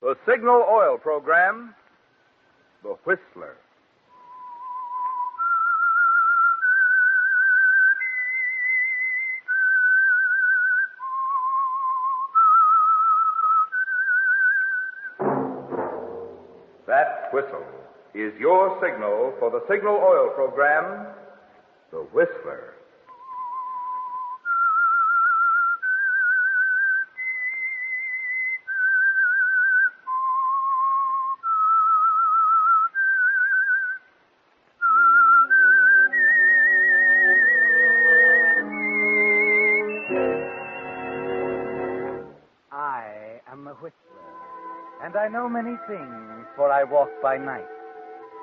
The Signal Oil Program, The Whistler. That whistle is your signal for the Signal Oil Program, The Whistler. I am the Whistler, and I know many things, for I walk by night.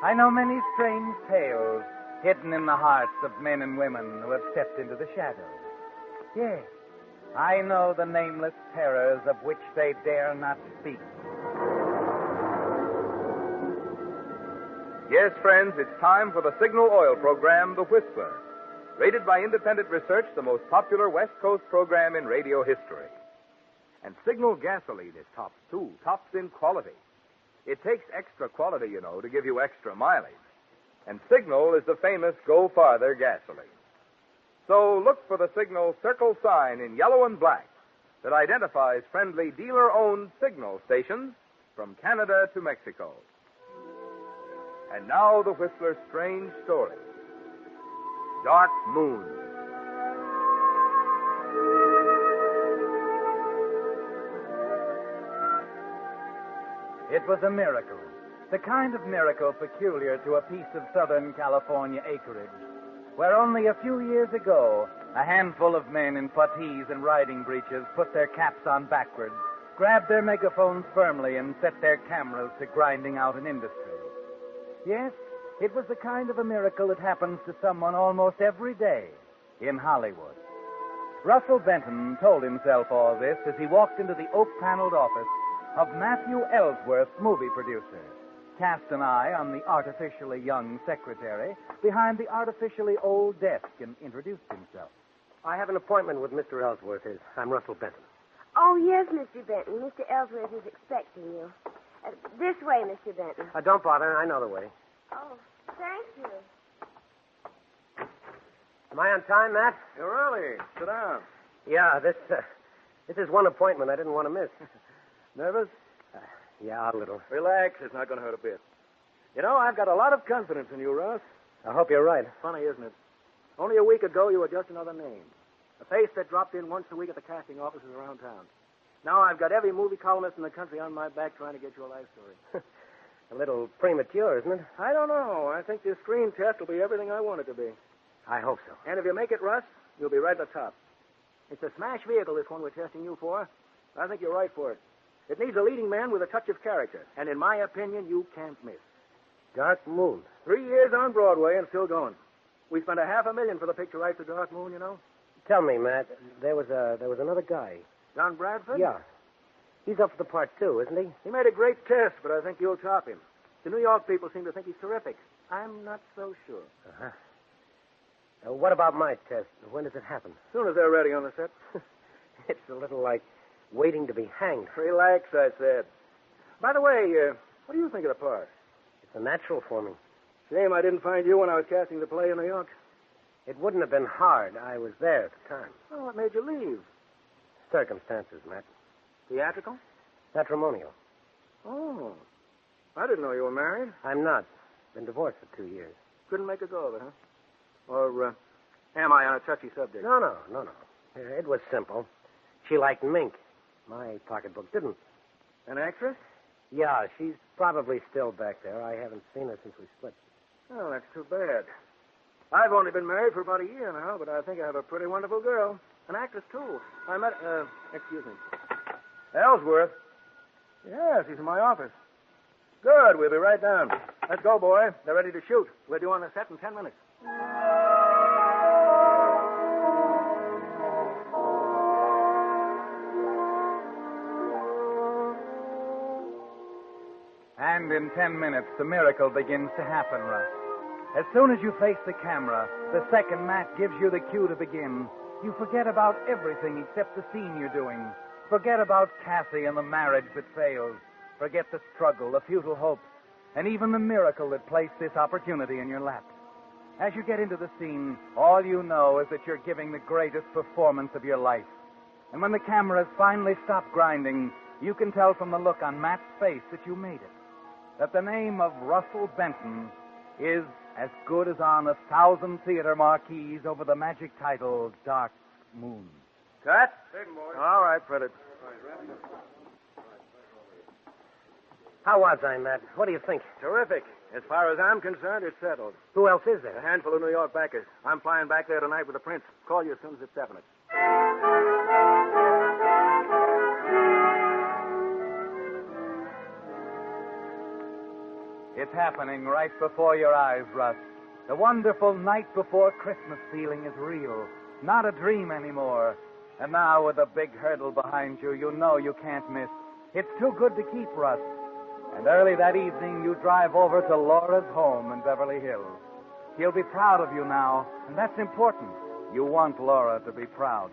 I know many strange tales hidden in the hearts of men and women who have stepped into the shadows. Yes, I know the nameless terrors of which they dare not speak. Yes, friends, it's time for the Signal Oil Program, The Whistler. Rated by independent research, the most popular West Coast program in radio history. And Signal gasoline is tops, too. Tops in quality. It takes extra quality, you know, to give you extra mileage. And Signal is the famous Go Farther gasoline. So look for the Signal circle sign in yellow and black that identifies friendly dealer-owned Signal stations from Canada to Mexico. And now the Whistler's strange story. Dark Moon. It was a miracle, the kind of miracle peculiar to a piece of Southern California acreage, where only a few years ago, a handful of men in puttees and riding breeches put their caps on backwards, grabbed their megaphones firmly, and set their cameras to grinding out an industry. Yes, it was the kind of a miracle that happens to someone almost every day in Hollywood. Russell Benton told himself all this as he walked into the oak-paneled office of Matthew Ellsworth, movie producer, cast an eye on the artificially young secretary behind the artificially old desk, and introduced himself. I have an appointment with Mr. Ellsworth. I'm Russell Benton. Oh, yes, Mr. Benton. Mr. Ellsworth is expecting you. This way, Mr. Benton. Don't bother. I know the way. Oh, thank you. Am I on time, Matt? You're early. Sit down. Yeah, this is one appointment I didn't want to miss. Nervous? Yeah, a little. Relax. It's not going to hurt a bit. You know, I've got a lot of confidence in you, Russ. I hope you're right. Funny, isn't it? Only a week ago, you were just another name. A face that dropped in once a week at the casting offices around town. Now I've got every movie columnist in the country on my back trying to get you a life story. A little premature, isn't it? I don't know. I think this screen test will be everything I want it to be. I hope so. And if you make it, Russ, you'll be right at the top. It's a smash vehicle, this one we're testing you for. I think you're right for it. It needs a leading man with a touch of character. And in my opinion, you can't miss. Dark Moon. 3 years on Broadway and still going. We spent $500,000 for the picture rights of Dark Moon, you know. Tell me, Matt, there was another guy. John Bradford? Yeah. He's up for the part, too, isn't he? He made a great test, but I think you'll top him. The New York people seem to think he's terrific. I'm not so sure. Uh-huh. What about my test? When does it happen? As soon as they're ready on the set. It's a little like waiting to be hanged. Relax, I said. By the way, what do you think of the part? It's a natural for me. Shame I didn't find you when I was casting the play in New York. It wouldn't have been hard. I was there at the time. Oh, what made you leave? Circumstances, Matt. Theatrical? Matrimonial. Oh. I didn't know you were married. I'm not. Been divorced for 2 years. Couldn't make a go of it, huh? Or am I on a touchy subject? No. It was simple. She liked mink. My pocketbook didn't. An actress? Yeah, she's probably still back there. I haven't seen her since we split. Oh, that's too bad. I've only been married for about a year now, but I think I have a pretty wonderful girl. An actress, too. I met, excuse me. Ellsworth? Yes, he's in my office. Good, we'll be right down. Let's go, boy. They're ready to shoot. We're due on the set in 10 minutes. And in 10 minutes, the miracle begins to happen, Russ. As soon as you face the camera, the second Matt gives you the cue to begin, you forget about everything except the scene you're doing. Forget about Cassie and the marriage that fails. Forget the struggle, the futile hopes, and even the miracle that placed this opportunity in your lap. As you get into the scene, all you know is that you're giving the greatest performance of your life. And when the cameras finally stop grinding, you can tell from the look on Matt's face that you made it. That the name of Russell Benton is as good as on 1,000 theater marquees over the magic title, Dark Moon. Cut? All right, Fred. How was I, Matt? What do you think? Terrific. As far as I'm concerned, it's settled. Who else is A there? handful of New York backers. I'm flying back there tonight with the Prince. Call you as soon as it's definite. It's happening right before your eyes, Russ. The wonderful night before Christmas feeling is real, not a dream anymore. And now, with a big hurdle behind you, you know you can't miss. It's too good to keep, Russ. And early that evening, you drive over to Laura's home in Beverly Hills. She'll be proud of you now, and that's important. You want Laura to be proud.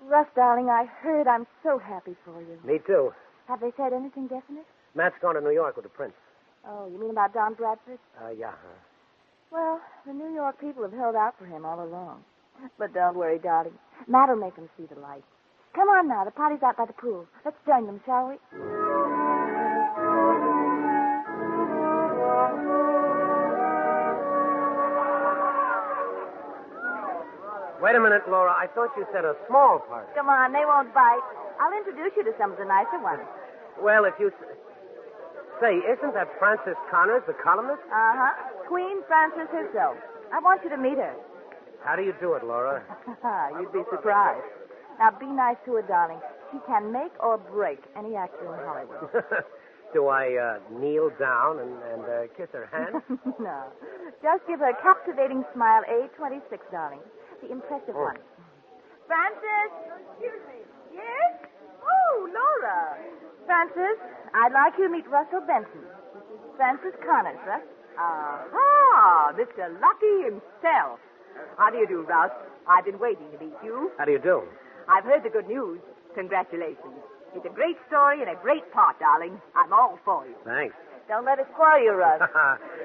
Russ, darling, I heard. I'm so happy for you. Me too. Have they said anything definite? Matt's gone to New York with the Prince. Oh, you mean about Don Bradford? Yeah. Well, the New York people have held out for him all along. But don't worry, darling. Matt'll make him see the light. Come on now. The party's out by the pool. Let's join them, shall we? Wait a minute, Laura. I thought you said a small party. Come on, they won't bite. I'll introduce you to some of the nicer ones. Well, if you... Say, isn't that Frances Connors, the columnist? Uh-huh. Queen Frances herself. I want you to meet her. How do you do it, Laura? You'd be surprised. Now, be nice to her, darling. She can make or break any actor in Hollywood. Do I kneel down and kiss her hand? No. Just give her a captivating smile, A26, darling. The impressive one. Frances! Excuse me. Yes? Oh, Laura. Frances, I'd like you to meet Russell Benton. Frances Connors, Russ. Aha! Mr. Lucky himself. How do you do, Russ? I've been waiting to meet you. How do you do? I've heard the good news. Congratulations. It's a great story and a great part, darling. I'm all for you. Thanks. Don't let it spoil you, Russ.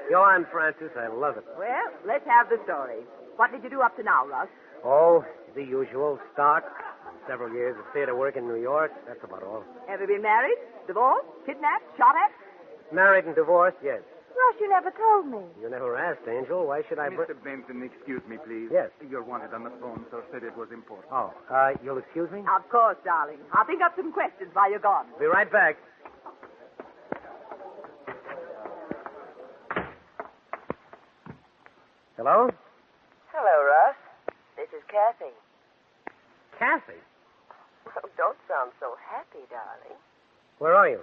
Go on, Francis. I love it. Well, let's have the story. What did you do up to now, Russ? Oh, the usual stock. Several years of theater work in New York. That's about all. Ever been married? Divorced? Kidnapped? Shot at? Married and divorced, yes. Russ, you never told me. You never asked, Angel. Why should I... Mr. Benton, excuse me, please. Yes. You're wanted on the phone, so said it was important. Oh, you'll excuse me? Of course, darling. I'll think up some questions while you're gone. Be right back. Hello? Hello, Russ. This is Kathy. Kathy? Oh, don't sound so happy, darling. Where are you?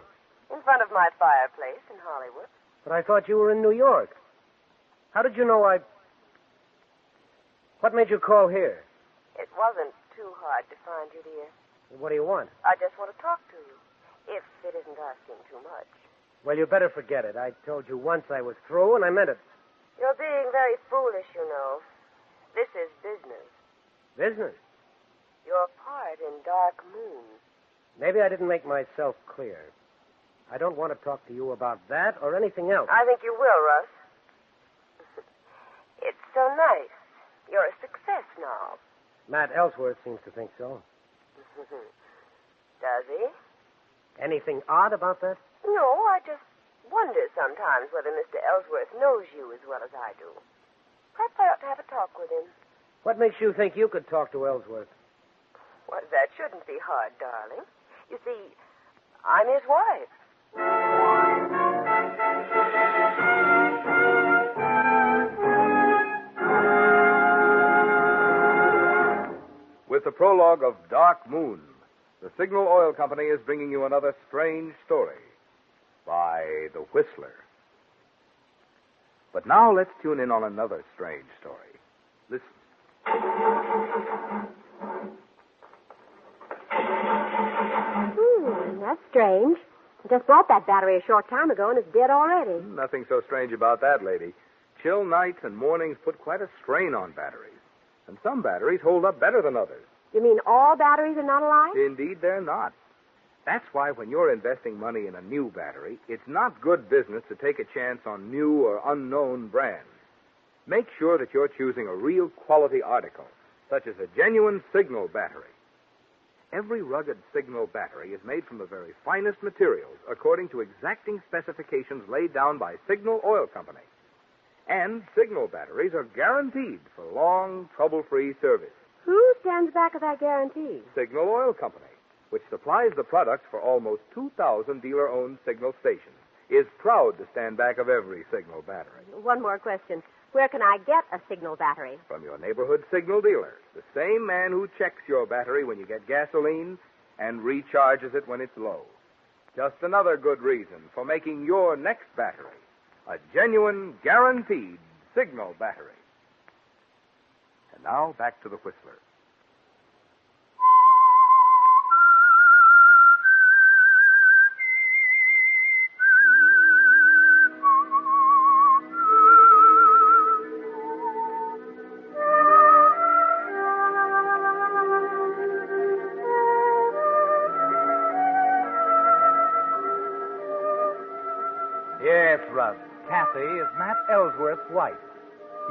In front of my fireplace in Hollywood. But I thought you were in New York. How did you know I... What made you call here? It wasn't too hard to find you, dear. What do you want? I just want to talk to you, if it isn't asking too much. Well, you better forget it. I told you once I was through, and I meant it. You're being very foolish, you know. This is business. Business? Your part in Dark Moon. Maybe I didn't make myself clear. I don't want to talk to you about that or anything else. I think you will, Russ. It's so nice. You're a success now. Matt Ellsworth seems to think so. Does he? Anything odd about that? No, I just wonder sometimes whether Mr. Ellsworth knows you as well as I do. Perhaps I ought to have a talk with him. What makes you think you could talk to Ellsworth? Well, that shouldn't be hard, darling. You see, I'm his wife. With the prologue of Dark Moon, the Signal Oil Company is bringing you another strange story by The Whistler. But now let's tune in on another strange story. Listen. That's strange. I just bought that battery a short time ago, and it's dead already. Nothing so strange about that, lady. Chill nights and mornings put quite a strain on batteries. And some batteries hold up better than others. You mean all batteries are not alike? Indeed, they're not. That's why when you're investing money in a new battery, it's not good business to take a chance on new or unknown brands. Make sure that you're choosing a real quality article, such as a genuine Signal battery. Every rugged Signal battery is made from the very finest materials according to exacting specifications laid down by Signal Oil Company. And Signal batteries are guaranteed for long, trouble-free service. Who stands back of that guarantee? Signal Oil Company, which supplies the products for almost 2,000 dealer-owned Signal stations, is proud to stand back of every Signal battery. One more question. Where can I get a Signal battery? From your neighborhood Signal dealer, the same man who checks your battery when you get gasoline and recharges it when it's low. Just another good reason for making your next battery a genuine, guaranteed Signal battery. And now, back to the Whistler. Yes, Russ. Kathy is Matt Ellsworth's wife.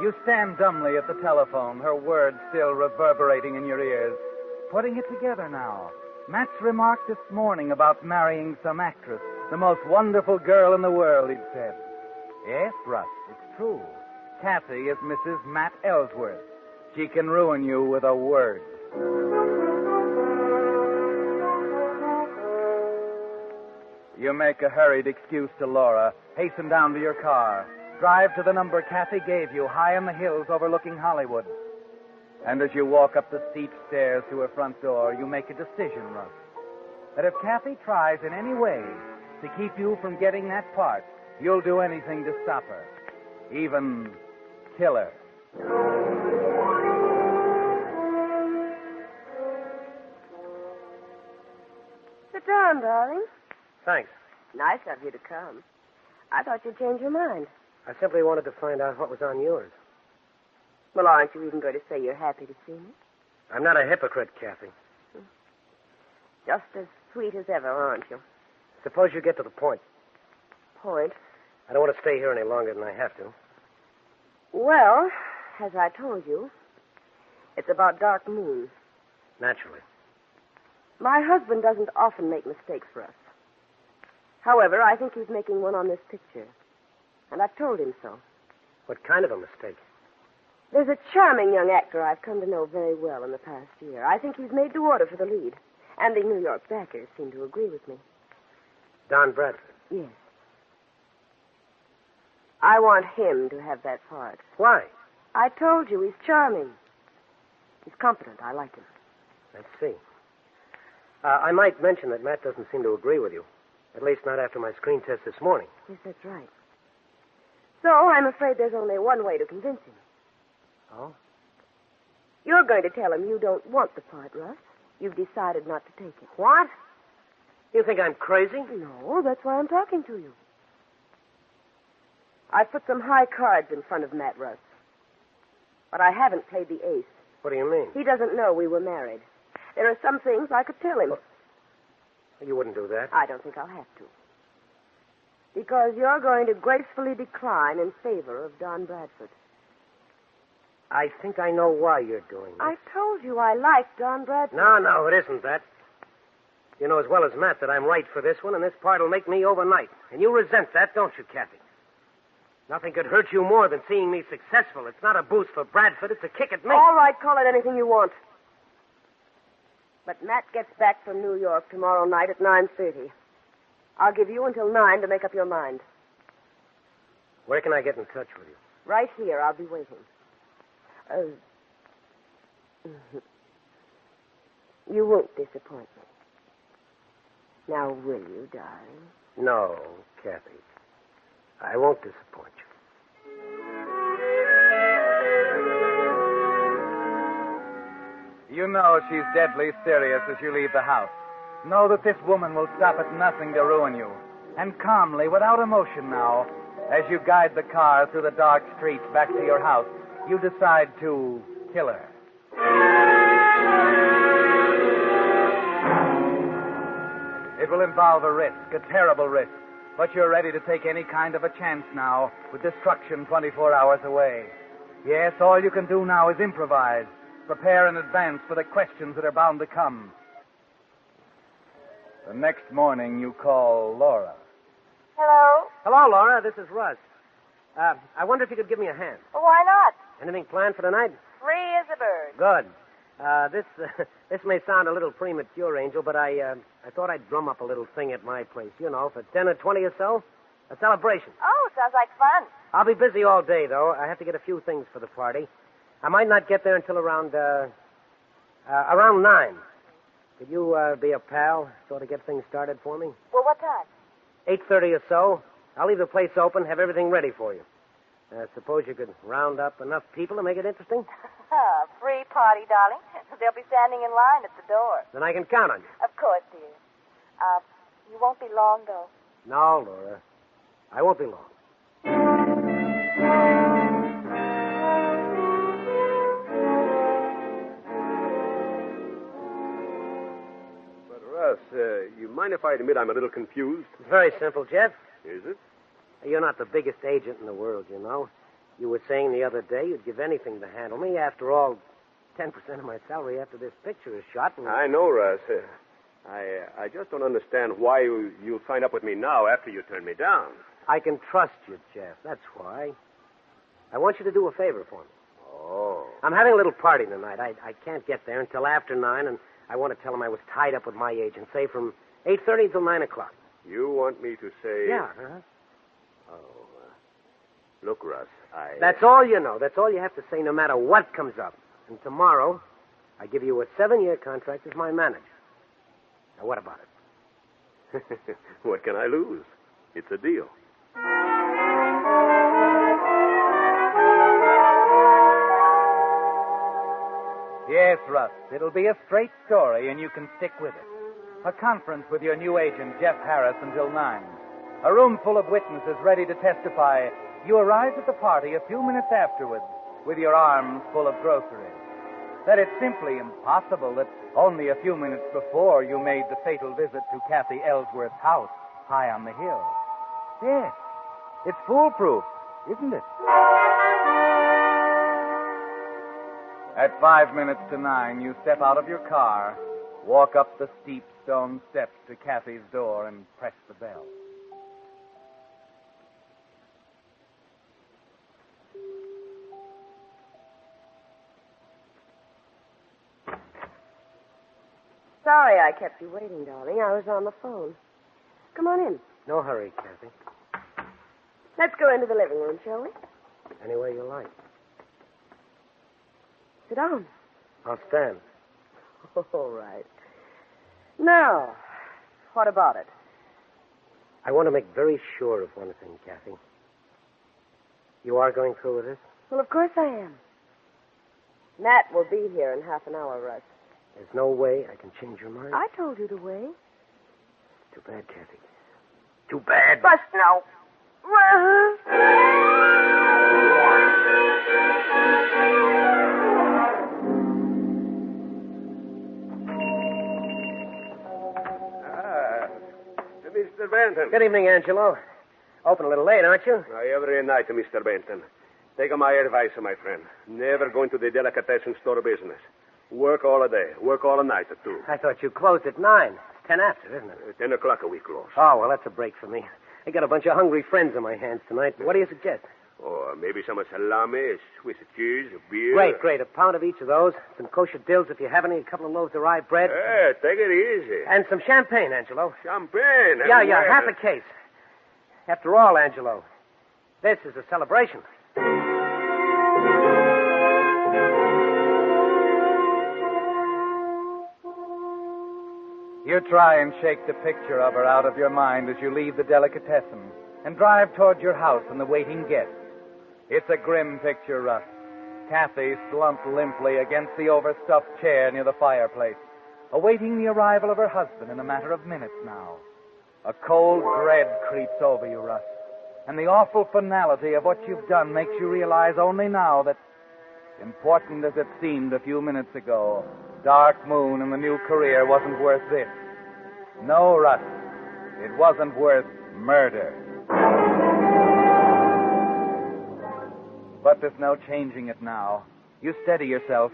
You stand dumbly at the telephone, her words still reverberating in your ears. Putting it together now. Matt's remark this morning about marrying some actress, the most wonderful girl in the world, he'd said. Yes, Russ, it's true. Kathy is Mrs. Matt Ellsworth. She can ruin you with a word. You make a hurried excuse to Laura, hasten down to your car, drive to the number Kathy gave you high in the hills overlooking Hollywood. And as you walk up the steep stairs to her front door, you make a decision, Russ, that if Kathy tries in any way to keep you from getting that part, you'll do anything to stop her, even kill her. Sit down, darling. Thanks. Nice of you to come. I thought you'd change your mind. I simply wanted to find out what was on yours. Well, aren't you even going to say you're happy to see me? I'm not a hypocrite, Kathy. Just as sweet as ever, aren't you? Suppose you get to the point. Point? I don't want to stay here any longer than I have to. Well, as I told you, it's about Dark Moon. Naturally. My husband doesn't often make mistakes for us. However, I think he's making one on this picture. And I've told him so. What kind of a mistake? There's a charming young actor I've come to know very well in the past year. I think he's made to order for the lead. And the New York backers seem to agree with me. Don Bradford? Yes. I want him to have that part. Why? I told you, he's charming. He's competent. I like him. I see. I might mention that Matt doesn't seem to agree with you. At least not after my screen test this morning. Yes, that's right. So I'm afraid there's only one way to convince him. Oh? You're going to tell him you don't want the part, Russ. You've decided not to take it. What? You think I'm crazy? No, that's why I'm talking to you. I've put some high cards in front of Matt, Russ. But I haven't played the ace. What do you mean? He doesn't know we were married. There are some things I could tell him. Well, you wouldn't do that. I don't think I'll have to. Because you're going to gracefully decline in favor of Don Bradford. I think I know why you're doing this. I told you I like Don Bradford. No, it isn't that. You know as well as Matt that I'm right for this one, and this part will make me overnight. And you resent that, don't you, Kathy? Nothing could hurt you more than seeing me successful. It's not a boost for Bradford, it's a kick at me. All right, call it anything you want. But Matt gets back from New York tomorrow night at 9:30. I'll give you until 9 to make up your mind. Where can I get in touch with you? Right here. I'll be waiting. You won't disappoint me. Now, will you, darling? No, Kathy. I won't disappoint you. You know she's deadly serious as you leave the house. Know that this woman will stop at nothing to ruin you. And calmly, without emotion now, as you guide the car through the dark streets back to your house, you decide to kill her. It will involve a risk, a terrible risk. But you're ready to take any kind of a chance now, with destruction 24 hours away. Yes, all you can do now is improvise. Prepare in advance for the questions that are bound to come. The next morning, you call Laura. Hello? Hello, Laura. This is Russ. I wonder if you could give me a hand. Well, why not? Anything planned for tonight? Free as a bird. Good. This may sound a little premature, Angel, but I thought I'd drum up a little thing at my place, for 10 or 20 or so. A celebration. Oh, sounds like fun. I'll be busy all day, though. I have to get a few things for the party. I might not get there until around 9. Could you be a pal, sort of get things started for me? Well, what time? 8:30 or so. I'll leave the place open, have everything ready for you. Suppose you could round up enough people to make it interesting? Free party, darling. They'll be standing in line at the door. Then I can count on you. Of course, dear. You won't be long, though. No, Laura. I won't be long. But, Russ, you mind if I admit I'm a little confused? It's very simple, Jeff. Is it? You're not the biggest agent in the world, you know. You were saying the other day you'd give anything to handle me. After all, 10% of my salary after this picture is shot. And... I know, Russ. I just don't understand why you'll sign up with me now after you turn me down. I can trust you, Jeff. That's why. I want you to do a favor for me. Oh. I'm having a little party tonight. I can't get there until after 9, and I want to tell him I was tied up with my agent, say from 8:30 till 9 o'clock. You want me to say... Yeah, uh-huh. Oh, look, Russ, That's all you know. That's all you have to say no matter what comes up. And tomorrow, I give you a 7-year contract as my manager. Now, what about it? What can I lose? It's a deal. Yes, Russ, it'll be a straight story, and you can stick with it. A conference with your new agent, Jeff Harris, until 9. A room full of witnesses ready to testify. You arrived at the party a few minutes afterwards with your arms full of groceries. That it's simply impossible that only a few minutes before you made the fatal visit to Kathy Ellsworth's house high on the hill. Yes, it's foolproof, isn't it? At 5 minutes to 9, you step out of your car, walk up the steep stone steps to Kathy's door, and press the bell. Sorry I kept you waiting, darling. I was on the phone. Come on in. No hurry, Kathy. Let's go into the living room, shall we? Any way you like. Sit down. I'll stand. All right. Now, what about it? I want to make very sure of one thing, Kathy. You are going through with this? Well, of course I am. Matt will be here in half an hour, Russ. There's no way I can change your mind? I told you to wait. Too bad, Kathy. Too bad. Bust now. Mr. Benton. Good evening, Angelo. Open a little late, aren't you? Every night, Mr. Benton. Take my advice, my friend. Never go into the delicatessen store business. Work all day. Work all night, too. I thought you closed at 9. It's 10 after, isn't it? 10 o'clock we close. Oh, well, that's a break for me. I got a bunch of hungry friends on my hands tonight. What do you suggest? Or maybe some salami, Swiss cheese, beer. Great. A pound of each of those. Some kosher dills if you have any. A couple of loaves of rye bread. Hey, take it easy. And some champagne, Angelo. Champagne? Yeah, half a case. After all, Angelo, this is a celebration. You try and shake the picture of her out of your mind as you leave the delicatessen and drive toward your house and the waiting guests. It's a grim picture, Russ. Kathy slumped limply against the overstuffed chair near the fireplace, awaiting the arrival of her husband in a matter of minutes now. A cold dread creeps over you, Russ, and the awful finality of what you've done makes you realize only now that, important as it seemed a few minutes ago, Dark Moon and the new career wasn't worth this. No, Russ. It wasn't worth murder. But there's no changing it now. You steady yourself.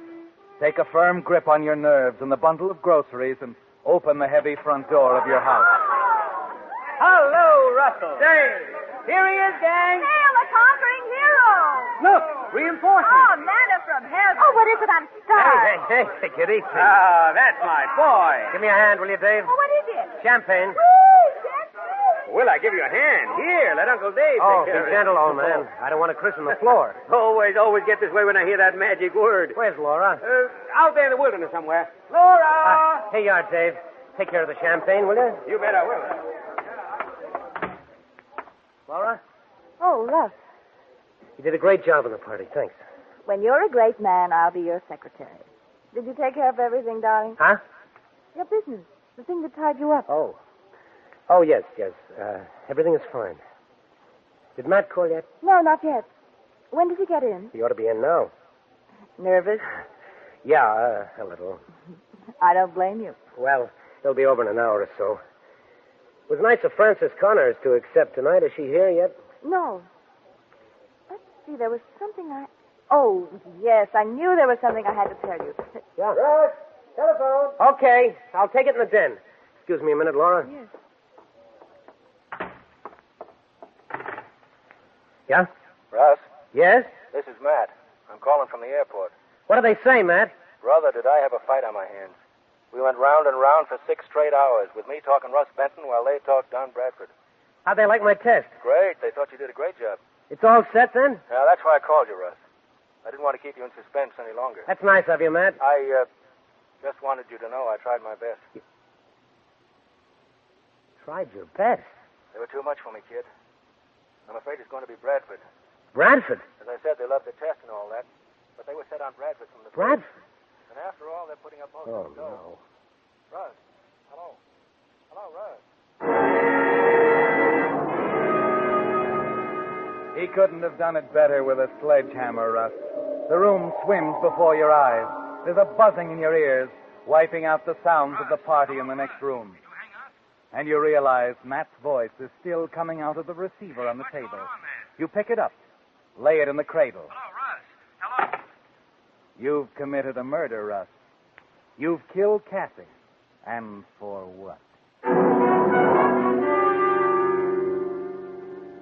Take a firm grip on your nerves and the bundle of groceries and open the heavy front door of your house. Hello, Russell. Dave. Here he is, gang. Hail the conquering hero! Look, reinforcements. Oh, manna from heaven. Oh, what is it? I'm starved. Hey, take it easy. Ah, that's my boy. Give me a hand, will you, Dave? Oh, what is it? Champagne. Woo, champagne. Will I give you a hand? Here, let Uncle Dave Oh, take care be of it. gentle, old man. I don't want to christen the floor. Always get this way when I hear that magic word. Where's Laura? Out there in the wilderness somewhere. Laura! Here you are, Dave. Take care of the champagne, will you? You bet I will. Laura? Oh, Russ. You did a great job in the party. Thanks. When you're a great man, I'll be your secretary. Did you take care of everything, darling? Huh? Your business. The thing that tied you up. Oh. Oh, yes. Everything is fine. Did Matt call yet? No, not yet. When does he get in? He ought to be in now. Nervous? Yeah, a little. I don't blame you. Well, he'll be over in an hour or so. It was nice of Frances Connors to accept tonight. Is she here yet? No. Let's see, there was something Oh, yes, I knew there was something I had to tell you. Yeah. Russ, telephone. Okay, I'll take it in the den. Excuse me a minute, Laura. Yes. Yeah? Russ, Yes? this is Matt. I'm calling from the airport. What do they say, Matt? Brother, did I have a fight on my hands? We went round and round for 6 straight hours, with me talking Russ Benton while they talked Don Bradford. How'd they like my test? Great. They thought you did a great job. It's all set then? Yeah, that's why I called you, Russ. I didn't want to keep you in suspense any longer. That's nice of you, Matt. I just wanted you to know I tried my best. Tried your best. They were too much for me, kid. I'm afraid it's going to be Bradford. Bradford? As I said, they loved the test and all that, but they were set on Bradford from the Bradford? first. And after all, they're putting up most Oh, of the dough. no. Russ, hello. Hello, Russ. He couldn't have done it better with a sledgehammer, Russ. The room swims before your eyes. There's a buzzing in your ears, wiping out the sounds of the party in the next room. And you realize Matt's voice is still coming out of the receiver on the table. You pick it up, lay it in the cradle. Hello, Russ. Hello. You've committed a murder, Russ. You've killed Kathy. And for what?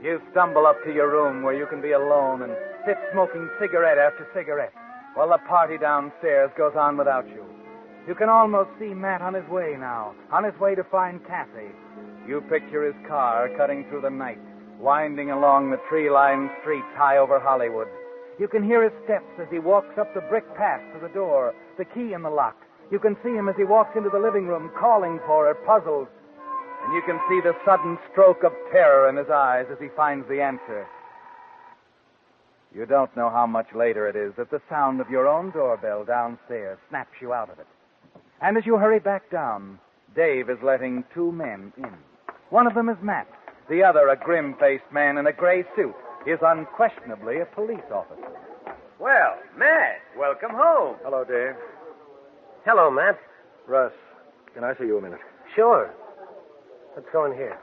You stumble up to your room where you can be alone and sit smoking cigarette after cigarette while the party downstairs goes on without you. You can almost see Matt on his way now, on his way to find Kathy. You picture his car cutting through the night, winding along the tree-lined streets high over Hollywood. You can hear his steps as he walks up the brick path to the door, the key in the lock. You can see him as he walks into the living room, calling for her, puzzled. And you can see the sudden stroke of terror in his eyes as he finds the answer. You don't know how much later it is that the sound of your own doorbell downstairs snaps you out of it. And as you hurry back down, Dave is letting 2 men in. One of them is Matt. The other, a grim-faced man in a gray suit, is unquestionably a police officer. Well, Matt, welcome home. Hello, Dave. Hello, Matt. Russ, can I see you a minute? Sure. Let's go in here.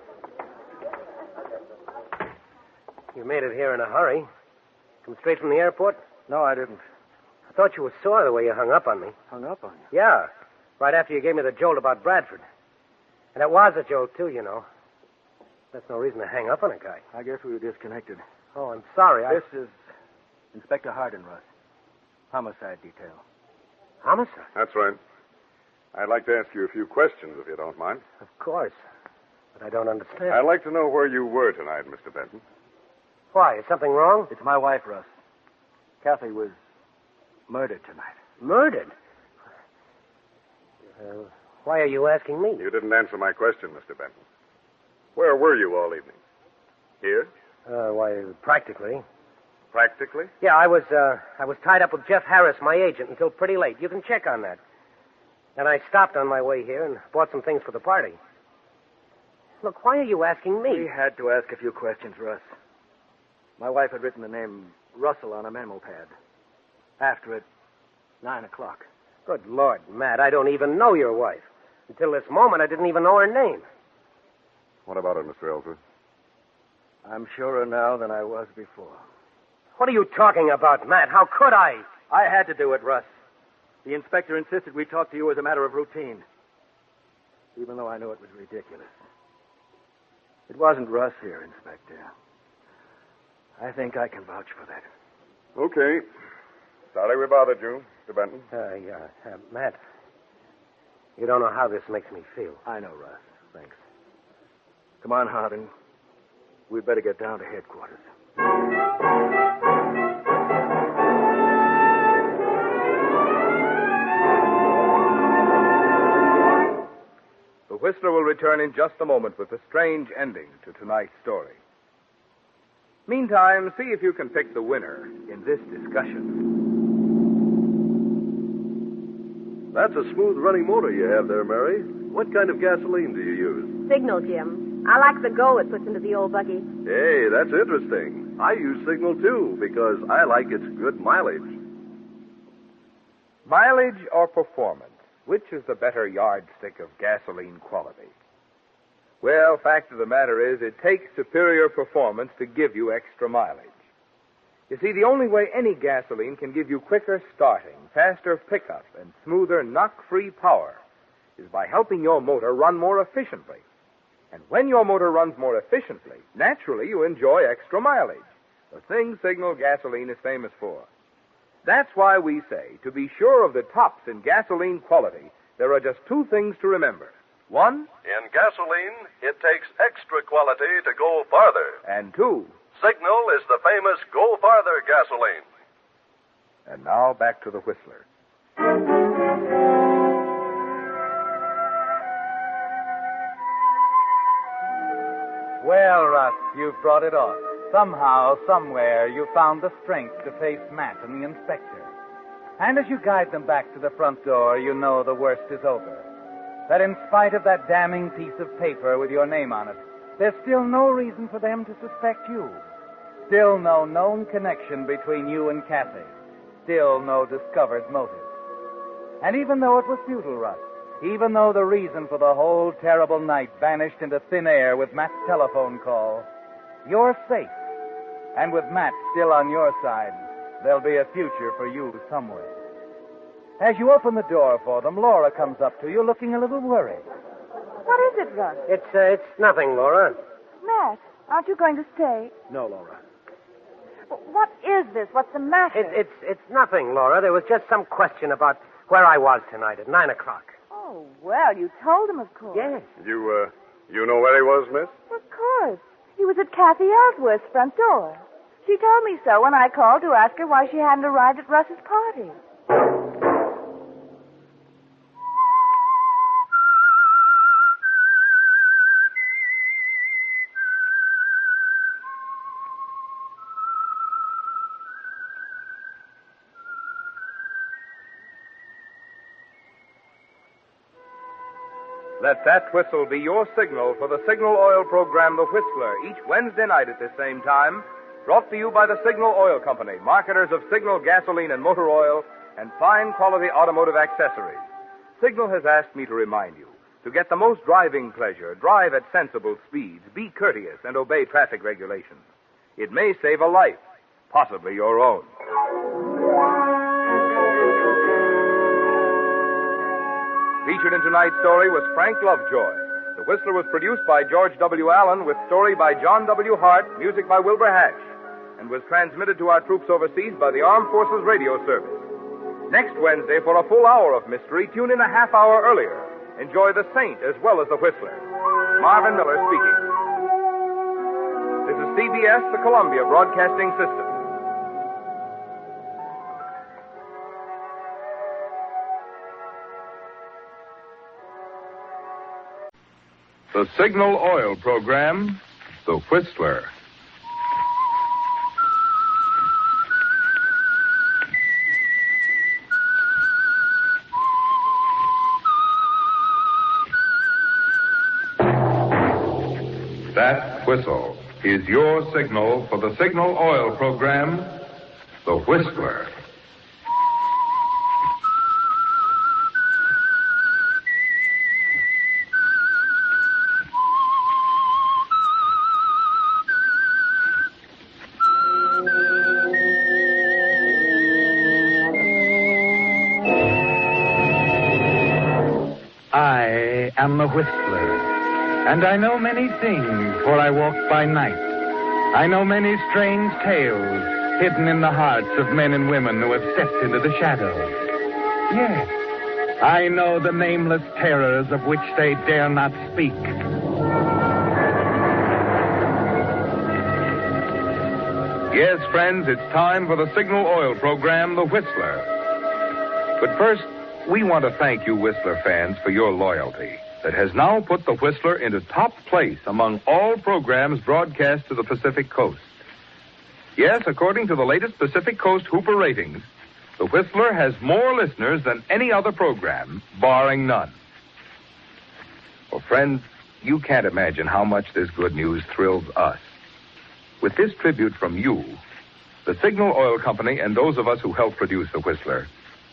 You made it here in a hurry. Come straight from the airport? No, I didn't. I thought you were sore the way you hung up on me. Hung up on you? Yeah. Right after you gave me the jolt about Bradford. And it was a jolt, too, you know. That's no reason to hang up on a guy. I guess we were disconnected. Oh, I'm sorry. This is Inspector Hardin, Russ. Homicide detail. Homicide? That's right. I'd like to ask you a few questions, if you don't mind. Of course. But I don't understand. I'd like to know where you were tonight, Mr. Benton. Why? Is something wrong? It's my wife, Russ. Kathy was murdered tonight. Murdered? Why are you asking me? You didn't answer my question, Mr. Benton. Where were you all evening? Here? Why, practically. Practically? Yeah, I was tied up with Jeff Harris, my agent, until pretty late. You can check on that. And I stopped on my way here and bought some things for the party. Look, why are you asking me? We had to ask a few questions, Russ. My wife had written the name Russell on a memo pad. After it, 9 o'clock. Good Lord, Matt, I don't even know your wife. Until this moment, I didn't even know her name. What about it, Mr. Ellsworth? I'm surer now than I was before. What are you talking about, Matt? How could I? I had to do it, Russ. The inspector insisted we talk to you as a matter of routine, even though I knew it was ridiculous. It wasn't Russ here, Inspector. I think I can vouch for that. Okay. Sorry we bothered you, Mr. Benton. Matt, you don't know how this makes me feel. I know, Russ. Thanks. Come on, Hardin. We'd better get down to headquarters. The Whistler will return in just a moment with the strange ending to tonight's story. Meantime, see if you can pick the winner in this discussion. That's a smooth running motor you have there, Mary. What kind of gasoline do you use? Signal, Jim. I like the go it puts into the old buggy. Hey, that's interesting. I use Signal, too, because I like its good mileage. Mileage or performance? Which is the better yardstick of gasoline quality? Well, fact of the matter is, it takes superior performance to give you extra mileage. You see, the only way any gasoline can give you quicker starting, faster pickup, and smoother knock-free power is by helping your motor run more efficiently. And when your motor runs more efficiently, naturally you enjoy extra mileage, the thing Signal gasoline is famous for. That's why we say, to be sure of the tops in gasoline quality, there are just two things to remember. One, in gasoline, it takes extra quality to go farther. And two, Signal is the famous Go Farther gasoline. And now back to the Whistler. Well, Russ, you've brought it off. Somehow, somewhere, you found the strength to face Matt and the inspector. And as you guide them back to the front door, you know the worst is over. That in spite of that damning piece of paper with your name on it, there's still no reason for them to suspect you. Still no known connection between you and Kathy. Still no discovered motive. And even though it was futile, Russ, even though the reason for the whole terrible night vanished into thin air with Matt's telephone call, you're safe. And with Matt still on your side, there'll be a future for you somewhere. As you open the door for them, Laura comes up to you looking a little worried. What is it, Russ? It's nothing, Laura. Matt, aren't you going to stay? No, Laura. What is this? What's the matter? It's nothing, Laura. There was just some question about where I was tonight at 9 o'clock. Oh, well, you told him, of course. Yes. You know where he was, miss? Of course. He was at Kathy Ellsworth's front door. She told me so when I called to ask her why she hadn't arrived at Russ's party. Let that whistle be your signal for the Signal Oil program, The Whistler, each Wednesday night at this same time, brought to you by the Signal Oil Company, marketers of Signal gasoline and motor oil and fine quality automotive accessories. Signal has asked me to remind you, to get the most driving pleasure, drive at sensible speeds, be courteous, and obey traffic regulations. It may save a life, possibly your own. Featured in tonight's story was Frank Lovejoy. The Whistler was produced by George W. Allen with story by John W. Hart, music by Wilbur Hatch, and was transmitted to our troops overseas by the Armed Forces Radio Service. Next Wednesday, for a full hour of mystery, tune in a half hour earlier. Enjoy The Saint as well as The Whistler. Marvin Miller speaking. This is CBS, the Columbia Broadcasting System. The Signal Oil program, The Whistler. That whistle is your signal for the Signal Oil program, The Whistler. am the Whistler, and I know many things, for I walk by night. I know many strange tales hidden in the hearts of men and women who have stepped into the shadows. Yes, I know the nameless terrors of which they dare not speak. Yes, friends, it's time for the Signal Oil program, The Whistler. But first, we want to thank you, Whistler fans, for your loyalty that has now put The Whistler into top place among all programs broadcast to the Pacific Coast. Yes, according to the latest Pacific Coast Hooper ratings, The Whistler has more listeners than any other program, barring none. Well, friends, you can't imagine how much this good news thrills us. With this tribute from you, the Signal Oil Company and those of us who help produce The Whistler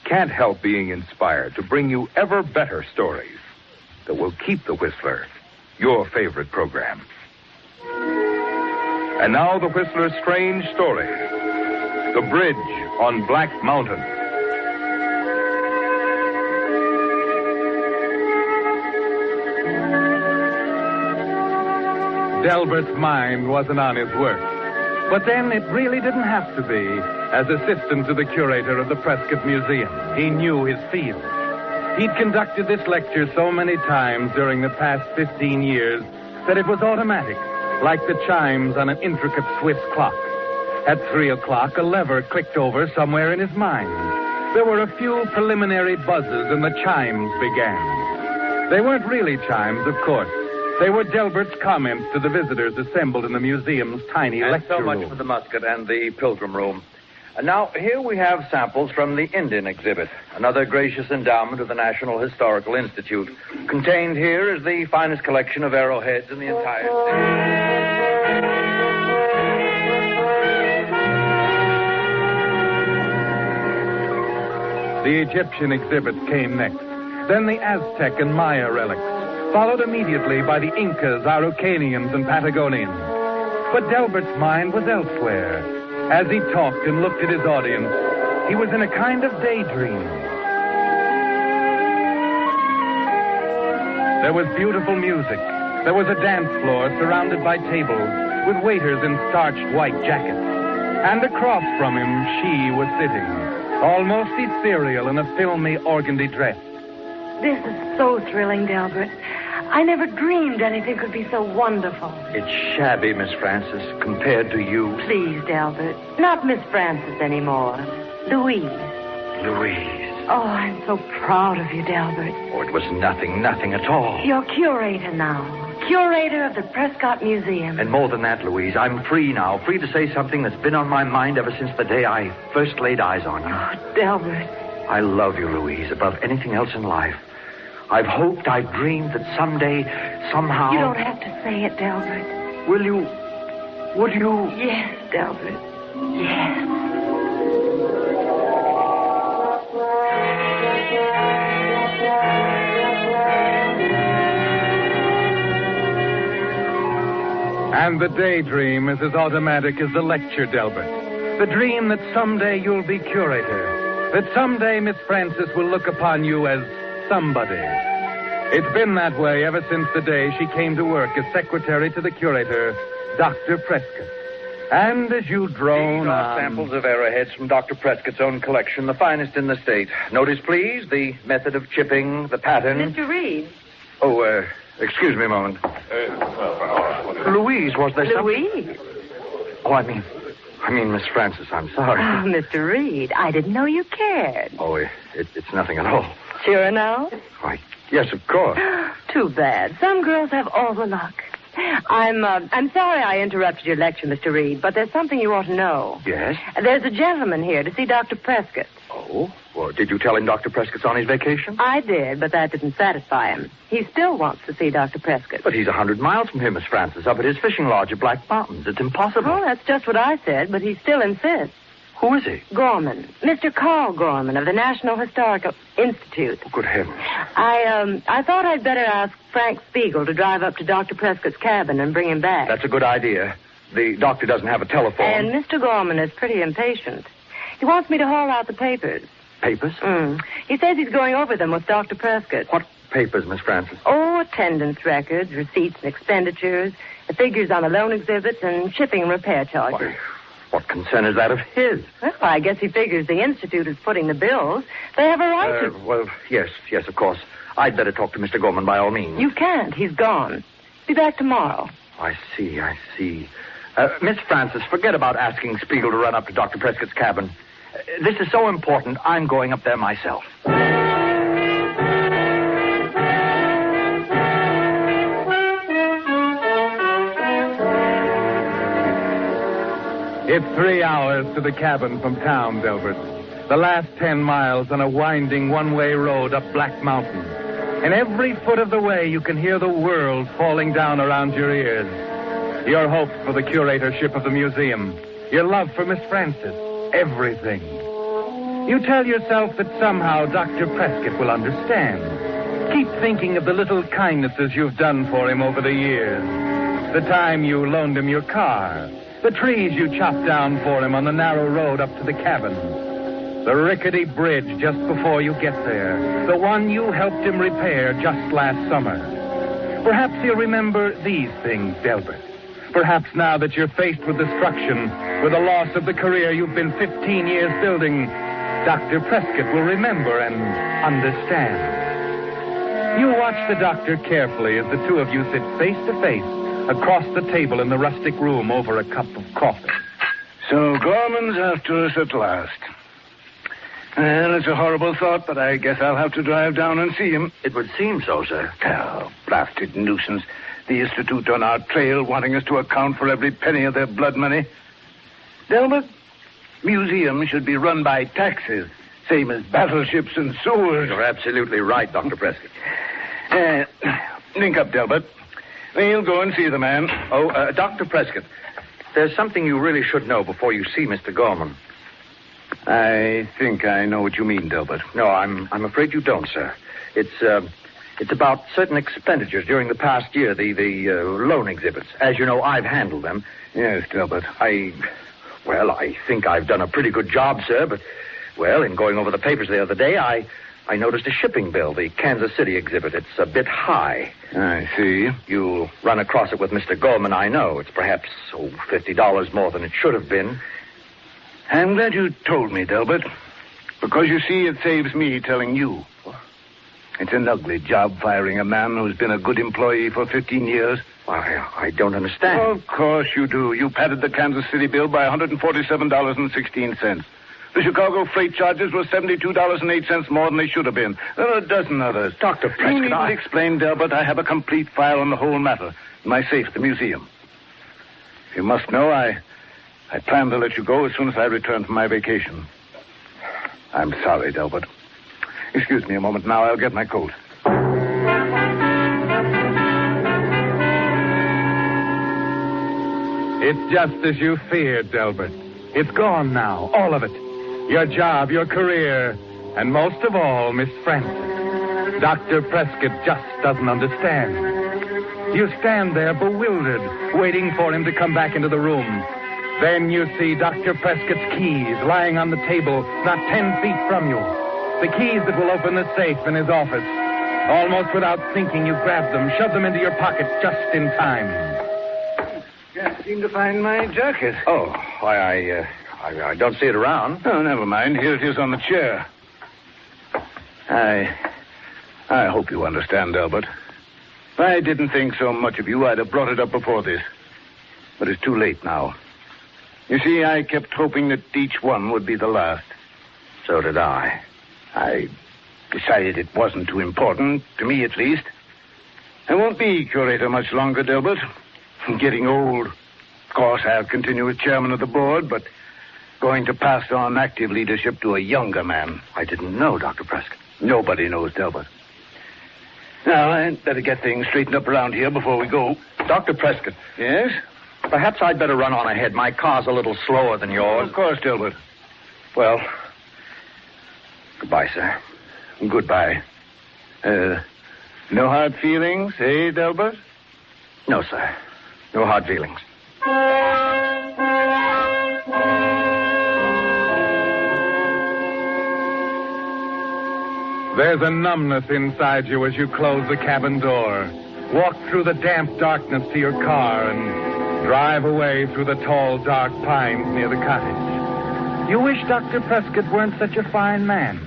can't help being inspired to bring you ever better stories that will keep The Whistler your favorite program. And now The Whistler's strange story, The Bridge on Black Mountain. Delbert's mind wasn't on his work. But then it really didn't have to be. As assistant to the curator of the Prescott Museum, he knew his field. He'd conducted this lecture so many times during the past 15 years that it was automatic, like the chimes on an intricate Swiss clock. At 3 o'clock, a lever clicked over somewhere in his mind. There were a few preliminary buzzes and the chimes began. They weren't really chimes, of course. They were Delbert's comments to the visitors assembled in the museum's tiny lecture room. And so much for the musket and the pilgrim room. And now, here we have samples from the Indian exhibit, another gracious endowment of the National Historical Institute. Contained here is the finest collection of arrowheads in the entire state. The Egyptian exhibit came next. Then the Aztec and Maya relics, followed immediately by the Incas, Araucanians, and Patagonians. But Delbert's mind was elsewhere. As he talked and looked at his audience, he was in a kind of daydream. There was beautiful music. There was a dance floor surrounded by tables with waiters in starched white jackets. And across from him, she was sitting, almost ethereal in a filmy organdy dress. This is so thrilling, Delbert. I never dreamed anything could be so wonderful. It's shabby, Miss Francis, compared to you. Please, Delbert. Not Miss Francis anymore. Louise. Louise. Oh, I'm so proud of you, Delbert. Oh, it was nothing at all. You're curator now. Curator of the Prescott Museum. And more than that, Louise, I'm free now. Free to say something that's been on my mind ever since the day I first laid eyes on you. Oh, Delbert. I love you, Louise, above anything else in life. I've hoped, I've dreamed that someday, somehow... You don't have to say it, Delbert. Will you? Would you? Yes, Delbert. Yes. And the daydream is as automatic as the lecture, Delbert. The dream that someday you'll be curator. That someday Miss Francis will look upon you as somebody. It's been that way ever since the day she came to work as secretary to the curator, Dr. Prescott. And as you drone These are samples of arrowheads from Dr. Prescott's own collection, the finest in the state. Notice, please, the method of chipping, the pattern. Mr. Reed. Oh, excuse me a moment. Louise, was there something? Louise? Oh, I mean, Miss Francis, I'm sorry. Oh, Mr. Reed, I didn't know you cared. Oh, it's nothing at all. Sure now? Why, yes, of course. Too bad. Some girls have all the luck. I'm sorry I interrupted your lecture, Mr. Reed, but there's something you ought to know. Yes? There's a gentleman here to see Dr. Prescott. Oh? Well, did you tell him Dr. Prescott's on his vacation? I did, but that didn't satisfy him. He still wants to see Dr. Prescott. But he's 100 miles from here, Miss Francis, up at his fishing lodge at Black Mountains. It's impossible. Oh, that's just what I said, but he still insists. Who is he? Gorman. Mr. Carl Gorman of the National Historical Institute. Oh, good heavens. I thought I'd better ask Frank Spiegel to drive up to Dr. Prescott's cabin and bring him back. That's a good idea. The doctor doesn't have a telephone. And Mr. Gorman is pretty impatient. He wants me to haul out the papers. Papers? He says he's going over them with Dr. Prescott. What papers, Miss Francis? Oh, attendance records, receipts and expenditures, the figures on the loan exhibits, and shipping and repair charges. Why, what concern is that of his? Well, I guess he figures the Institute is footing the bills. They have a right to... Well, yes, of course. I'd better talk to Mr. Gorman by all means. You can't. He's gone. Be back tomorrow. I see. Miss Francis, forget about asking Spiegel to run up to Dr. Prescott's cabin. This is so important, I'm going up there myself. It's 3 hours to the cabin from town, Delbert. The last 10 miles on a winding one-way road up Black Mountain. And every foot of the way you can hear the world falling down around your ears. Your hopes for the curatorship of the museum. Your love for Miss Francis. Everything. You tell yourself that somehow Dr. Prescott will understand. Keep thinking of the little kindnesses you've done for him over the years. The time you loaned him your car. The trees you chopped down for him on the narrow road up to the cabin. The rickety bridge just before you get there. The one you helped him repair just last summer. Perhaps he'll remember these things, Delbert. Perhaps now that you're faced with destruction, with the loss of the career you've been 15 years building, Dr. Prescott will remember and understand. You watch the doctor carefully as the two of you sit face to face across the table in the rustic room over a cup of coffee. So Gorman's after us at last. Well, it's a horrible thought, but I guess I'll have to drive down and see him. It would seem so, sir. Oh, blasted nuisance. The Institute on our trail wanting us to account for every penny of their blood money. Delbert, museums should be run by taxes, same as battleships and sewers. You're absolutely right, Dr. Prescott. Link up, Delbert. We'll go and see the man. Oh, Dr. Prescott, there's something you really should know before you see Mr. Gorman. I think I know what you mean, Delbert. No, I'm afraid you don't, sir. It's about certain expenditures during the past year, the loan exhibits. As you know, I've handled them. Yes, Delbert. I think I've done a pretty good job, sir, but, in going over the papers the other day, I noticed a shipping bill, the Kansas City exhibit. It's a bit high. I see. You'll run across it with Mr. Gorman, I know. It's perhaps, $50 more than it should have been. I'm glad you told me, Delbert. Because, you see, it saves me telling you. It's an ugly job firing a man who's been a good employee for 15 years. I don't understand. Of course you do. You padded the Kansas City bill by $147.16. The Chicago freight charges were $72.08 more than they should have been. There are a dozen others. Dr. Prescott, You needn't explain, Delbert. I have a complete file on the whole matter in my safe at the museum. You must know I plan to let you go as soon as I return from my vacation. I'm sorry, Delbert. Excuse me a moment now. I'll get my coat. It's just as you feared, Delbert. It's gone now, all of it. Your job, your career, and most of all, Miss Francis. Dr. Prescott just doesn't understand. You stand there bewildered, waiting for him to come back into the room. Then you see Dr. Prescott's keys lying on the table, not 10 feet from you. The keys that will open the safe in his office. Almost without thinking, you grab them, shove them into your pocket just in time. Can't seem to find my jacket. Oh, I don't see it around. Oh, never mind. Here it is on the chair. I hope you understand, Albert. If I didn't think so much of you, I'd have brought it up before this. But it's too late now. You see, I kept hoping that each one would be the last. So did I. I decided it wasn't too important, to me at least. I won't be curator much longer, Delbert. I'm getting old. Of course, I'll continue as chairman of the board, but going to pass on active leadership to a younger man. I didn't know, Dr. Prescott. Nobody knows, Delbert. Now, I'd better get things straightened up around here before we go. Dr. Prescott. Yes? Perhaps I'd better run on ahead. My car's a little slower than yours. Of course, Delbert. Well, goodbye, sir. Goodbye. No hard feelings, eh, Delbert? No, sir. No hard feelings. There's a numbness inside you as you close the cabin door, walk through the damp darkness to your car, and drive away through the tall, dark pines near the cottage. You wish Dr. Prescott weren't such a fine man,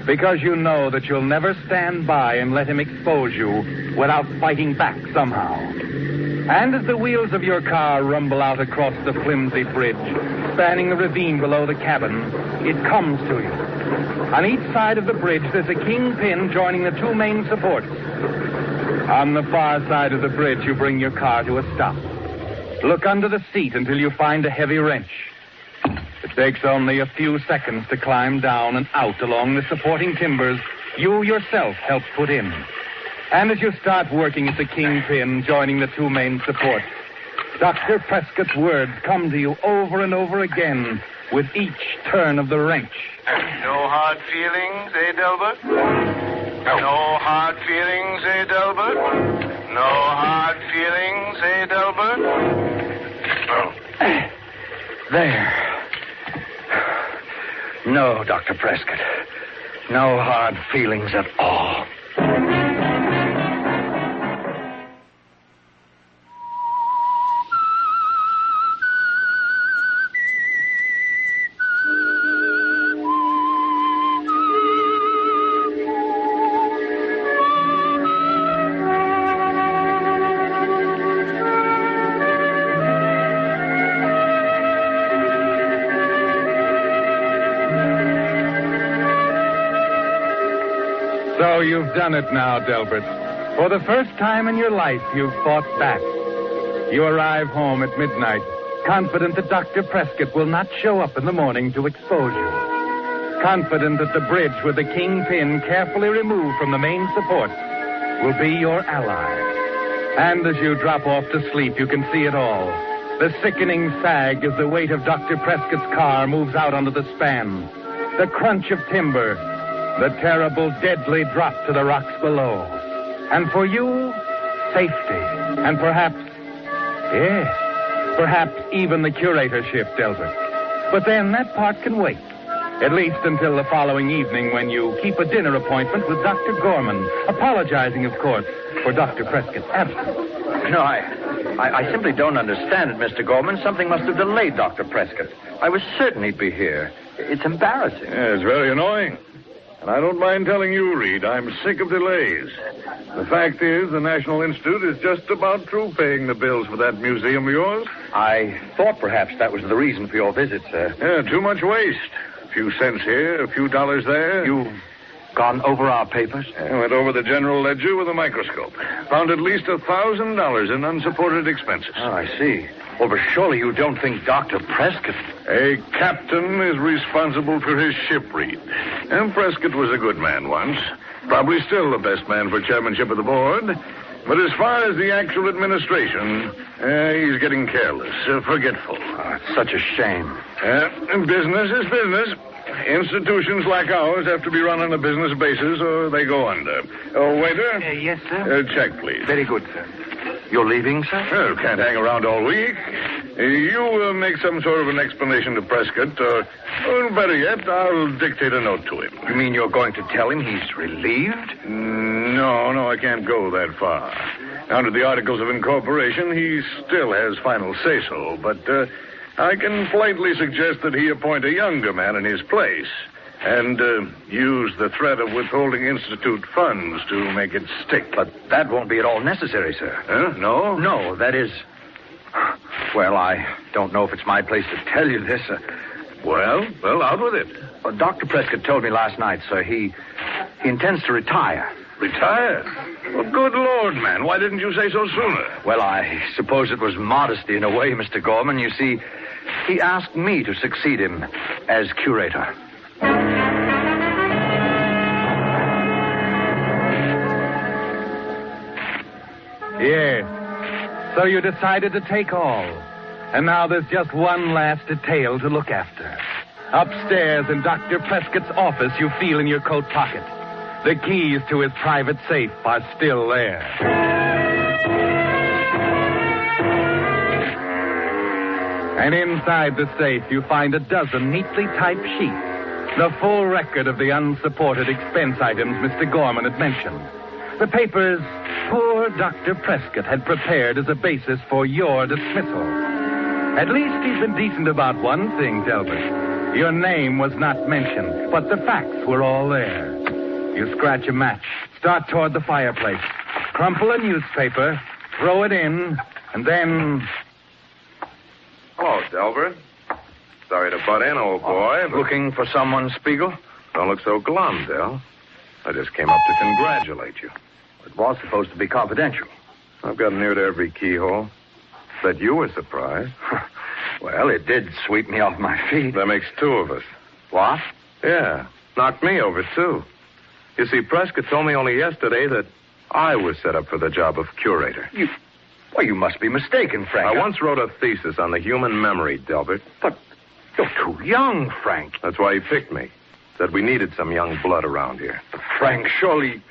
because you know that you'll never stand by and let him expose you without fighting back somehow. And as the wheels of your car rumble out across the flimsy bridge, spanning the ravine below the cabin, it comes to you. On each side of the bridge, there's a kingpin joining the two main supports. On the far side of the bridge, you bring your car to a stop. Look under the seat until you find a heavy wrench. It takes only a few seconds to climb down and out along the supporting timbers you yourself helped put in. And as you start working at the kingpin joining the two main supports, Dr. Prescott's words come to you over and over again with each turn of the wrench. No hard feelings, eh, Delbert? No hard feelings, eh, Delbert? No hard feelings, eh, Delbert? There. No, Dr. Prescott. No hard feelings at all. So you've done it now, Delbert. For the first time in your life, you've fought back. You arrive home at midnight, confident that Dr. Prescott will not show up in the morning to expose you. Confident that the bridge with the kingpin carefully removed from the main supports will be your ally. And as you drop off to sleep, you can see it all. The sickening sag as the weight of Dr. Prescott's car moves out onto the span. The crunch of timber. The terrible, deadly drop to the rocks below. And for you, safety. And perhaps even the curatorship, Delbert. But then that part can wait. At least until the following evening when you keep a dinner appointment with Dr. Gorman, apologizing, of course, for Dr. Prescott's absence. No, I simply don't understand it, Mr. Gorman. Something must have delayed Dr. Prescott. I was certain he'd be here. It's embarrassing. Yeah, it's very annoying. And I don't mind telling you, Reed, I'm sick of delays. The fact is, the National Institute is just about through paying the bills for that museum of yours. I thought perhaps that was the reason for your visit, sir. Yeah, too much waste. A few cents here, a few dollars there. You've gone over our papers? I went over the general ledger with a microscope. Found at least $1,000 in unsupported expenses. Oh, I see. Well, but surely you don't think Dr. Prescott... A captain is responsible for his ship, Reed. And Prescott was a good man once. Probably still the best man for chairmanship of the board. But as far as the actual administration, he's getting careless, forgetful. Oh, it's such a shame. Business is business. Institutions like ours have to be run on a business basis or they go under. Waiter? Yes, sir. Check, please. Very good, sir. You're leaving, sir? Well, can't hang around all week. You make some sort of an explanation to Prescott, or better yet, I'll dictate a note to him. You mean you're going to tell him he's relieved? No, I can't go that far. Under the Articles of Incorporation, he still has final say-so, but I can politely suggest that he appoint a younger man in his place and use the threat of withholding Institute funds to make it stick. But that won't be at all necessary, sir. Huh? No? No, that is... Well, I don't know if it's my place to tell you this. Well, out with it. Well, Dr. Prescott told me last night, sir, he intends to retire. Retire? Well, good Lord, man. Why didn't you say so sooner? Well, I suppose it was modesty in a way, Mr. Gorman. You see, he asked me to succeed him as curator. Yes. So you decided to take all. And now there's just one last detail to look after. Upstairs in Dr. Prescott's office, you feel in your coat pocket. The keys to his private safe are still there. And inside the safe, you find a dozen neatly typed sheets The full record of the unsupported expense items Mr. Gorman had mentioned. The papers poor Dr. Prescott had prepared as a basis for your dismissal. At least he's been decent about one thing, Delbert. Your name was not mentioned, but the facts were all there. You scratch a match, start toward the fireplace, crumple a newspaper, throw it in, and then... Hello, Delbert. Sorry to butt in, old boy. But... Looking for someone, Spiegel? Don't look so glum, Del. I just came up to congratulate you. It was supposed to be confidential. I've got near to every keyhole. Bet you were surprised. Well, it did sweep me off my feet. That makes two of us. What? Yeah. Knocked me over, too. You see, Prescott told me only yesterday that I was set up for the job of curator. You must be mistaken, Frank. I once wrote a thesis on the human memory, Delbert. But you're too young, Frank. That's why he picked me. Said we needed some young blood around here. But Frank, surely...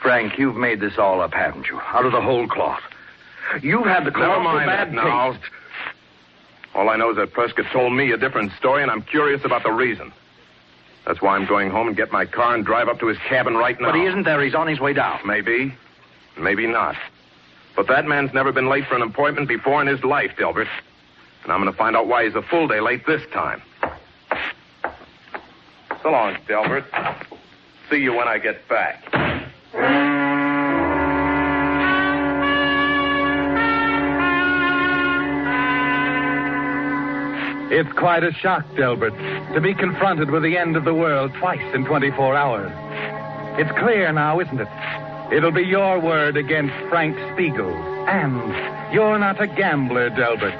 Frank, you've made this all up, haven't you? Out of the whole cloth. You've had the Never mind bad that now. taste. All I know is that Prescott told me a different story, and I'm curious about the reason. That's why I'm going home and get my car and drive up to his cabin right now. But he isn't there. He's on his way down. Maybe. Maybe not. But that man's never been late for an appointment before in his life, Delbert. And I'm going to find out why he's a full day late this time. So long, Delbert. See you when I get back. It's quite a shock, Delbert, to be confronted with the end of the world twice in 24 hours. It's clear now, isn't it? It'll be your word against Frank Spiegel's. And you're not a gambler, Delbert.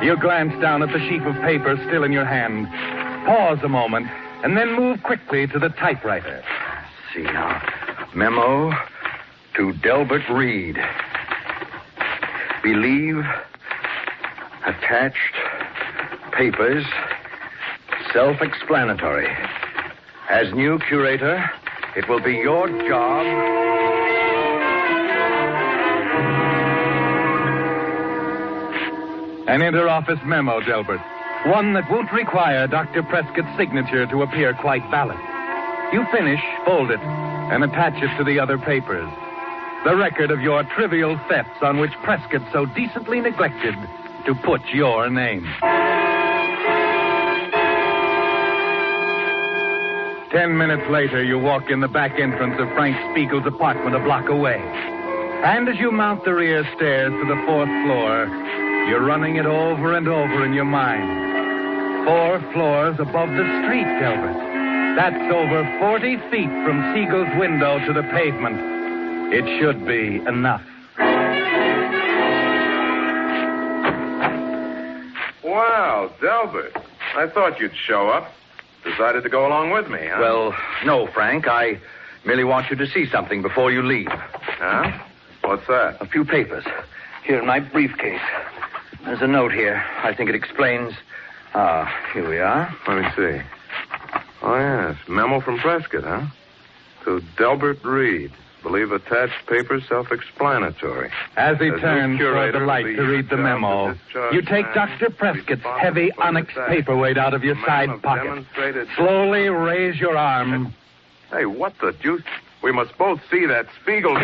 You glance down at the sheaf of paper still in your hand, pause a moment, and then move quickly to the typewriter. See now. Memo to Delbert Reed. Believe attached papers self-explanatory. As new curator, it will be your job... An inter-office memo, Delbert. One that won't require Dr. Prescott's signature to appear quite valid. You finish, fold it, and attach it to the other papers. The record of your trivial thefts on which Prescott so decently neglected to put your name. 10 minutes later, you walk in the back entrance of Frank Spiegel's apartment a block away. And as you mount the rear stairs to the 4th floor, you're running it over and over in your mind. 4 floors above the street, Delbert. That's over 40 feet from Spiegel's window to the pavement. It should be enough. Wow, Delbert. I thought you'd show up. Decided to go along with me, huh? Well, no, Frank. I merely want you to see something before you leave. Huh? What's that? A few papers. Here in my briefcase. There's a note here. I think it explains... here we are. Let me see. Oh, yes. Memo from Prescott, huh? To Delbert Reed. Believe attached papers self-explanatory. As he turns toward the light to read the memo, you take Dr. Prescott's heavy onyx paperweight out of your side pocket. Slowly raise your arm. Hey, what the deuce? We must both see that Spiegel...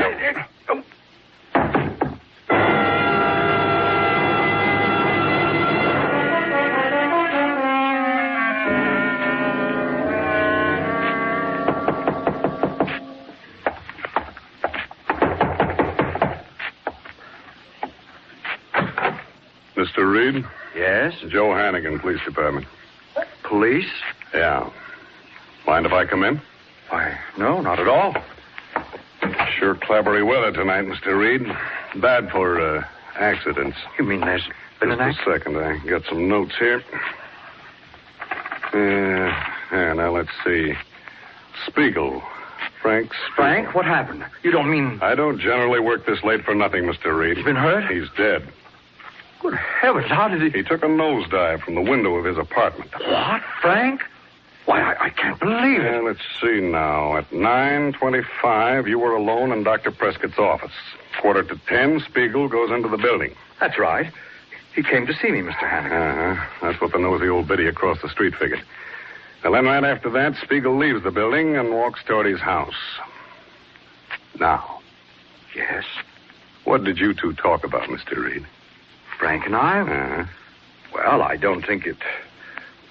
Mr. Reed? Yes? Joe Hannigan, Police Department. Police? Yeah. Mind if I come in? Why, no, not at all. Sure clobbery weather tonight, Mr. Reed. Bad for accidents. You mean there's been an accident? Just a second. I got some notes here. Yeah, now let's see. Spiegel. Frank Spiegel. Frank, what happened? You don't mean... I don't generally work this late for nothing, Mr. Reed. He's been hurt? He's dead. Good heavens, how did he... He took a nosedive from the window of his apartment. What, Frank? Why, I can't believe it. Let's see now. At 9:25, you were alone in Dr. Prescott's office. 9:45, Spiegel goes into the building. That's right. He came to see me, Mr. Hannigan. Uh-huh. That's what the nosy old biddy across the street figured. Well, then right after that, Spiegel leaves the building and walks toward his house. Now. Yes? What did you two talk about, Mr. Reed? Frank and I? Uh-huh. Well, I don't think it...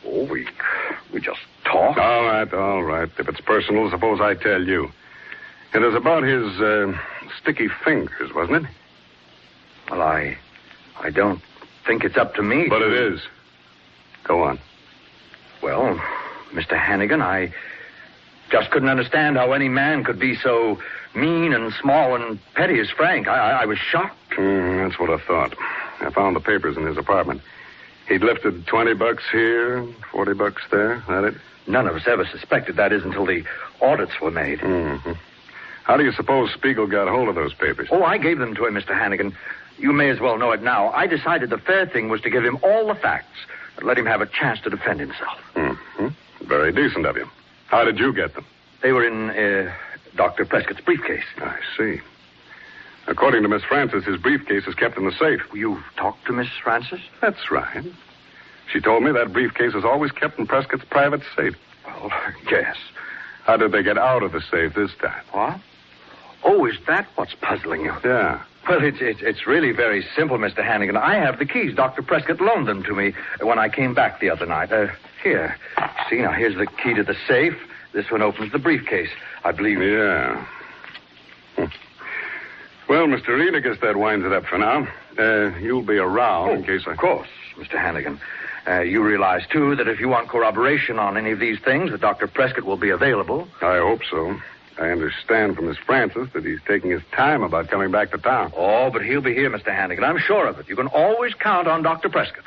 Oh, we just talked. All right. If it's personal, suppose I tell you. It was about his sticky fingers, wasn't it? Well, I don't think it's up to me. But it is. Go on. Well, Mr. Hannigan, I just couldn't understand how any man could be so mean and small and petty as Frank. I was shocked. That's what I thought. I found the papers in his apartment. He'd lifted $20 here, $40 there. That it? None of us ever suspected that until the audits were made. Mm-hmm. How do you suppose Spiegel got hold of those papers? Oh, I gave them to him, Mr. Hannigan. You may as well know it now. I decided the fair thing was to give him all the facts and let him have a chance to defend himself. Mm-hmm. Very decent of you. How did you get them? They were in Dr. Prescott's briefcase. I see. According to Miss Francis, his briefcase is kept in the safe. You've talked to Miss Francis? That's right. She told me that briefcase is always kept in Prescott's private safe. Well, yes. How did they get out of the safe this time? What? Oh, is that what's puzzling you? Yeah. Well, it's really very simple, Mr. Hannigan. I have the keys. Dr. Prescott loaned them to me when I came back the other night. Here. See, now, here's the key to the safe. This one opens the briefcase, I believe. Yeah. Well, Mr. Reed, I guess that winds it up for now. You'll be around in case I... Of course, Mr. Hannigan. You realize, too, that if you want corroboration on any of these things, that Dr. Prescott will be available. I hope so. I understand from Miss Francis that he's taking his time about coming back to town. Oh, but he'll be here, Mr. Hannigan. I'm sure of it. You can always count on Dr. Prescott.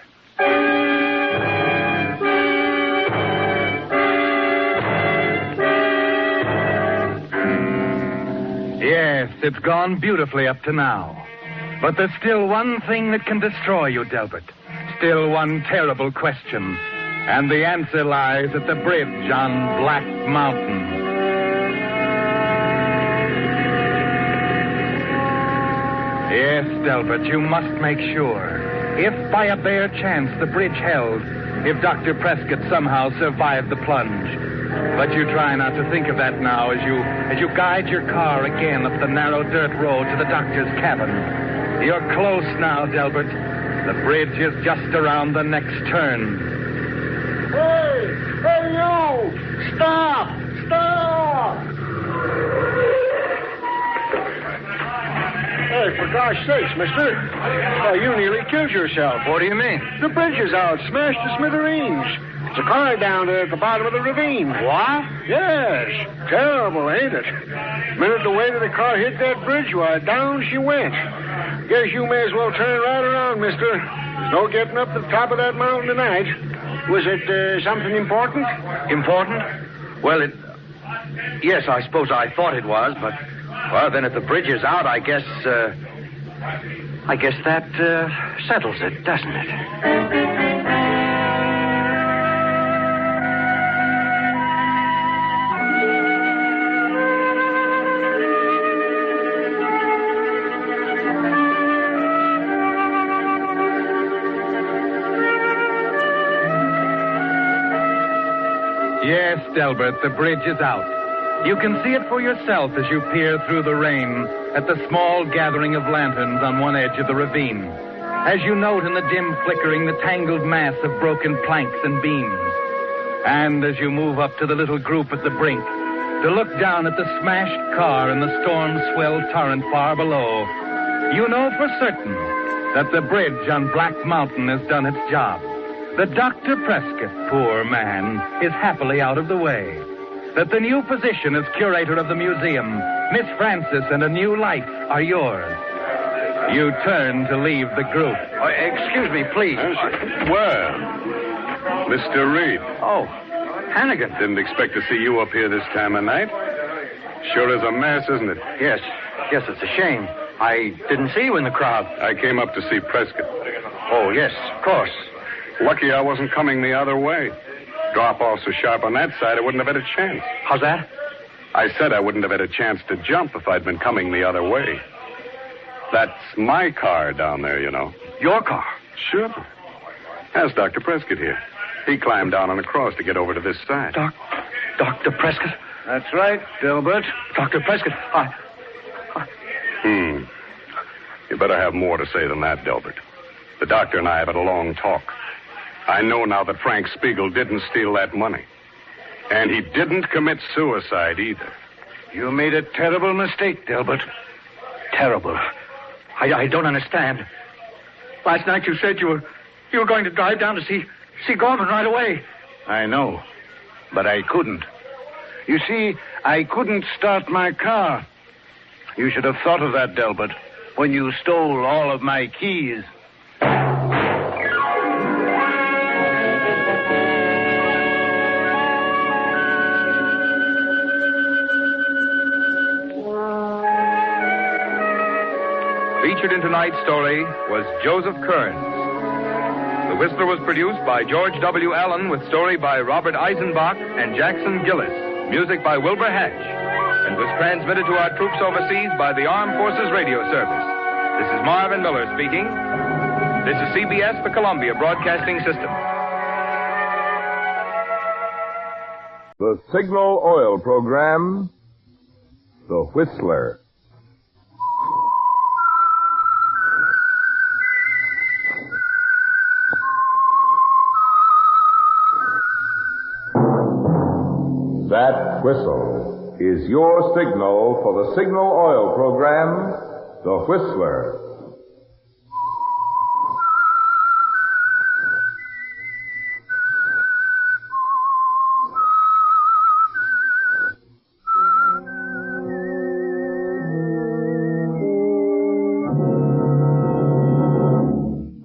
Yes, it's gone beautifully up to now. But there's still one thing that can destroy you, Delbert. Still one terrible question. And the answer lies at the bridge on Black Mountain. Yes, Delbert, you must make sure. If by a bare chance the bridge held, if Dr. Prescott somehow survived the plunge. But you try not to think of that now as you guide your car again up the narrow dirt road to the doctor's cabin. You're close now, Delbert. The bridge is just around the next turn. Hey, you! Stop! Hey, for gosh sakes, mister. Oh, you nearly killed yourself. What do you mean? The bridge is out, smashed to smithereens. There's a car down there at the bottom of the ravine. What? Yes. Terrible, ain't it? Minute the way that the car hit that bridge, why, down she went. Guess you may as well turn right around, mister. There's no getting up to the top of that mountain tonight. Was it something important? Important? Well, yes, I suppose I thought it was, but... Well, then if the bridge is out, I guess that settles it, doesn't it? Yes, Delbert, the bridge is out. You can see it for yourself as you peer through the rain at the small gathering of lanterns on one edge of the ravine. As you note in the dim flickering the tangled mass of broken planks and beams. And as you move up to the little group at the brink to look down at the smashed car and the storm-swelled torrent far below, you know for certain that the bridge on Black Mountain has done its job. That Dr. Prescott, poor man, is happily out of the way. That the new position as curator of the museum, Miss Francis, and a new life are yours. You turn to leave the group. Excuse me, please. Well, Mr. Reed. Oh, Hannigan. Didn't expect to see you up here this time of night. Sure is a mess, isn't it? Yes, it's a shame. I didn't see you in the crowd. I came up to see Prescott. Oh, yes, of course. Lucky I wasn't coming the other way. Drop off so sharp on that side, I wouldn't have had a chance. How's that? I said I wouldn't have had a chance to jump if I'd been coming the other way. That's my car down there, you know. Your car? Sure. How's Dr. Prescott here? He climbed down on a cross to get over to this side. Dr. Prescott? That's right, Delbert. Dr. Prescott, You better have more to say than that, Delbert. The doctor and I have had a long talk. I know now that Frank Spiegel didn't steal that money. And he didn't commit suicide either. You made a terrible mistake, Delbert. Terrible. I don't understand. Last night you said you were going to drive down to see Gorman right away. I know, but I couldn't. You see, I couldn't start my car. You should have thought of that, Delbert, when you stole all of my keys. Featured in tonight's story was Joseph Kearns. The Whistler was produced by George W. Allen with story by Robert Eisenbach and Jackson Gillis, music by Wilbur Hatch, and was transmitted to our troops overseas by the Armed Forces Radio Service. This is Marvin Miller speaking. This is CBS, the Columbia Broadcasting System. The Signal Oil Program, The Whistler. That whistle is your signal for the Signal Oil Program, The Whistler.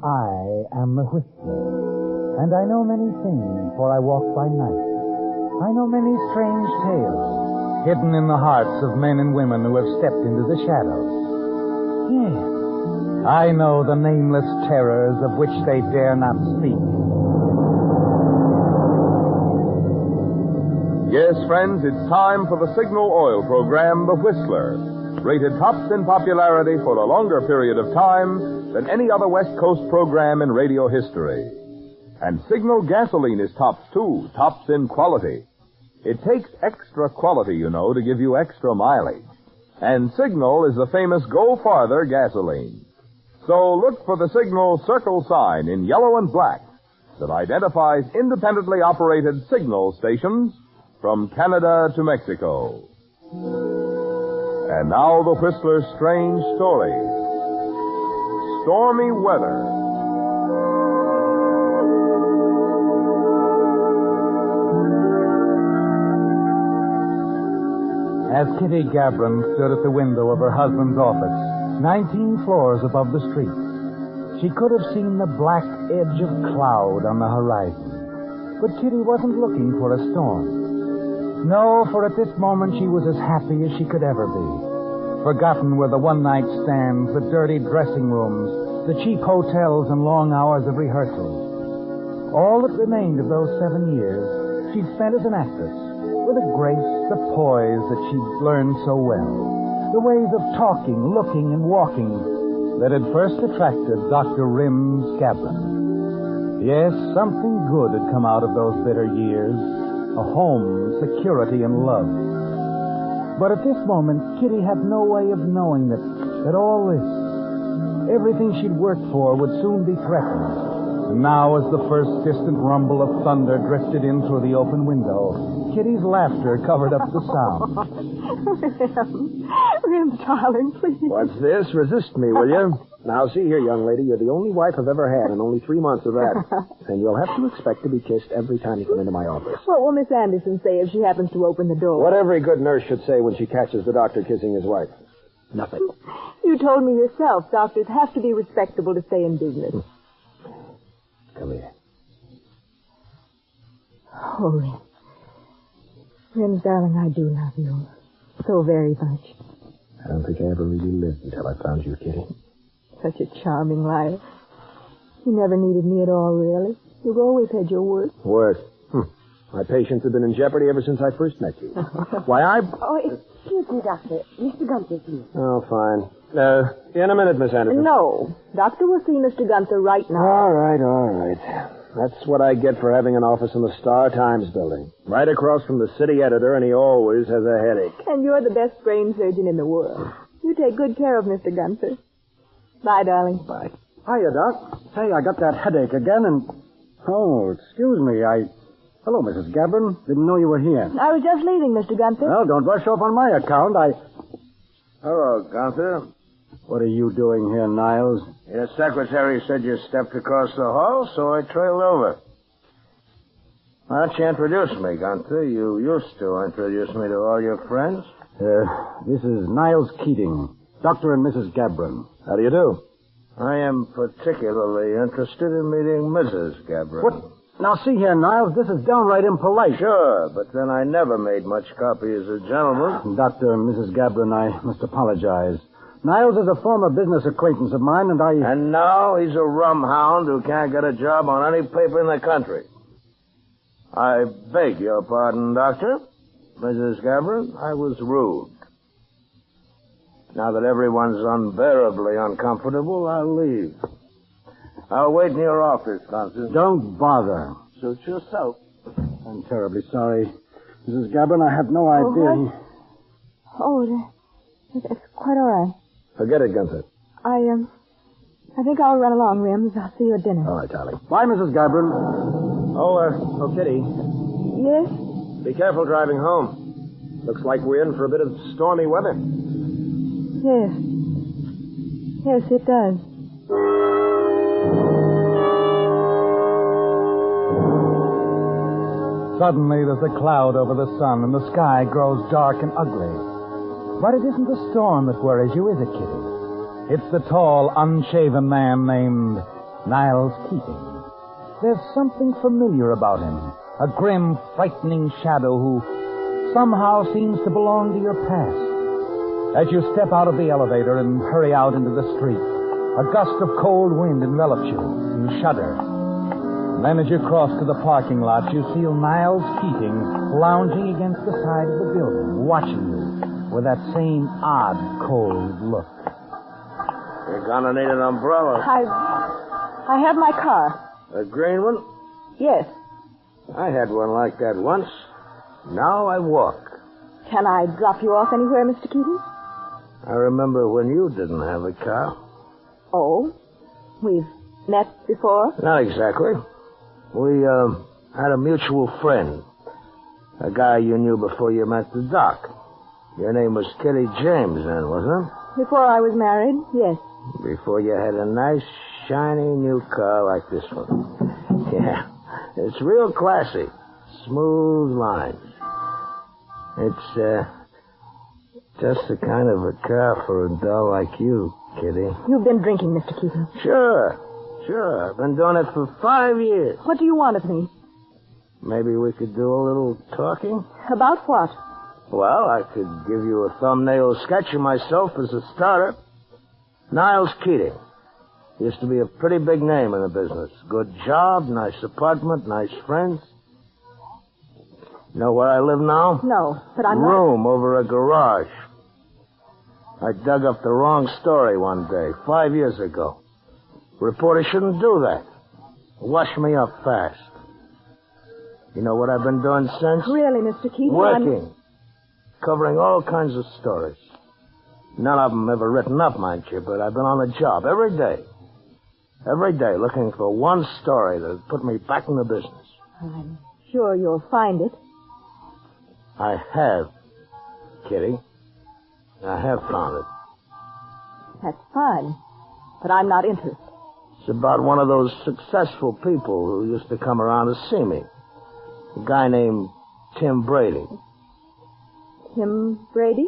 I am the Whistler, and I know many things, for I walk by night. I know many strange tales hidden in the hearts of men and women who have stepped into the shadows. Yes, I know the nameless terrors of which they dare not speak. Yes, friends, it's time for the Signal Oil Program, The Whistler, rated tops in popularity for a longer period of time than any other West Coast program in radio history. And Signal gasoline is tops, too, tops in quality. It takes extra quality, you know, to give you extra mileage. And Signal is the famous Go Farther gasoline. So look for the Signal circle sign in yellow and black that identifies independently operated Signal stations from Canada to Mexico. And now the Whistler's strange story. Stormy Weather. As Kitty Gabron stood at the window of her husband's office, 19 floors above the street, she could have seen the black edge of cloud on the horizon. But Kitty wasn't looking for a storm. No, for at this moment she was as happy as she could ever be. Forgotten were the one-night stands, the dirty dressing rooms, the cheap hotels and long hours of rehearsal. All that remained of those 7 years she'd spent as an actress, with the grace, the poise that she'd learned so well, the ways of talking, looking, and walking that had first attracted Dr. Rims Gabron. Yes, something good had come out of those bitter years, a home, security, and love. But at this moment, Kitty had no way of knowing that all this, everything she'd worked for, would soon be threatened. And now, as the first distant rumble of thunder drifted in through the open window, Kitty's laughter covered up the sound. Rim, darling, please. What's this? Resist me, will you? Now, see here, young lady, you're the only wife I've ever had, and only 3 months of that. And you'll have to expect to be kissed every time you come into my office. What will Miss Anderson say if she happens to open the door? What every good nurse should say when she catches the doctor kissing his wife. Nothing. You told me yourself doctors have to be respectable to stay in business. Come here. Oh, Rim. Rim, darling, I do love you so very much. I don't think I ever really lived until I found you, Kitty. Such a charming liar. You never needed me at all, really. You've always had your work. Work? My patience has been in jeopardy ever since I first met you. Why, Oh, excuse me, Doctor. Mr. Gunther's here. Oh, fine. In a minute, Miss Anderson. No. Doctor will see Mr. Gunther right now. All right. That's what I get for having an office in the Star-Times building. Right across from the city editor, and he always has a headache. And you're the best brain surgeon in the world. You take good care of Mr. Gunther. Bye, darling. Bye. Hiya, Doc. Say, I got that headache again, and... Oh, excuse me, Hello, Mrs. Gabron. Didn't know you were here. I was just leaving, Mr. Gunther. Well, don't rush off on my account. Hello, Gunther. What are you doing here, Niles? Your secretary said you stepped across the hall, so I trailed over. Why don't you introduce me, Gunther? You used to introduce me to all your friends. This is Niles Keating, Dr. and Mrs. Gabron. How do you do? I am particularly interested in meeting Mrs. Gabron. What? Now, see here, Niles, this is downright impolite. Sure, but then I never made much copy as a gentleman. Dr. and Mrs. Gabron, I must apologize. Niles is a former business acquaintance of mine, and And now he's a rum hound who can't get a job on any paper in the country. I beg your pardon, Doctor. Mrs. Gabron, I was rude. Now that everyone's unbearably uncomfortable, I'll leave. I'll wait in your office, Constance. Don't bother. Suit yourself. I'm terribly sorry. Mrs. Gabron, I had no idea. That's quite all right. Forget it, Gunther. I think I'll run along, Rims. I'll see you at dinner. All right, darling. Bye, Mrs. Gabron. Oh, Kitty. Yes? Be careful driving home. Looks like we're in for a bit of stormy weather. Yes. Yes, it does. Suddenly, there's a cloud over the sun, and the sky grows dark and ugly. But it isn't the storm that worries you, is it, Kitty? It's the tall, unshaven man named Niles Keating. There's something familiar about him. A grim, frightening shadow who somehow seems to belong to your past. As you step out of the elevator and hurry out into the street, a gust of cold wind envelops you. You shudder. And then as you cross to the parking lot, you see Niles Keating lounging against the side of the building, watching you with that same odd, cold look. You're gonna need an umbrella. I have my car. A green one? Yes. I had one like that once. Now I walk. Can I drop you off anywhere, Mr. Keating? I remember when you didn't have a car. Oh? We've met before? Not exactly. We, had a mutual friend. A guy you knew before you met the doc. Your name was Kitty James then, wasn't it? Before I was married, yes. Before you had a nice, shiny new car like this one. Yeah. It's real classy. Smooth lines. It's, just the kind of a car for a doll like you, Kitty. You've been drinking, Mr. Keating. Sure. I've been doing it for 5 years. What do you want of me? Maybe we could do a little talking? About what? Well, I could give you a thumbnail sketch of myself as a starter. Niles Keating. Used to be a pretty big name in the business. Good job, nice apartment, nice friends. You know where I live now? No, but I'm Room over a garage. I dug up the wrong story one day, 5 years ago. Reporter shouldn't do that. Wash me up fast. You know what I've been doing since? Really, Mr. Keating? Working. Covering all kinds of stories. None of them ever written up, mind you, but I've been on the job every day. Every day looking for one story that would put me back in the business. I'm sure you'll find it. I have, Kitty. I have found it. That's fine, but I'm not interested. It's about one of those successful people who used to come around to see me. A guy named Tim Brady. Tim Brady?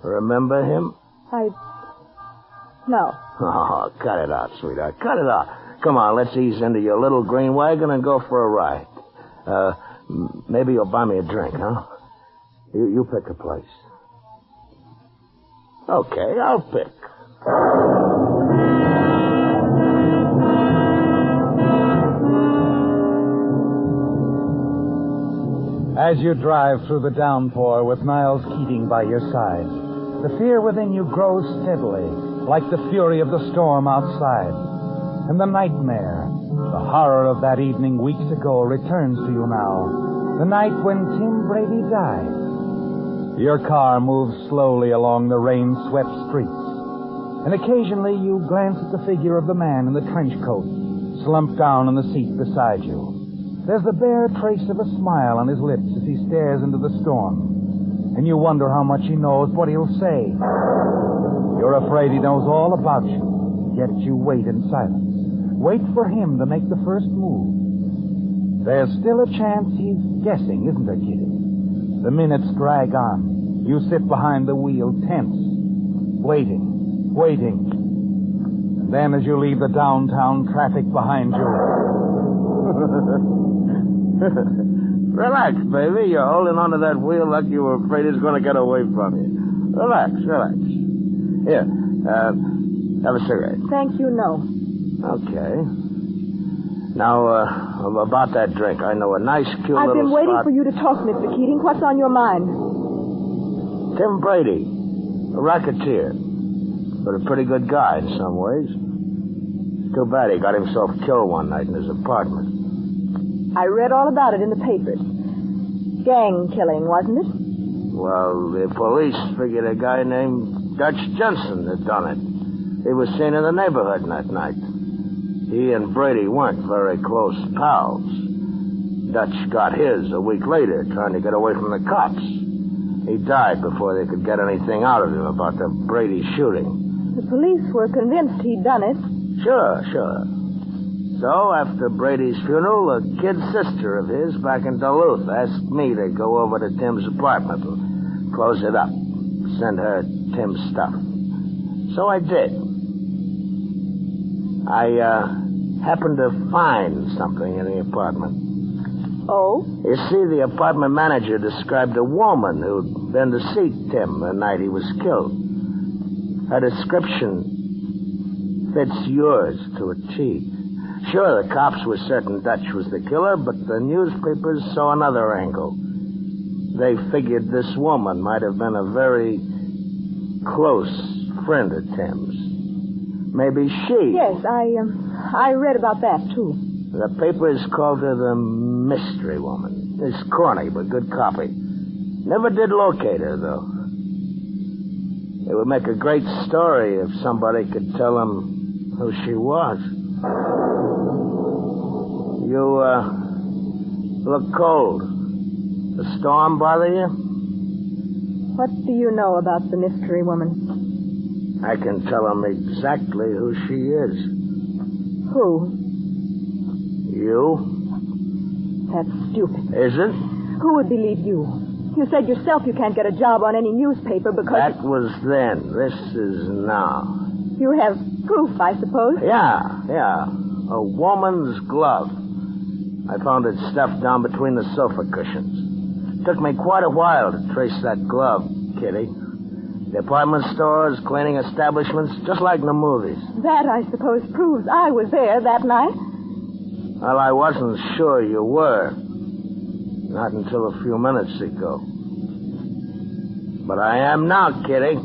Remember him? No. Oh, cut it out, sweetheart. Cut it out. Come on, let's ease into your little green wagon and go for a ride. Maybe you'll buy me a drink, huh? You pick a place. Okay, I'll pick. As you drive through the downpour with Niles Keating by your side, the fear within you grows steadily, like the fury of the storm outside. And the nightmare, The horror of that evening weeks ago returns to you now. The night when Tim Brady died. Your car moves slowly along the rain-swept streets. And occasionally you glance at the figure of the man in the trench coat, slumped down on the seat beside you. There's the bare trace of a smile on his lips as he stares into the storm. And you wonder how much he knows, what he'll say. You're afraid he knows all about you, yet you wait in silence. Wait for him to make the first move. There's still a chance he's guessing, isn't there, Kitty? The minutes drag on. You sit behind the wheel, tense, waiting. And then as you leave the downtown traffic behind you... Relax, baby. You're holding onto that wheel like you were afraid it's going to get away from you. Relax. Here, have a cigarette. Thank you, no. Okay. Now, about that drink, I know a nice, cute little I've been waiting spot. for you to talk, Mr. Keating. What's on your mind? Tim Brady, a racketeer, but a pretty good guy in some ways. Too bad he got himself killed one night in his apartment. I read all about it in the papers. Gang killing, wasn't it? Well, the police figured a guy named Dutch Jensen had done it. He was seen in the neighborhood that night. He and Brady weren't very close pals. Dutch got his a week later, trying to get away from the cops. He died before they could get anything out of him about the Brady shooting. The police were convinced he'd done it. Sure. So, after Brady's funeral, a kid sister of his back in Duluth asked me to go over to Tim's apartment and close it up, send her Tim's stuff. So I did. I happened to find something in the apartment. Oh? You see, the apartment manager described a woman who'd been to see Tim the night he was killed. Her description fits yours to a T. Sure, the cops were certain Dutch was the killer, but the newspapers saw another angle. They figured this woman might have been a very close friend of Tim's. Maybe she... Yes, I read about that, too. The papers called her the Mystery Woman. It's corny, but good copy. Never did locate her, though. It would make a great story if somebody could tell them who she was. You, look cold. The storm bother you? What do you know about the Mystery Woman? I can tell them exactly who she is. Who? You? That's stupid. Is it? Who would believe you? You said yourself you can't get a job on any newspaper because... That was then. This is now. You have proof, I suppose? Yeah. A woman's glove. I found it stuffed down between the sofa cushions. Took me quite a while to trace that glove, Kitty. Department stores, cleaning establishments, just like in the movies. That, I suppose, proves I was there that night. Well, I wasn't sure you were. Not until a few minutes ago. But I am now, Kitty.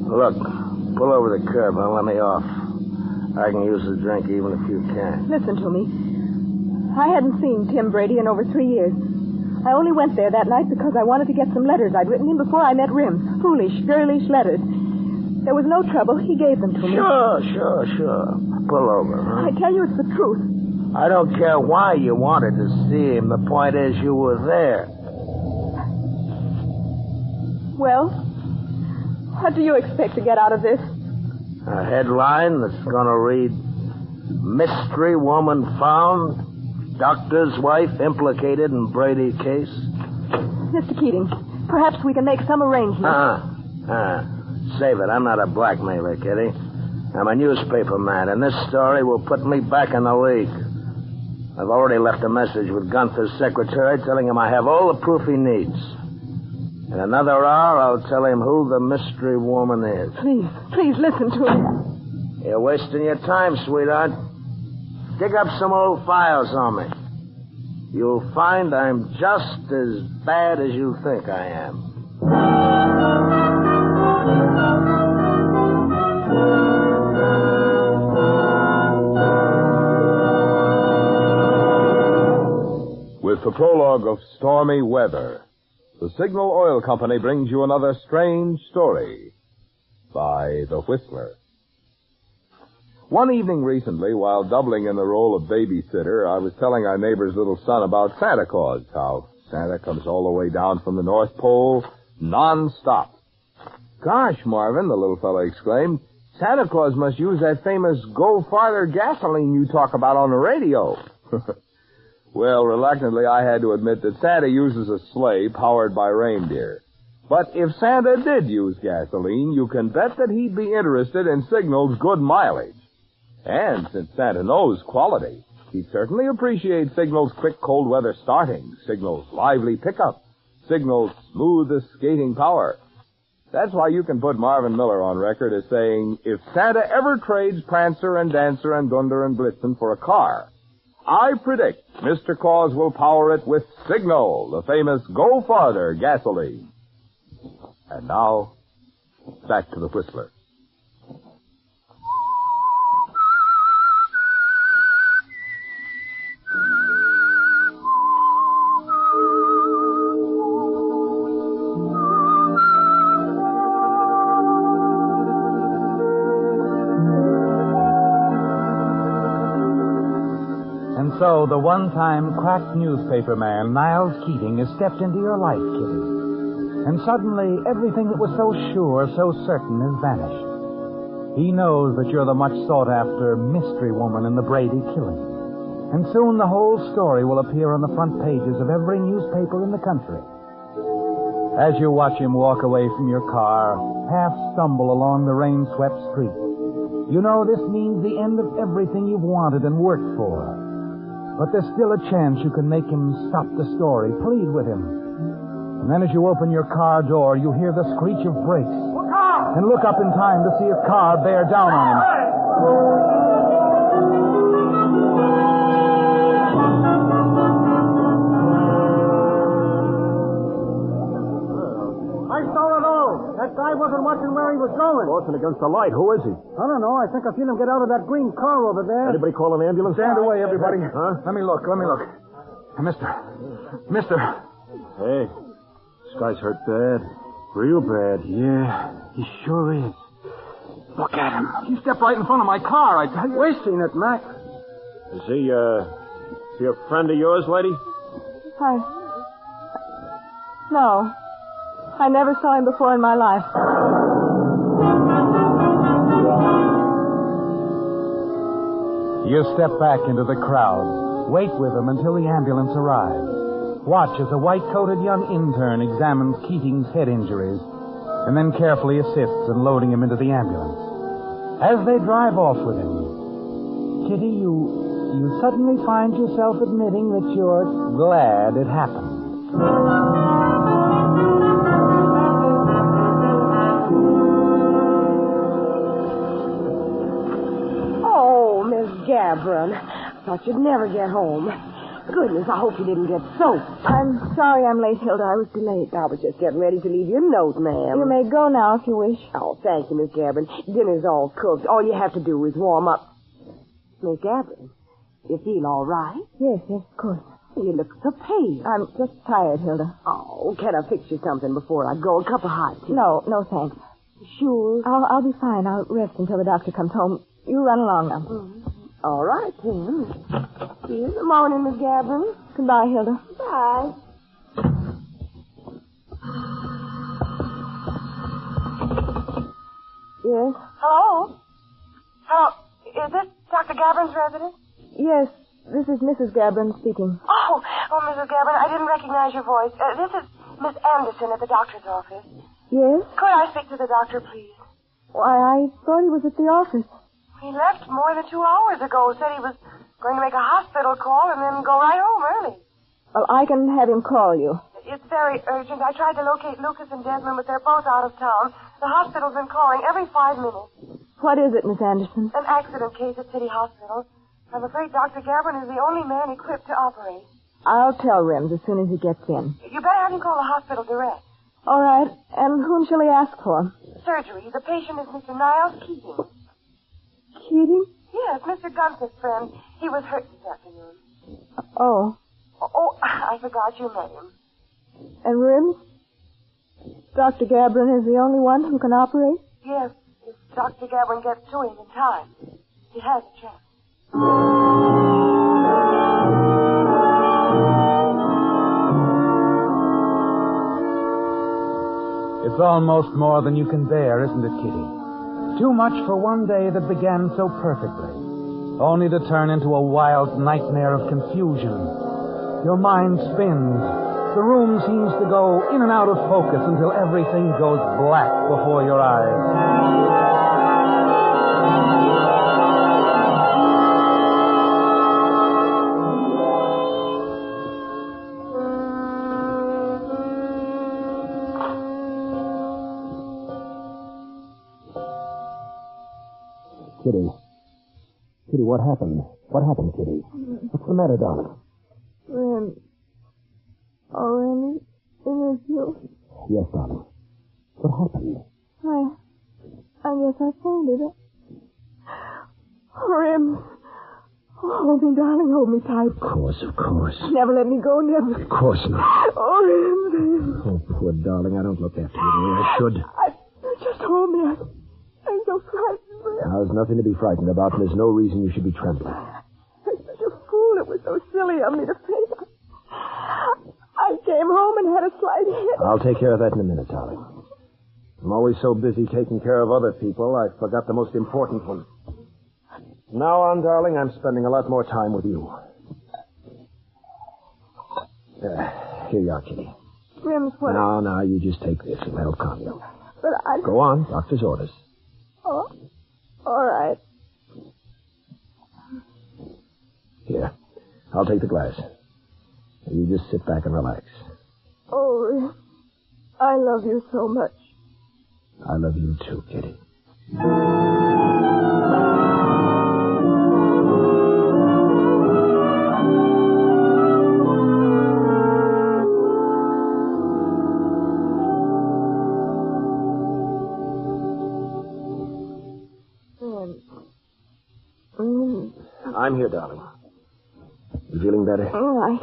Look, pull over the curb and let me off. I can use the drink even if you can't. Listen to me. I hadn't seen Tim Brady in over 3 years. I only went there that night because I wanted to get some letters I'd written him before I met Rim. Foolish, girlish letters. There was no trouble. He gave them to me. Sure. Pull over, huh? I tell you it's the truth. I don't care why you wanted to see him. The point is you were there. Well, what do you expect to get out of this? A headline that's going to read, Mystery Woman Found, Doctor's Wife Implicated in Brady Case. Mr. Keating, perhaps we can make some arrangements. Save it. I'm not a blackmailer, Kitty. I'm a newspaper man, and this story will put me back in the league. I've already left a message with Gunther's secretary telling him I have all the proof he needs. In another hour, I'll tell him who the mystery woman is. Please listen to me. You're wasting your time, sweetheart. Dig up some old files on me. You'll find I'm just as bad as you think I am. the prologue of Stormy Weather, the Signal Oil Company brings you another strange story by The Whistler. One evening recently, while doubling in the role of babysitter, I was telling our neighbor's little son about Santa Claus, how Santa comes all the way down from the North Pole, non-stop. Gosh, Marvin, the little fellow exclaimed, Santa Claus must use that famous Go Farther gasoline you talk about on the radio. Well, reluctantly, I had to admit that Santa uses a sleigh powered by reindeer. But if Santa did use gasoline, you can bet that he'd be interested in Signal's good mileage. And since Santa knows quality, he'd certainly appreciate Signal's quick cold weather starting, Signal's lively pickup, Signal's smoothest skating power. That's why you can put Marvin Miller on record as saying, if Santa ever trades Prancer and Dancer and Dunder and Blitzen for a car, I predict Mr. Claus will power it with Signal, the famous Go Farther gasoline. And now, back to the Whistler. So the one-time cracked newspaper man, Niles Keating, has stepped into your life, Kitty. And suddenly, everything that was so sure, so certain, has vanished. He knows that you're the much-sought-after mystery woman in the Brady killing. And soon the whole story will appear on the front pages of every newspaper in the country. As you watch him walk away from your car, half stumble along the rain-swept street, you know this means the end of everything you've wanted and worked for. But there's still a chance you can make him stop the story, plead with him. And then as you open your car door, you hear the screech of brakes. Look out! And look up in time to see a car bear down on him. I saw it all. That guy wasn't watching where he was going. Crossing against the light. Who is he? I don't know. I think I've seen him get out of that green car over there. Anybody call an ambulance? Stand away, everybody. Huh? Let me look. Mister. Hey, this guy's hurt bad. Real bad. Yeah, he sure is. Look at him. He stepped right in front of my car, I tell you. We've seen it, Mac. Is he a friend of yours, lady? No. I never saw him before in my life. You step back into the crowd. Wait with him until the ambulance arrives. Watch as a white-coated young intern examines Keating's head injuries and then carefully assists in loading him into the ambulance. As they drive off with him, Kitty, you suddenly find yourself admitting that you're glad it happened. Oh, Miss Gabron. I thought you'd never get home. Goodness, I hope you didn't get soaked. I'm sorry I'm late, Hilda. I was delayed. I was just getting ready to leave you a note, ma'am. You may go now if you wish. Oh, thank you, Miss Gabron. Dinner's all cooked. All you have to do is warm up. Miss Gabron, you feel all right? Yes, of course. You look so pale. I'm just tired, Hilda. Oh, can I fix you something before I go? A cup of hot tea? No, thanks. Sure? I'll be fine. I'll rest until the doctor comes home. You run along now. Mm-hmm. All right, then. See you in the morning, Miss Gabron. Goodbye, Hilda. Bye. Yes? Hello? Is this Dr. Gabron's residence? Yes, this is Mrs. Gabron speaking. Oh, Mrs. Gabron, I didn't recognize your voice. This is Miss Anderson at the doctor's office. Yes? Could I speak to the doctor, please? Why, I thought he was at the office. He left more than 2 hours ago. Said he was going to make a hospital call and then go right home early. Well, I can have him call you. It's very urgent. I tried to locate Lucas and Desmond, but they're both out of town. The hospital's been calling every 5 minutes. What is it, Miss Anderson? An accident case at City Hospital. I'm afraid Dr. Gabron is the only man equipped to operate. I'll tell Rims as soon as he gets in. You better have him call the hospital direct. All right. And whom shall he ask for? Surgery. The patient is Mr. Niles Keating. Keating? Yes, Mr. Gunther's friend. He was hurt this afternoon. Oh. Oh, I forgot your name. And Rims? Dr. Gabrin is the only one who can operate? Yes, if Dr. Gabrin gets to him in time, he has a chance. It's almost more than you can bear, isn't it, Kitty? Too much for one day that began so perfectly, only to turn into a wild nightmare of confusion. Your mind spins. The room seems to go in and out of focus until everything goes black before your eyes. Kitty. Kitty, what happened? What happened, Kitty? What's the matter, darling? Rim. Oh, Rim, it is you. Yes, darling. What happened? I guess I fainted. Oh, Rim. Hold me, darling. Hold me tight. Of course. Never let me go, never. Of course not. Oh, Rim. Oh, poor darling. I don't look after you the way I should. Just hold me. I'm so frightened. Now, there's nothing to be frightened about, and there's no reason you should be trembling. I'm such a fool. It was so silly of me to faint. I came home and had a slight hit. I'll take care of that in a minute, darling. I'm always so busy taking care of other people, I forgot the most important one. From now on, darling, I'm spending a lot more time with you. Here you are, Kitty. Rim's what? No, you just take this and that'll calm you. But Go on, doctor's orders. Oh, all right. Here, I'll take the glass. You just sit back and relax. Oh, Rim, I love you so much. I love you too, Kitty. I'm here, darling. You feeling better? Oh,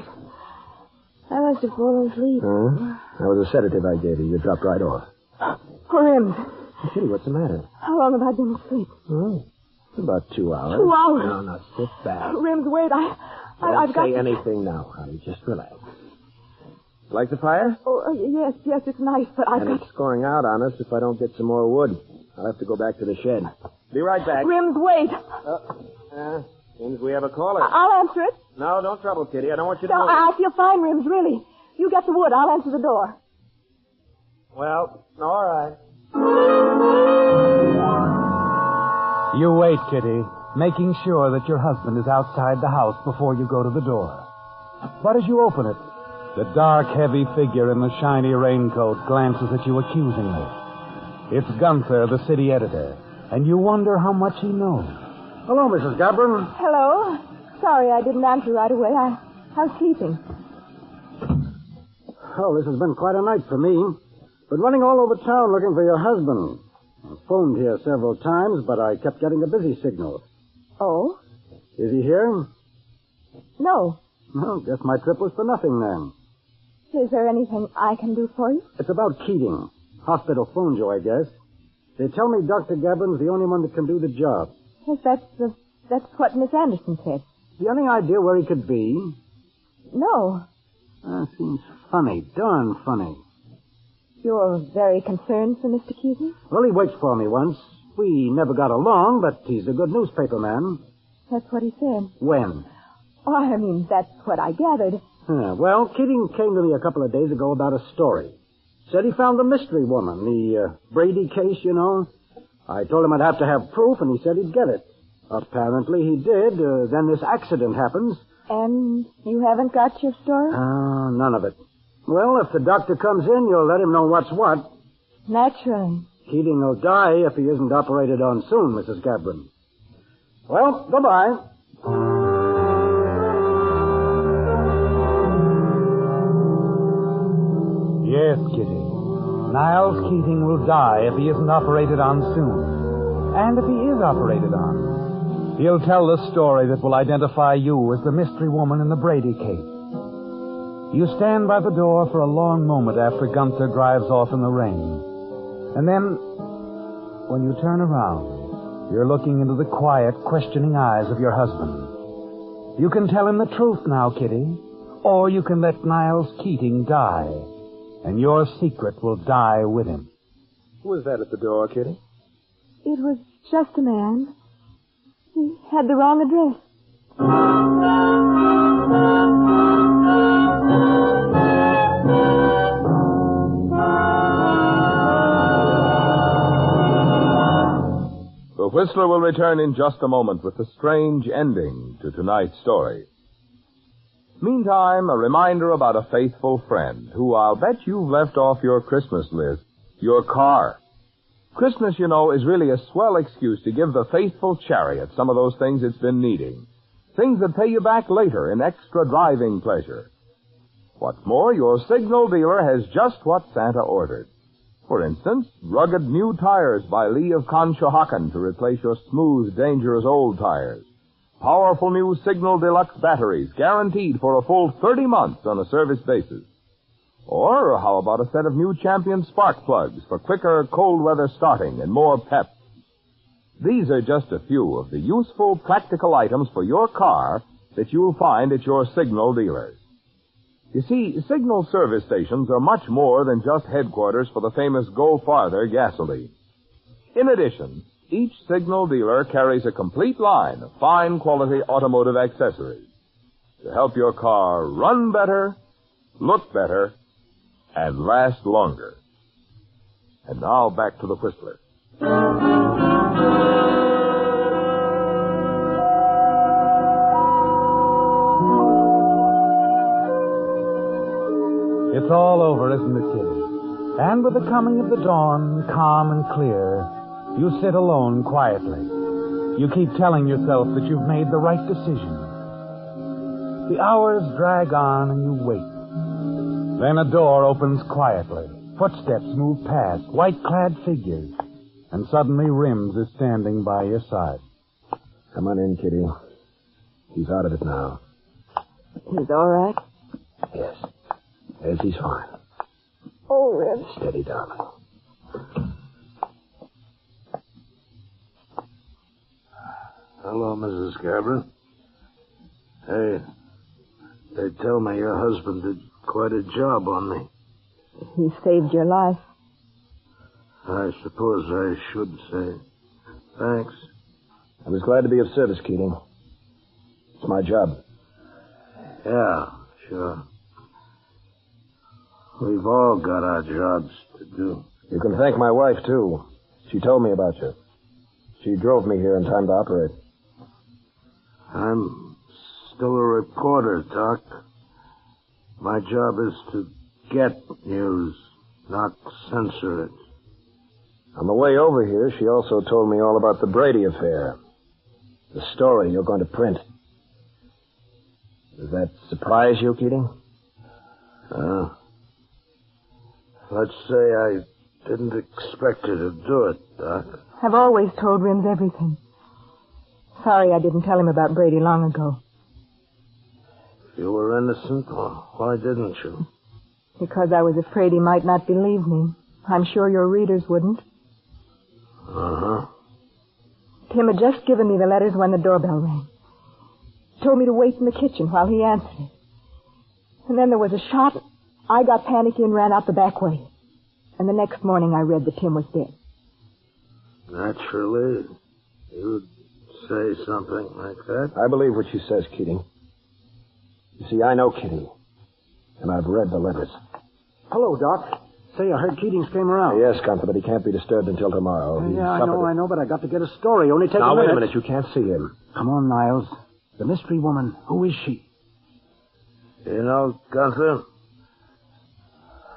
I must have fallen asleep. That was a sedative I gave you. You dropped right off. Rims. Kitty, what's the matter? How long have I been asleep? About 2 hours. 2 hours? No, sit back. Rims, wait. Don't say anything now, honey. Just relax. Like the fire? Oh, yes, it's nice, but It's scoring out on us if I don't get some more wood. I'll have to go back to the shed. Be right back. Rims, wait. Seems we have a caller. I'll answer it. No, don't trouble, Kitty. I don't want you to No, move. I feel fine, Rims, really. You get the wood. I'll answer the door. Well, all right. You wait, Kitty, making sure that your husband is outside the house before you go to the door. But as you open it, the dark, heavy figure in the shiny raincoat glances at you accusingly. It's Gunther, the city editor, and you wonder how much he knows. Hello, Mrs. Gabrin. Hello. Sorry I didn't answer right away. I was sleeping. Oh, this has been quite a night for me. Been running all over town looking for your husband. I phoned here several times, but I kept getting a busy signal. Oh? Is he here? No. Well, guess my trip was for nothing then. Is there anything I can do for you? It's about Keating. Hospital phoned you, I guess. They tell me Dr. Gabrin's the only one that can do the job. Yes, that's what Miss Anderson said. You any idea where he could be? No. Seems funny. Darn funny. You're very concerned for Mr. Keating? Well, he worked for me once. We never got along, but he's a good newspaper man. That's what he said. When? Oh, I mean, that's what I gathered. Well, Keating came to me a couple of days ago about a story. Said he found the mystery woman, the Brady case, you know. I told him I'd have to have proof, and he said he'd get it. Apparently he did. Then this accident happens. And you haven't got your story? None of it. Well, if the doctor comes in, you'll let him know what's what. Naturally. Keating will die if he isn't operated on soon, Mrs. Gabrin. Well, goodbye. Yes, Kitty. Niles Keating will die if he isn't operated on soon. And if he is operated on, he'll tell the story that will identify you as the mystery woman in the Brady case. You stand by the door for a long moment after Gunther drives off in the rain. And then, when you turn around, you're looking into the quiet, questioning eyes of your husband. You can tell him the truth now, Kitty, or you can let Niles Keating die, and your secret will die with him. Who was that at the door, Kitty? It was just a man. He had the wrong address. The Whistler will return in just a moment with the strange ending to tonight's story. Meantime, a reminder about a faithful friend who I'll bet you've left off your Christmas list, your car. Christmas, you know, is really a swell excuse to give the faithful chariot some of those things it's been needing. Things that pay you back later in extra driving pleasure. What's more, your signal dealer has just what Santa ordered. For instance, rugged new tires by Lee of Conshohocken to replace your smooth, dangerous old tires. Powerful new Signal Deluxe batteries guaranteed for a full 30 months on a service basis. Or how about a set of new Champion spark plugs for quicker cold weather starting and more pep? These are just a few of the useful, practical items for your car that you'll find at your Signal dealers. You see, Signal service stations are much more than just headquarters for the famous Go Farther gasoline. In addition, each Signal dealer carries a complete line of fine quality automotive accessories to help your car run better, look better, and last longer. And now back to the Whistler. It's all over, isn't it, Kitty? And with the coming of the dawn, calm and clear, you sit alone quietly. You keep telling yourself that you've made the right decision. The hours drag on and you wait. Then a door opens quietly. Footsteps move past, white-clad figures. And suddenly Rims is standing by your side. Come on in, Kitty. He's out of it now. He's all right? Yes. Yes, he's fine. Oh, Rib. Steady, darling. Hello, Mrs. Scarborough. Hey, they tell me your husband did quite a job on me. He saved your life. I suppose I should say thanks. I was glad to be of service, Keating. It's my job. Yeah, sure. We've all got our jobs to do. You can thank my wife, too. She told me about you. She drove me here in time to operate. I'm still a reporter, Doc. My job is to get news, not censor it. On the way over here, she also told me all about the Brady Affair. The story you're going to print. Does that surprise you, Keating? Let's say I didn't expect her to do it, Doc. I've always told Rims everything. Sorry I didn't tell him about Brady long ago. If you were innocent, well, why didn't you? Because I was afraid he might not believe me. I'm sure your readers wouldn't. Uh-huh. Tim had just given me the letters when the doorbell rang. He told me to wait in the kitchen while he answered it. And then there was a shot. I got panicky and ran out the back way. And the next morning I read that Tim was dead. Naturally, you'd say something like that. I believe what she says, Keating. You see, I know Kitty. And I've read the letters. Hello, Doc. Say, I heard Keating's came around. Yes, Gunther, but he can't be disturbed until tomorrow. Yeah, I know, but I got to get a story. Only take a minute. Now, wait a minute. You can't see him. Come on, Niles. The mystery woman, who is she? You know, Gunther,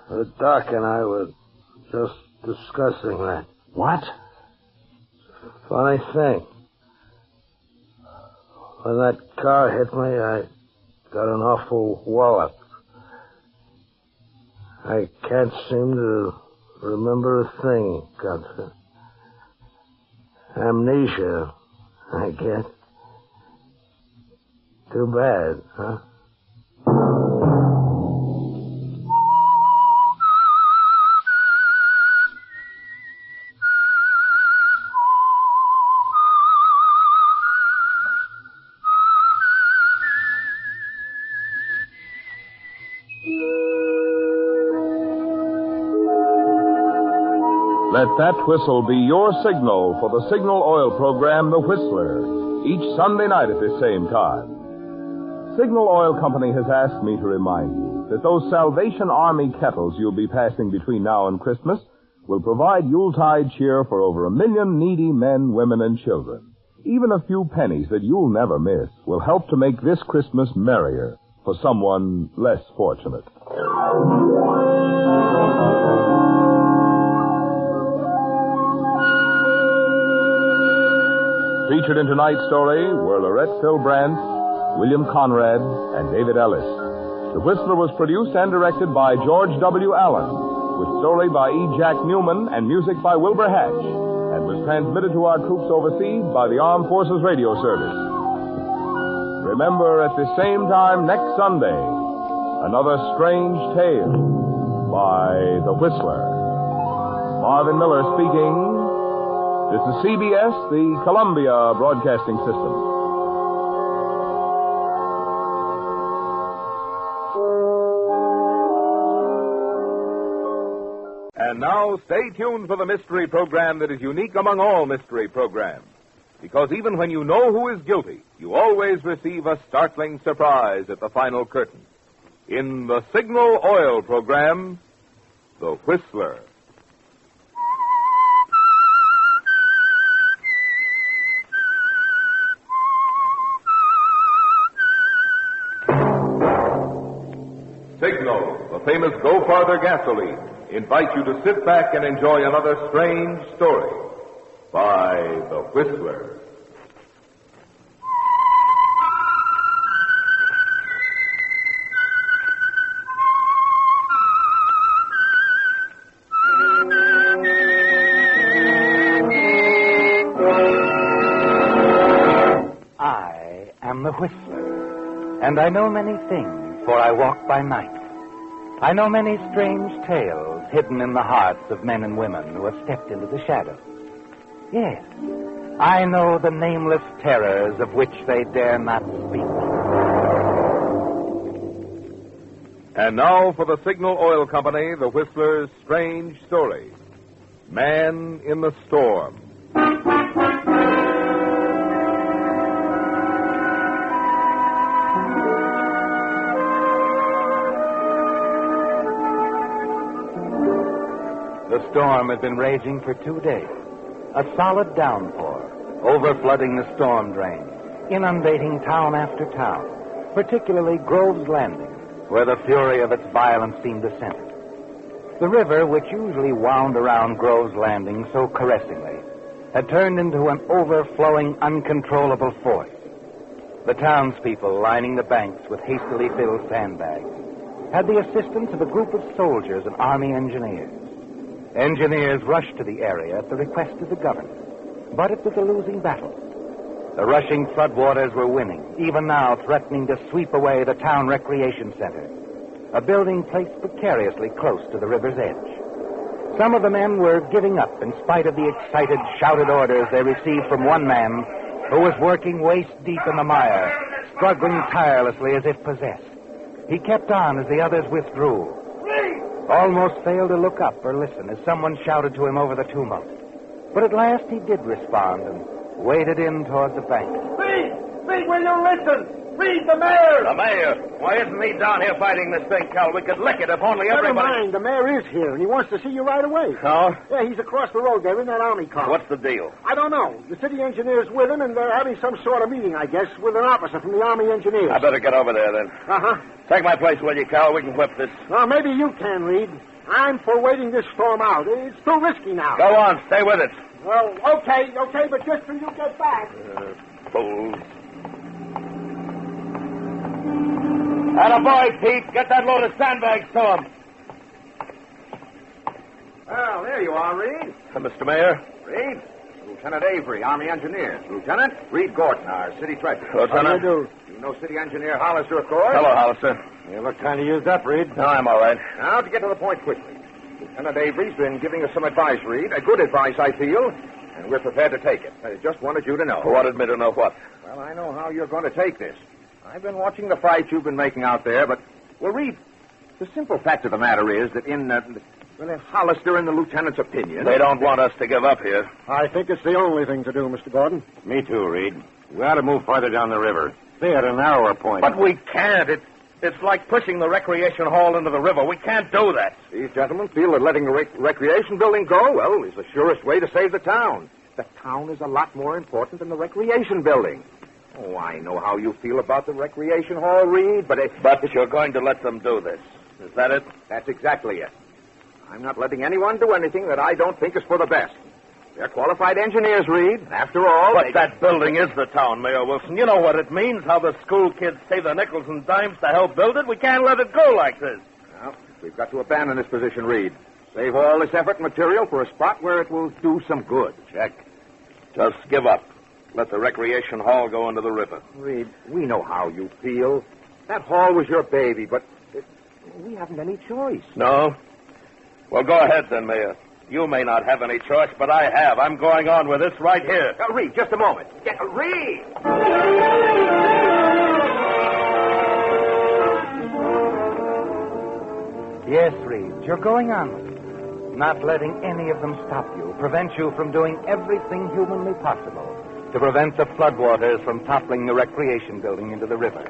the Doc and I were just discussing that. What? Funny thing. When that car hit me, I got an awful wallop. I can't seem to remember a thing, Gunther. Amnesia, I guess. Too bad, huh? Let that whistle be your signal for the Signal Oil program, The Whistler, each Sunday night at this same time. Signal Oil Company has asked me to remind you that those Salvation Army kettles you'll be passing between now and Christmas will provide Yuletide cheer for over 1 million needy men, women, and children. Even a few pennies that you'll never miss will help to make this Christmas merrier for someone less fortunate. Featured in tonight's story were Lorette Philbrandt, William Conrad, and David Ellis. The Whistler was produced and directed by George W. Allen, with story by E. Jack Newman and music by Wilbur Hatch, and was transmitted to our troops overseas by the Armed Forces Radio Service. Remember, at the same time next Sunday, another strange tale by The Whistler. Marvin Miller speaking. This is CBS, the Columbia Broadcasting System. And now, stay tuned for the mystery program that is unique among all mystery programs. Because even when you know who is guilty, you always receive a startling surprise at the final curtain. In the Signal Oil program, The Whistler. Signal, the famous Go Farther gasoline, invites you to sit back and enjoy another strange story by The Whistler. I am the Whistler, and I know many things, for I walk by night. I know many strange tales hidden in the hearts of men and women who have stepped into the shadows. Yes, I know the nameless terrors of which they dare not speak. And now for the Signal Oil Company, The Whistler's strange story. Man in the Storm. The storm had been raging for 2 days. A solid downpour, overflooding the storm drain, inundating town after town, particularly Grove's Landing, where the fury of its violence seemed to center. The river, which usually wound around Grove's Landing so caressingly, had turned into an overflowing, uncontrollable force. The townspeople lining the banks with hastily filled sandbags had the assistance of a group of soldiers and army engineers. Engineers rushed to the area at the request of the governor, but it was a losing battle. The rushing floodwaters were winning, even now threatening to sweep away the town recreation center, a building placed precariously close to the river's edge. Some of the men were giving up in spite of the excited, shouted orders they received from one man who was working waist deep in the mire, struggling tirelessly as if possessed. He kept on as the others withdrew. Almost failed to look up or listen as someone shouted to him over the tumult. But at last he did respond and waded in toward the bank. Reed! Reed, will you listen? Reed, the mayor! The mayor? Why isn't he down here fighting this thing, Cal? We could lick it if only everybody... Never mind, the mayor is here, and he wants to see you right away. Oh? Yeah, he's across the road there in that army car. What's the deal? I don't know. The city engineer's with him, and they're having some sort of meeting, I guess, with an officer from the army engineers. I better get over there, then. Uh-huh. Take my place, will you, Cal? We can whip this. Well, maybe you can, Reed. I'm for waiting this storm out. It's too risky now. Go on, stay with it. Well, okay, but just till you get back. Fools. Attaboy, Pete. Get that load of sandbags to him. Well, there you are, Reed. Mr. Mayor. Reed? Lieutenant Avery, Army Engineers. Lieutenant, Reed Gordon, our city treasurer. Lieutenant. How do you do? You know City Engineer Hollister, of course? Hello, Hollister. You look kind of used up, Reed. No, I'm all right. Now, to get to the point quickly. Lieutenant Avery's been giving us some advice, Reed. A good advice, I feel, and we're prepared to take it. I just wanted you to know. Wanted me to know what? Well, I know how you're going to take this. I've been watching the fight you've been making out there, but, well, Reed, the simple fact of the matter is that Well, if Hollister and the lieutenant's opinion... They don't want us to give up here. I think it's the only thing to do, Mr. Gordon. Me too, Reed. We ought to move farther down the river. Stay at a narrower point. But we can't. It's like pushing the recreation hall into the river. We can't do that. These gentlemen feel that letting the recreation building go, well, is the surest way to save the town. The town is a lot more important than the recreation building. Oh, I know how you feel about the recreation hall, Reed, but... But you're going to let them do this. Is that it? That's exactly it. I'm not letting anyone do anything that I don't think is for the best. They're qualified engineers, Reed. After all... But that building is the town, Mayor Wilson. You know what it means, how the school kids save their nickels and dimes to help build it. We can't let it go like this. Well, we've got to abandon this position, Reed. Save all this effort and material for a spot where it will do some good. Check. Just give up. Let the recreation hall go into the river. Reed, we know how you feel. That hall was your baby, but we haven't any choice. No? Well, go ahead then, Mayor. You may not have any choice, but I have. I'm going on with this right here. Reed, just a moment. Reed! Yes, Reed, you're going on with it. Not letting any of them stop you, prevent you from doing everything humanly possible to prevent the floodwaters from toppling the recreation building into the river.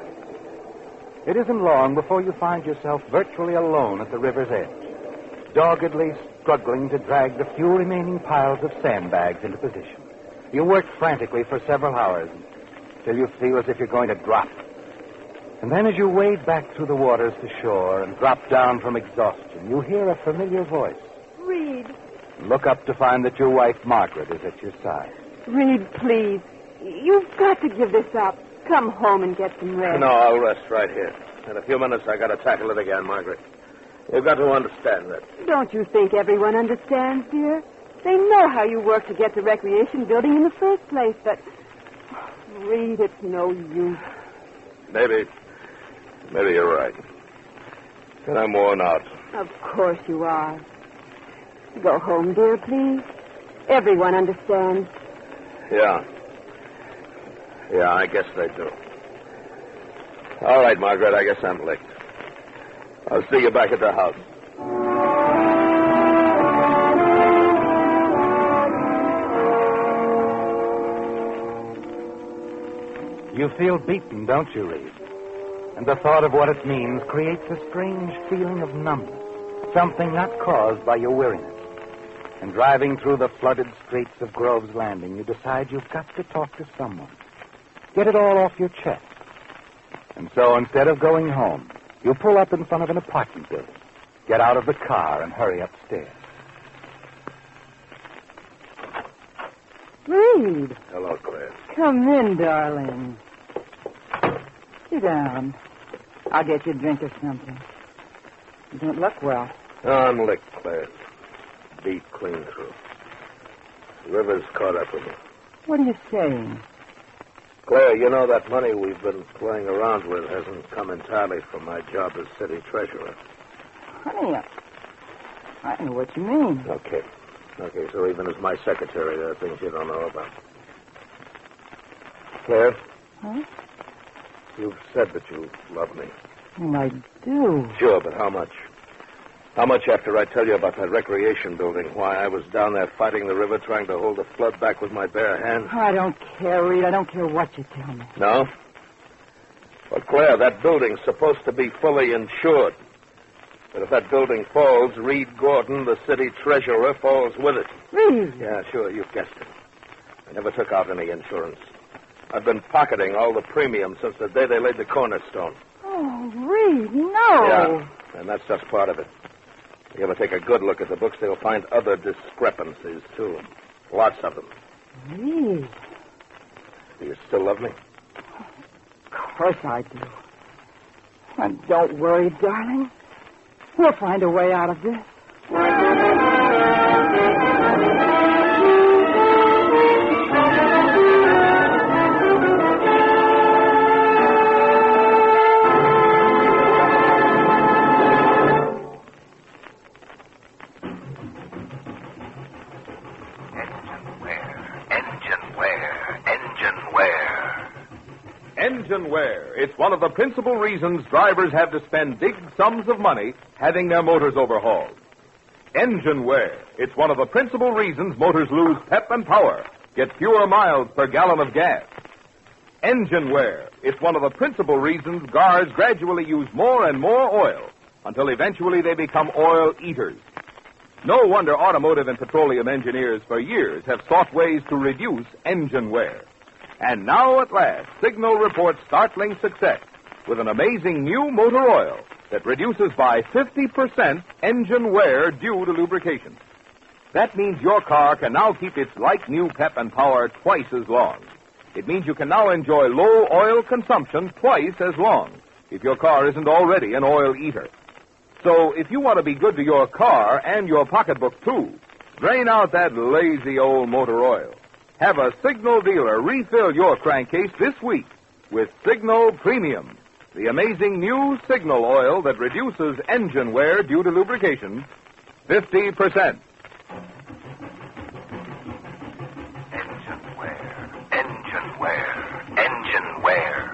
It isn't long before you find yourself virtually alone at the river's edge, doggedly struggling to drag the few remaining piles of sandbags into position. You work frantically for several hours till you feel as if you're going to drop. And then as you wade back through the waters to shore and drop down from exhaustion, you hear a familiar voice. Reed. Look up to find that your wife, Margaret, is at your side. Reed, please. You've got to give this up. Come home and get some rest. No, I'll rest right here. In a few minutes, I got to tackle it again, Margaret. You've got to understand that. Don't you think everyone understands, dear? They know how you work to get the recreation building in the first place, but... Reed, it's no use. Maybe you're right. And I'm worn out. Of course you are. Go home, dear, please. Everyone understands. Yeah, I guess they do. All right, Margaret, I guess I'm licked. I'll see you back at the house. You feel beaten, don't you, Reed? And the thought of what it means creates a strange feeling of numbness, something not caused by your weariness. And driving through the flooded streets of Grove's Landing, you decide you've got to talk to someone. Get it all off your chest. And so instead of going home, you pull up in front of an apartment building, get out of the car, and hurry upstairs. Reed. Hello, Claire. Come in, darling. Sit down. I'll get you a drink or something. You don't look well. I'm licked, Claire. Beat clean through. The river's caught up with me. What are you saying? Claire, you know that money we've been playing around with hasn't come entirely from my job as city treasurer. Honey, I know what you mean. Okay, so even as my secretary, there are things you don't know about. Claire? Huh? You've said that you love me. Well, I do. Sure, but how much? How much after I tell you about that recreation building, why I was down there fighting the river, trying to hold the flood back with my bare hands? I don't care, Reed. I don't care what you tell me. No? Well, Claire, that building's supposed to be fully insured. But if that building falls, Reed Gordon, the city treasurer, falls with it. Reed? Yeah, sure, you've guessed it. I never took out any insurance. I've been pocketing all the premiums since the day they laid the cornerstone. Oh, Reed, no. Yeah, and that's just part of it. If you ever take a good look at the books, they'll find other discrepancies, too. Lots of them. Reed. Do you still love me? Of course I do. And don't worry, darling. We'll find a way out of this. Engine wear. It's one of the principal reasons drivers have to spend big sums of money having their motors overhauled. Engine wear. It's one of the principal reasons motors lose pep and power, get fewer miles per gallon of gas. Engine wear. It's one of the principal reasons cars gradually use more and more oil until eventually they become oil eaters. No wonder automotive and petroleum engineers for years have sought ways to reduce engine wear. And now at last, Signal reports startling success with an amazing new motor oil that reduces by 50% engine wear due to lubrication. That means your car can now keep its like-new pep and power twice as long. It means you can now enjoy low oil consumption twice as long if your car isn't already an oil eater. So if you want to be good to your car and your pocketbook, too, drain out that lazy old motor oil. Have a Signal dealer refill your crankcase this week with Signal Premium, the amazing new Signal oil that reduces engine wear due to lubrication 50%. Engine wear, engine wear, engine wear.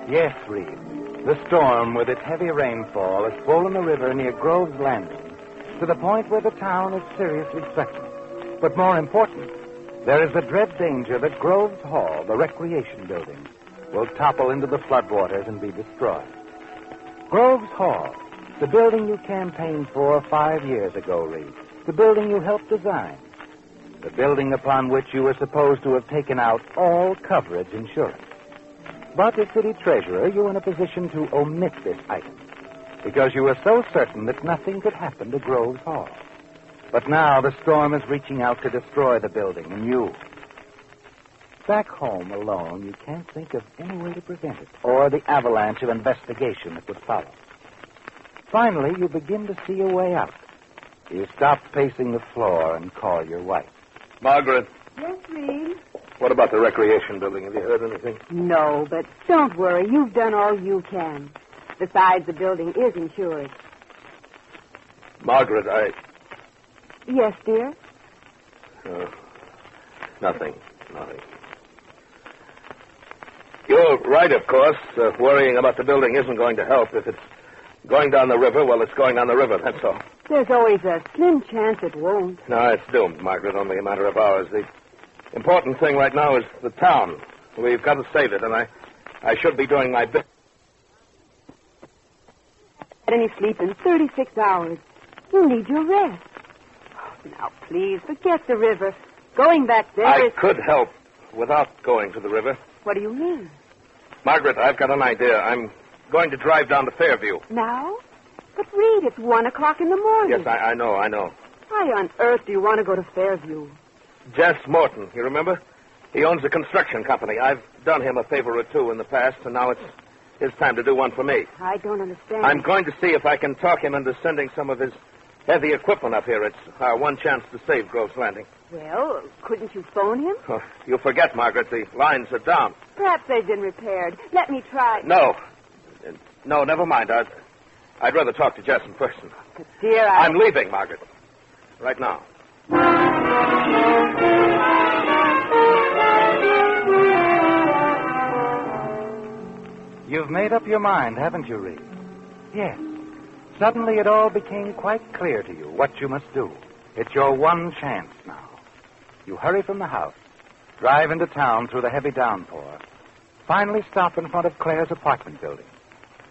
Yes, Reed. The storm, with its heavy rainfall, has swollen the river near Grove's Landing to the point where the town is seriously threatened. But more important, there is the dread danger that Grove's Hall, the recreation building, will topple into the floodwaters and be destroyed. Grove's Hall, the building you campaigned for 5 years ago, Reed. The building you helped design. The building upon which you were supposed to have taken out all coverage insurance. But as city treasurer, you were in a position to omit this item because you were so certain that nothing could happen to Grove's Hall. But now the storm is reaching out to destroy the building and you. Back home alone, you can't think of any way to prevent it or the avalanche of investigation that would follow. Finally, you begin to see a way out. You stop pacing the floor and call your wife. Margaret, Yes, Reed? what about the recreation building? Have you heard anything? No, but don't worry. You've done all you can. Besides, the building is insured. Margaret, Yes, dear? Nothing. You're right, of course. Worrying about the building isn't going to help. If it's going down the river, well, it's going down the river, that's all. There's always a slim chance it won't. No, it's doomed, Margaret. Only a matter of hours. The important thing right now is the town. We've got to save it, and I should be doing my best. Had any sleep in 36 hours. You need your rest. Oh, now, please, forget the river. Going back there I is... could help without going to the river. What do you mean? Margaret, I've got an idea. I'm going to drive down to Fairview. Now? But, Reed, it's 1 o'clock in the morning. Yes, I know. Why on earth do you want to go to Fairview? Jess Morton, you remember? He owns a construction company. I've done him a favor or two in the past, and now it's his time to do one for me. I don't understand. I'm going to see if I can talk him into sending some of his heavy equipment up here. It's our one chance to save Grove's Landing. Well, couldn't you phone him? Oh, you forget, Margaret, the lines are down. Perhaps they've been repaired. Let me try. No, never mind. I'd rather talk to Jess in person. But, dear, I'm leaving, Margaret. Right now. You've made up your mind, haven't you, Reed? Yes. Suddenly it all became quite clear to you what you must do. It's your one chance now. You hurry from the house, drive into town through the heavy downpour, finally stop in front of Claire's apartment building,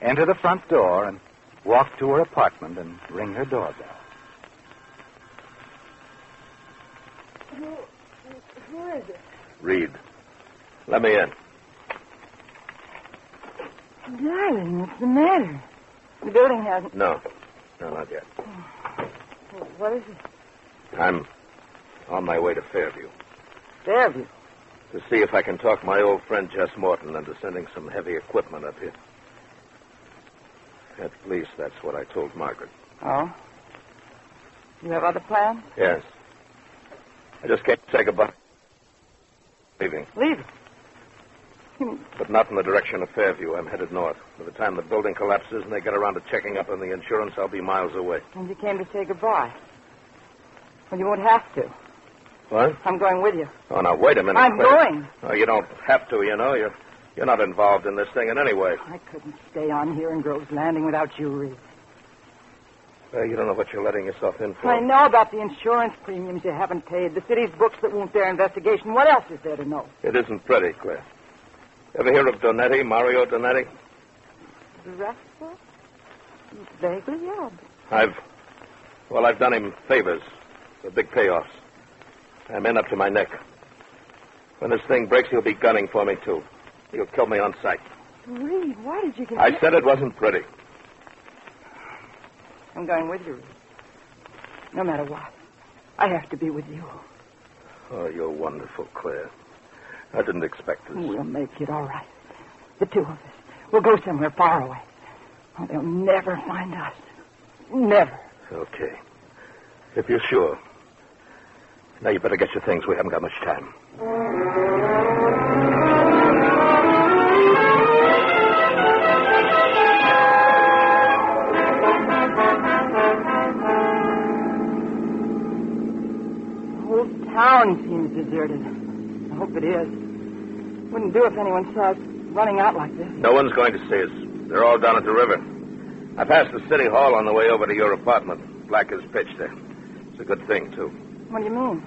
enter the front door, and walk to her apartment and ring her doorbell. Who is it? Reed, let me in. Darling, what's the matter? The building hasn't... No, not yet. What is it? I'm on my way to Fairview. Fairview? To see if I can talk my old friend Jess Morton into sending some heavy equipment up here. At least that's what I told Margaret. Oh? You have other plans? Yes. I just came to say goodbye. Leaving. Leaving? But not in the direction of Fairview. I'm headed north. By the time the building collapses and they get around to checking up on the insurance, I'll be miles away. And you came to say goodbye. Well, you won't have to. What? I'm going with you. Oh, now, wait a minute, I'm Claire. going. Oh, you don't have to, you know. You're not involved in this thing in any way. I couldn't stay on here in Grove's Landing without you, Reed. You don't know what you're letting yourself in for. I know about the insurance premiums you haven't paid, the city's books that won't bear investigation. What else is there to know? It isn't pretty, Claire. Ever hear of Donetti, Mario Donetti? The wrestler? Vaguely, yeah. I've done him favors for big payoffs. I'm in up to my neck. When this thing breaks, he'll be gunning for me, too. He'll kill me on sight. Reed, why did you get... I said it wasn't pretty. I'm going with you, Reed. No matter what. I have to be with you. Oh, you're wonderful, Claire. I didn't expect this. We'll make it all right. The two of us. We'll go somewhere far away. Oh, they'll never find us. Never. Okay. If you're sure. Now you better get your things. We haven't got much time. The whole town seems deserted. I hope it is. Wouldn't do if anyone saw us running out like this. No one's going to see us. They're all down at the river. I passed the city hall on the way over to your apartment. Black as pitch there. It's a good thing, too. What do you mean?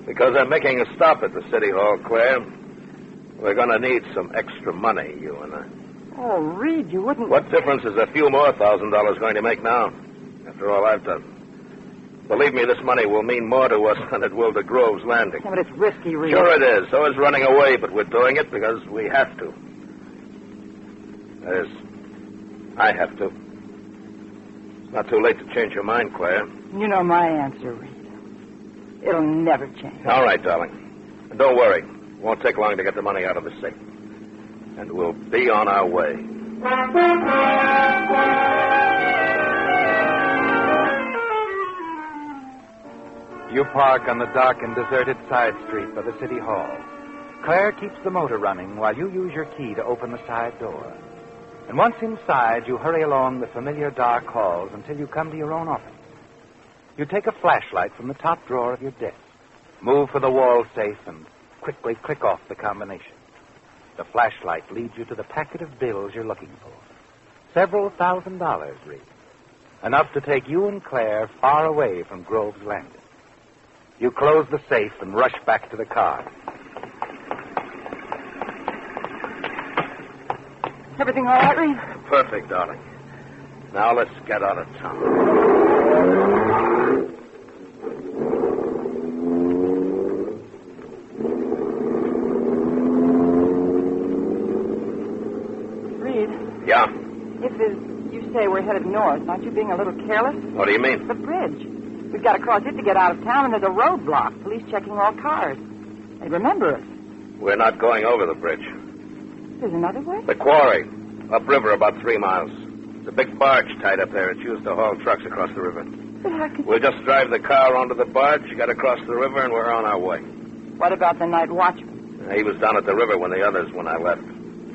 Because I'm making a stop at the city hall, Claire. We're going to need some extra money, you and I. Oh, Reed, you wouldn't... What difference is a few more $1,000 going to make now? After all I've done. Believe me, this money will mean more to us than it will to Grove's Landing. Yeah, but it's risky, Reed. Sure it is. So is running away, but we're doing it because we have to. That is, I have to. It's not too late to change your mind, Claire. You know my answer, Reed. It'll never change. All right, darling. And don't worry. It won't take long to get the money out of the safe. And we'll be on our way. You park on the dark and deserted side street by the city hall. Claire keeps the motor running while you use your key to open the side door. And once inside, you hurry along the familiar dark halls until you come to your own office. You take a flashlight from the top drawer of your desk, move for the wall safe, and quickly click off the combination. The flashlight leads you to the packet of bills you're looking for. Several $1,000s, Reed. Enough to take you and Claire far away from Grove's Landing. You close the safe and rush back to the car. Everything all right, Reed? Perfect, darling. Now let's get out of town. Reed? Yeah? If, as you say, we're headed north, aren't you being a little careless? What do you mean? The bridge. We've got to cross it to get out of town, and there's a roadblock. Police checking all cars. They remember us. We're not going over the bridge. There's another way? The quarry. Upriver about 3 miles. There's a big barge tied up there. It's used to haul trucks across the river. But how could... We'll just drive the car onto the barge, get across the river, and we're on our way. What about the night watchman? He was down at the river when I left.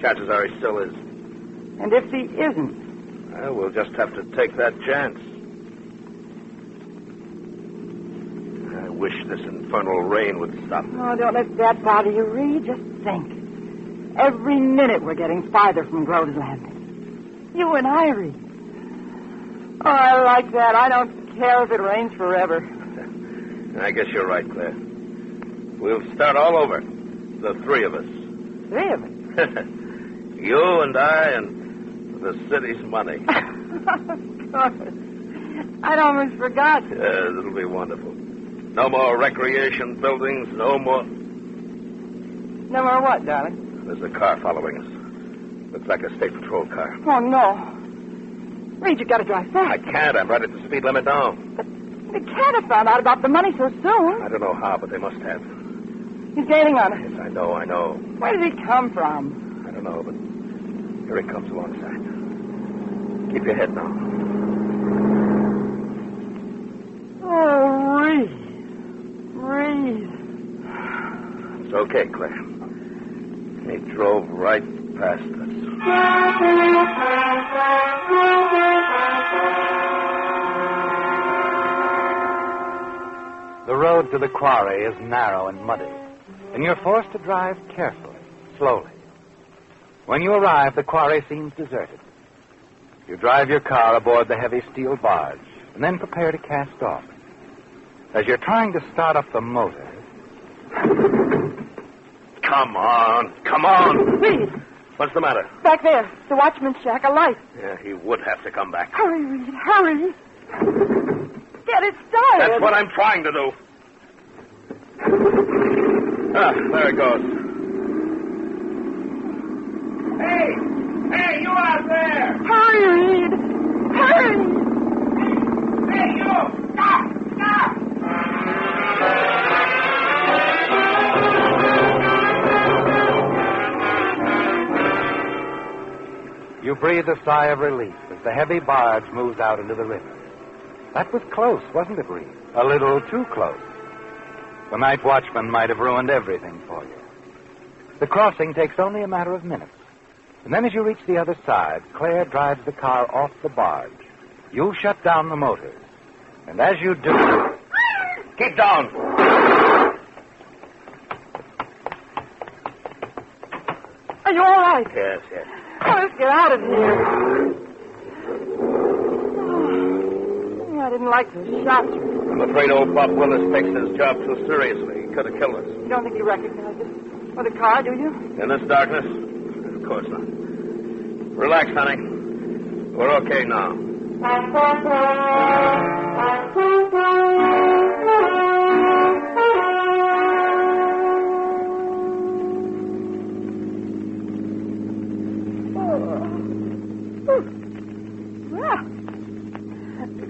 Chances are he still is. And if he isn't? Well, we'll just have to take that chance. I wish this infernal rain would stop. Oh, don't let that bother you, Reed. Just think. Every minute we're getting farther from Grove's Landing. You and I, Reed. Oh, I like that. I don't care if it rains forever. I guess you're right, Claire. We'll start all over. The three of us. 3 of us? You and I and the city's money. Of course. I'd almost forgot. Yes, it'll be wonderful. No more recreation buildings, no more... No more what, darling? There's a car following us. Looks like a state patrol car. Oh, no. Reed, you've got to drive fast. I can't. I'm right at the speed limit now. But they can't have found out about the money so soon. I don't know how, but they must have. He's gaining on us. Yes, I know. Where did he come from? I don't know, but here he comes alongside. Keep your head now. Oh, Reed. It's okay, Claire. He drove right past us. The road to the quarry is narrow and muddy, and you're forced to drive carefully, slowly. When you arrive, the quarry seems deserted. You drive your car aboard the heavy steel barge, and then prepare to cast off. As you're trying to start up the motor... Come on. Reed, What's the matter? back there, the watchman's shack, a light. Yeah, he would have to come back. Hurry, Reed, hurry. Get it started. That's what I'm trying to do. There it goes. Hey, you out there! Hurry, Reed. Hurry. Hey, you! Stop! You breathe a sigh of relief as the heavy barge moves out into the river. That was close, wasn't it, Reed? A little too close. The night watchman might have ruined everything for you. The crossing takes only a matter of minutes. And then as you reach the other side, Claire drives the car off the barge. You shut down the motors. And as you do... Keep down. Are you all right? Yes. Oh, let's get out of here. Oh, I didn't like those shots. I'm afraid old Bob Willis takes his job too seriously. He could have killed us. You don't think you recognized it? Or the car, do you? In this darkness? Of course not. Relax, honey. We're okay now.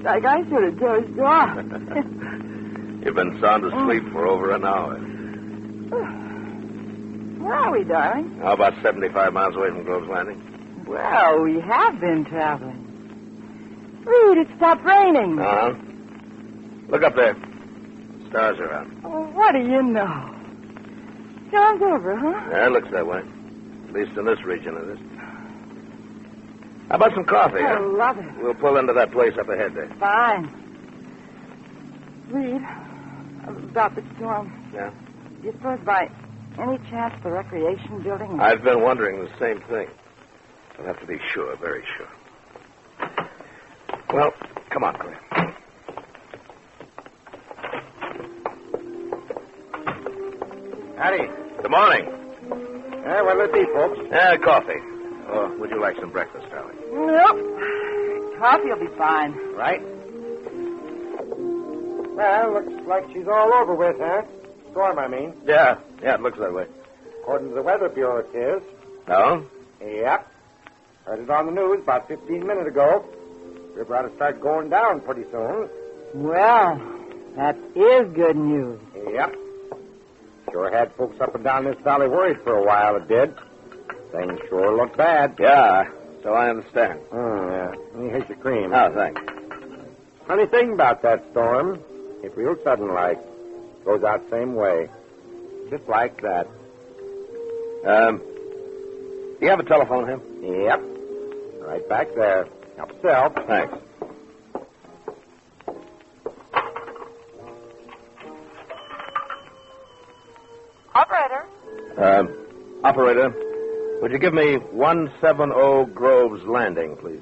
Like I should have dozed off. You've been sound asleep for over an hour. Where are we, darling? How about 75 miles away from Grove's Landing? Well, we have been traveling. Reed, it stopped raining. Uh-huh. Look up there. Stars are out. Oh, what do you know? John's over, huh? Yeah, it looks that way. At least in this region it is. How about some coffee? I huh? love it. We'll pull into that place up ahead there. Fine. Reed, about the storm. Yeah? Do you suppose by any chance the recreation building... I've been wondering the same thing. I'll have to be sure, very sure. Well, come on, Claire. Howdy. Good morning. Well, let's eat, folks. Coffee. Or would you like some breakfast, darling? Nope. Coffee will be fine. Right. Well, looks like she's all over with, huh? Storm, I mean. Yeah, it looks that way. According to the Weather Bureau, it is. No? Yep. Heard it on the news about 15 minutes ago. River ought to start going down pretty soon. Well, that is good news. Yep. Sure had folks up and down this valley worried for a while, it did. Things sure look bad. Yeah, so I understand. Yeah. Here's your cream. Oh, thanks. Funny thing about that storm, it's real sudden like. Goes out same way. Just like that. Do you have a telephone, Him? Yep. Right back there. Help yourself. Thanks. Operator. Operator, would you give me 170 Grove's Landing, please?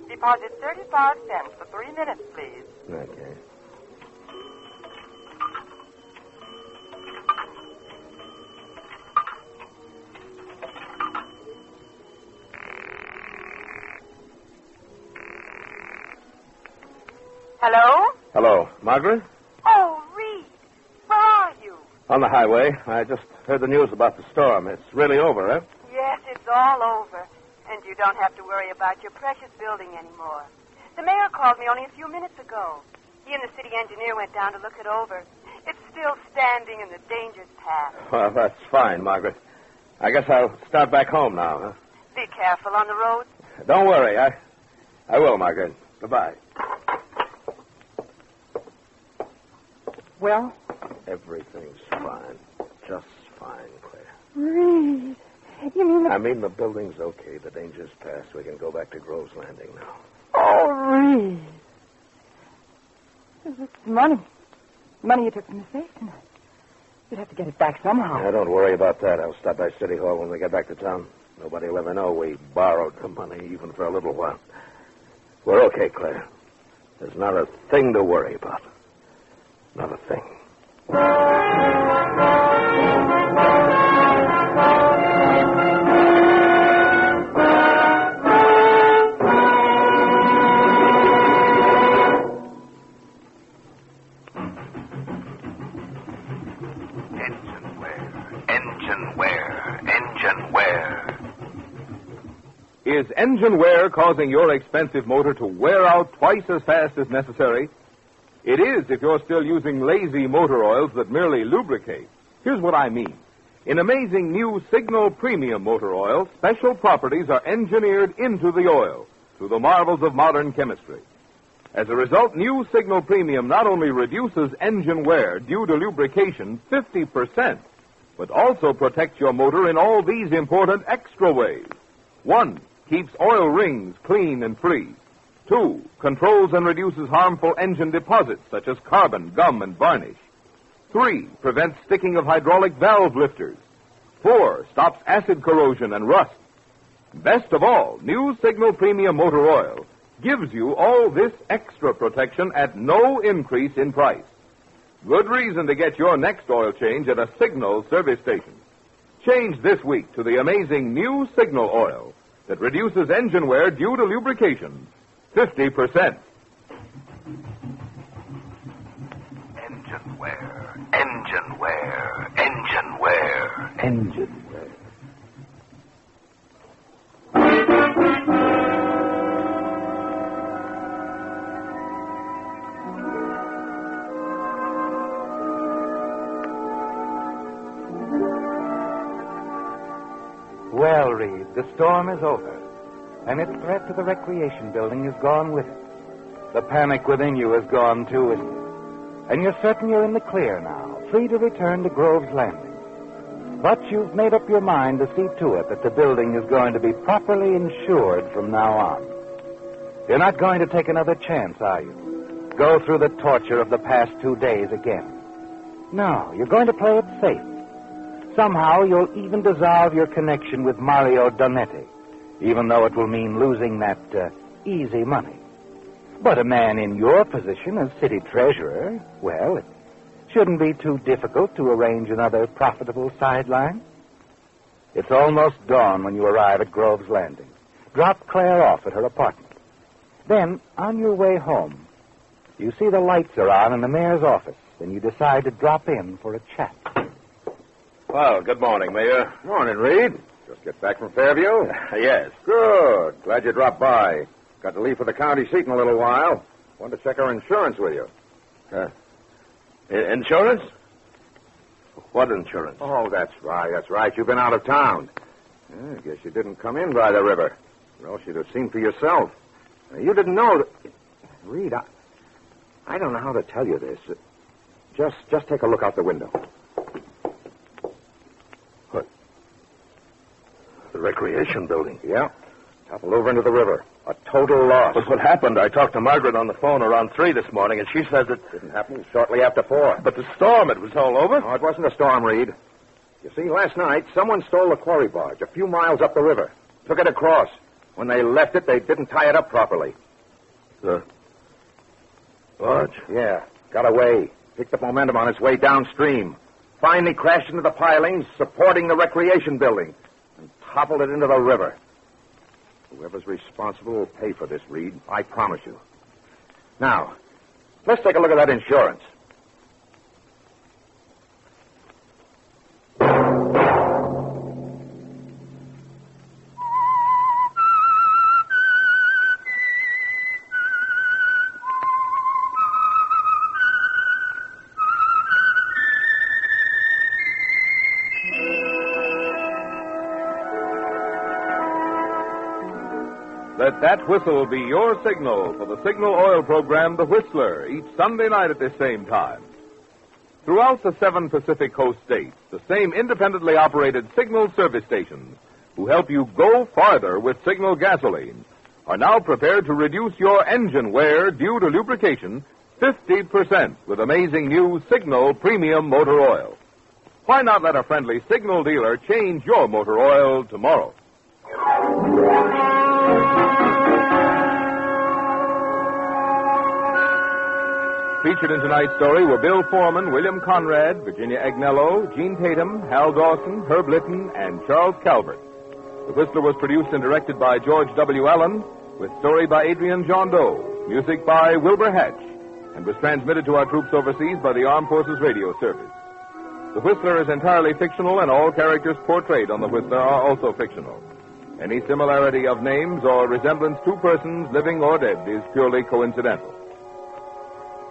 Deposit 35 cents for 3 minutes, please. Okay. Hello? Hello, Margaret? Oh, Reed. Where are you? On the highway. I just heard the news about the storm. It's really over, eh? Yes, it's all over. And you don't have to worry about your precious building anymore. The mayor called me only a few minutes ago. He and the city engineer went down to look it over. It's still standing and the danger's past. Well, that's fine, Margaret. I guess I'll start back home now, huh? Be careful on the road. Don't worry. I will, Margaret. Goodbye. Well? Everything's fine. Just fine, Claire. Reed. You mean I mean the building's okay. The danger's past. We can go back to Grove's Landing now. Oh, Reed. It's money. Money you took from the safe tonight. You'd have to get it back somehow. Now, don't worry about that. I'll stop by City Hall when we get back to town. Nobody will ever know we borrowed the money, even for a little while. We're okay, Claire. There's not a thing to worry about. Not a thing. Is engine wear causing your expensive motor to wear out twice as fast as necessary? It is if you're still using lazy motor oils that merely lubricate. Here's what I mean. In amazing new Signal Premium Motor Oil, special properties are engineered into the oil through the marvels of modern chemistry. As a result, new Signal Premium not only reduces engine wear due to lubrication 50%, but also protects your motor in all these important extra ways. 1. Keeps oil rings clean and free. 2. Controls and reduces harmful engine deposits such as carbon, gum, and varnish. 3. Prevents sticking of hydraulic valve lifters. 4. Stops acid corrosion and rust. Best of all, new Signal Premium Motor Oil gives you all this extra protection at no increase in price. Good reason to get your next oil change at a Signal service station. Change this week to the amazing new Signal Oil that reduces engine wear due to lubrication 50%. Engine wear, engine wear, engine wear, engine wear. Well, Reed, the storm is over, and its threat to the recreation building is gone with it. The panic within you is gone, too, isn't it? And you're certain you're in the clear now, free to return to Grove's Landing. But you've made up your mind to see to it that the building is going to be properly insured from now on. You're not going to take another chance, are you? Go through the torture of the past 2 days again. No, you're going to play it safe. Somehow you'll even dissolve your connection with Mario Donetti, even though it will mean losing that easy money. But a man in your position as city treasurer, well, it shouldn't be too difficult to arrange another profitable sideline. It's almost dawn when you arrive at Grove's Landing. Drop Claire off at her apartment. Then, on your way home, you see the lights are on in the mayor's office, and you decide to drop in for a chat. Well, good morning, Mayor. Morning, Reed. Just get back from Fairview? Yes. Good. Glad you dropped by. Got to leave for the county seat in a little while. Wanted to check our insurance with you. Insurance? What insurance? Oh, that's right. You've been out of town. I guess you didn't come in by the river. Well, you'd have seen for yourself. You didn't know that... Reed, I don't know how to tell you this. Just take a look out the window. The recreation building. Yeah. Toppled over into the river. A total loss. But what happened? I talked to Margaret on the phone around 3 this morning, and she says it didn't happen shortly after 4. But the storm, it was all over. No, it wasn't a storm, Reed. You see, last night, someone stole the quarry barge a few miles up the river. Took it across. When they left it, they didn't tie it up properly. The barge? Yeah. Got away. Picked up momentum on its way downstream. Finally crashed into the pilings supporting the recreation building. And toppled it into the river. Whoever's responsible will pay for this, Reed. I promise you. Now, let's take a look at that insurance. Let that whistle be your signal for the Signal Oil program, The Whistler, each Sunday night at this same time. Throughout the 7 Pacific Coast states, the same independently operated Signal service stations who help you go farther with Signal gasoline, are now prepared to reduce your engine wear due to lubrication 50% with amazing new Signal Premium Motor Oil. Why not let a friendly Signal dealer change your motor oil tomorrow? Featured in tonight's story were Bill Foreman, William Conrad, Virginia Agnello, Gene Tatum, Hal Dawson, Herb Litton, and Charles Calvert. The Whistler was produced and directed by George W. Allen, with story by Adrian John Doe, music by Wilbur Hatch, and was transmitted to our troops overseas by the Armed Forces Radio Service. The Whistler is entirely fictional, and all characters portrayed on the Whistler are also fictional. Any similarity of names or resemblance to persons, living or dead, is purely coincidental.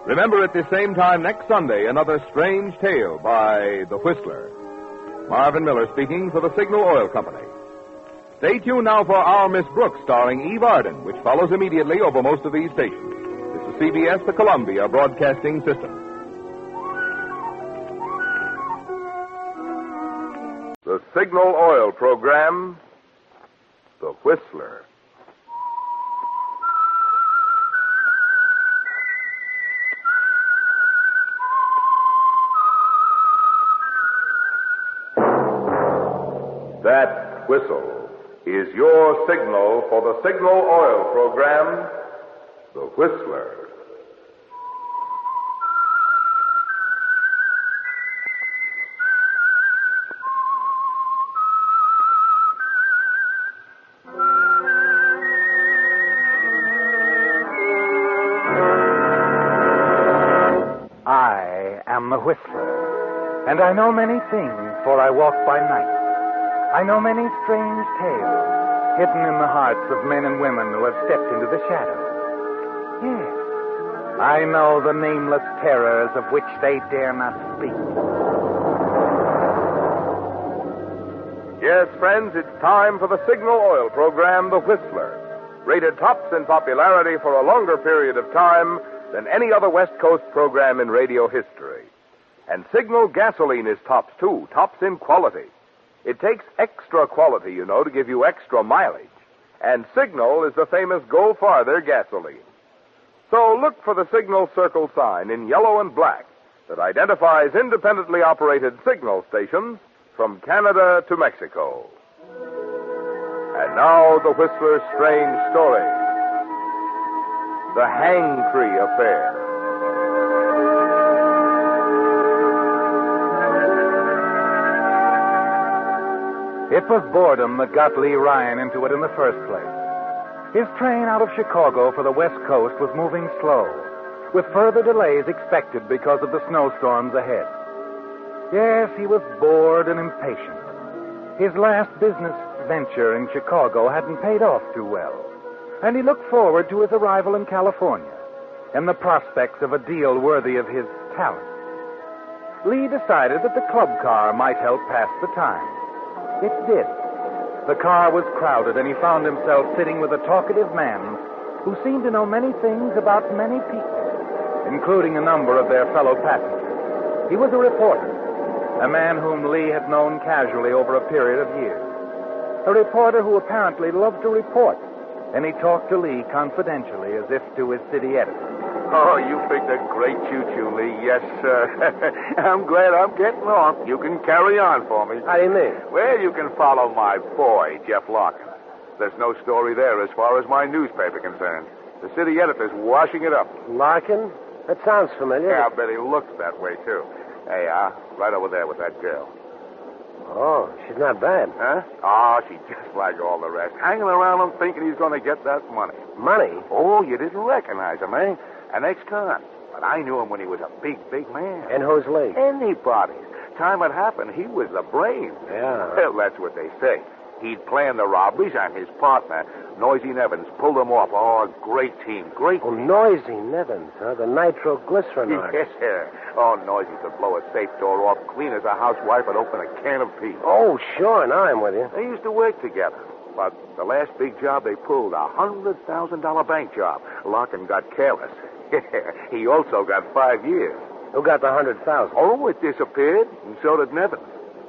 Remember at the same time next Sunday, another strange tale by The Whistler. Marvin Miller speaking for the Signal Oil Company. Stay tuned now for Our Miss Brooks, starring Eve Arden, which follows immediately over most of these stations. This is CBS, the Columbia Broadcasting System. The Signal Oil Program, The Whistler. That whistle is your signal for the Signal Oil Program, The Whistler. I am the Whistler, and I know many things, for I walk by night. I know many strange tales hidden in the hearts of men and women who have stepped into the shadows. Yes, I know the nameless terrors of which they dare not speak. Yes, friends, it's time for the Signal Oil Program, The Whistler. Rated tops in popularity for a longer period of time than any other West Coast program in radio history. And Signal gasoline is tops, too, tops in quality. It takes extra quality, you know, to give you extra mileage. And Signal is the famous Go Farther gasoline. So look for the Signal Circle sign in yellow and black that identifies independently operated Signal stations from Canada to Mexico. And now the Whistler's strange story. The Hangtree Affair. It was boredom that got Lee Ryan into it in the first place. His train out of Chicago for the West Coast was moving slow, with further delays expected because of the snowstorms ahead. Yes, he was bored and impatient. His last business venture in Chicago hadn't paid off too well, and he looked forward to his arrival in California and the prospects of a deal worthy of his talent. Lee decided that the club car might help pass the time. It did. The car was crowded, and he found himself sitting with a talkative man who seemed to know many things about many people, including a number of their fellow passengers. He was a reporter, a man whom Lee had known casually over a period of years. A reporter who apparently loved to report, and he talked to Lee confidentially as if to his city editor. Oh, you picked a great choo-choo, Lee. Yes, sir. I'm glad I'm getting off. You can carry on for me. How do you mean? Well, you can follow my boy, Jeff Larkin. There's no story there as far as my newspaper concerned. The city editor's washing it up. Larkin? That sounds familiar. Yeah, I bet he looks that way, too. Hey, right over there with that girl. Oh, she's not bad. Huh? Oh, she's just like all the rest. Hanging around him thinking he's going to get that money. Money? Oh, you didn't recognize him, eh? An ex-con. But I knew him when he was a big, big man. And whose Lee? Anybody's. Time it happened, he was the brain. Yeah. Well, that's what they say. He'd planned the robberies, and his partner, Noisy Nevins, pulled them off. Oh, great team, great team. Noisy Nevins, huh? The nitroglycerin artist. Yeah. Oh, Noisy could blow a safe door off clean as a housewife and open a can of peas. Oh, sure, now I'm with you. They used to work together. But the last big job they pulled, a $100,000 bank job. Larkin got careless. He also got 5 years. Who got the 100,000? Oh, it disappeared, and so did Nevins.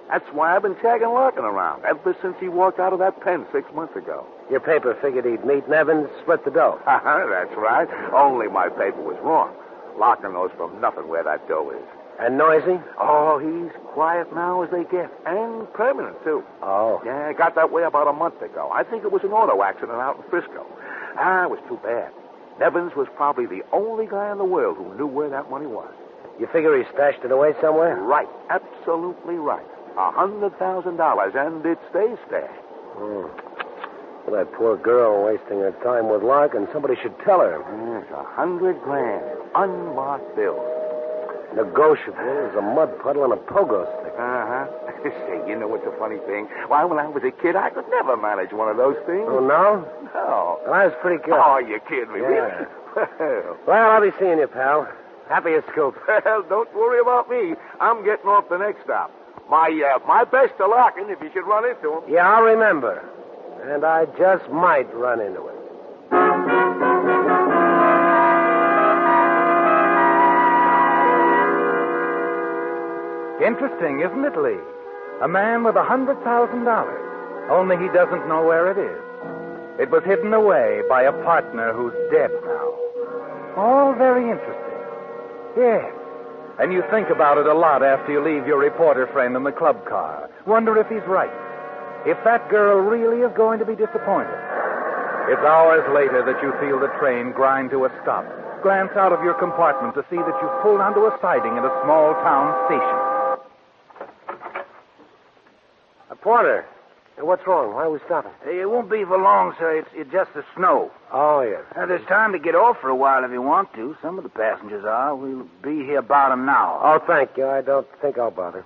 That's why I've been tagging Larkin around ever since he walked out of that pen 6 months ago. Your paper figured he'd meet Nevins, split the dough. That's right. Only my paper was wrong. Larkin knows from nothing where that dough is. And noisy? Oh, he's quiet now as they get. And permanent, too. Oh. Yeah, got that way about a month ago. I think it was an auto accident out in Frisco. It was too bad. Nevins was probably the only guy in the world who knew where that money was. You figure he stashed it away somewhere? Right. Absolutely right. $100,000, and it stays stashed. Well, that poor girl wasting her time with Larkin. Somebody should tell her. Yes, $100,000. Unmarked bills. Negotiable as a mud puddle and a pogo stick. Say, you know what's a funny thing? Why, when I was a kid, I could never manage one of those things. Oh, no? No. Well, I was pretty good. Oh, you kidding me? Yeah. Really? Well, I'll be seeing you, pal. Happy as scoop. Well, don't worry about me. I'm getting off the next stop. My best to Larkin if you should run into him. Yeah, I'll remember. And I just might run into it. Interesting, isn't it, Lee? A man with $100,000. Only he doesn't know where it is. It was hidden away by a partner who's dead now. All very interesting. Yes. And you think about it a lot after you leave your reporter friend in the club car. Wonder if he's right. If that girl really is going to be disappointed. It's hours later that you feel the train grind to a stop. Glance out of your compartment to see that you've pulled onto a siding at a small town station. Porter, what's wrong? Why are we stopping? Hey, it won't be for long, sir. It's just the snow. Oh, yes. There's time to get off for a while if you want to. Some of the passengers are. We'll be here about an hour. Oh, thank you. I don't think I'll bother.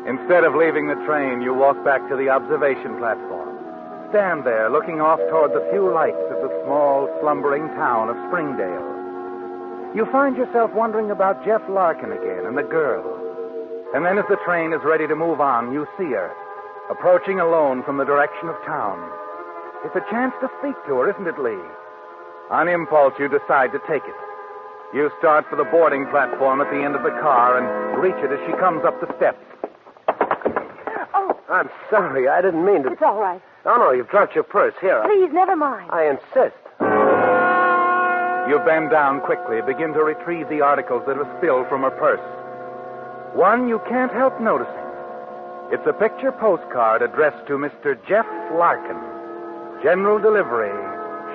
Instead of leaving the train, you walk back to the observation platform. Stand there, looking off toward the few lights of the small, slumbering town of Springdale. You find yourself wondering about Jeff Larkin again and the girl. And then as the train is ready to move on, you see her, approaching alone from the direction of town. It's a chance to speak to her, isn't it, Lee? On impulse, you decide to take it. You start for the boarding platform at the end of the car and reach it as she comes up the steps. Oh. I'm sorry. I didn't mean to. It's all right. Oh, no, you've dropped your purse. Here. Please, never mind. I insist. You bend down quickly, begin to retrieve the articles that have spilled from her purse. One you can't help noticing. It's a picture postcard addressed to Mr. Jeff Larkin. General Delivery,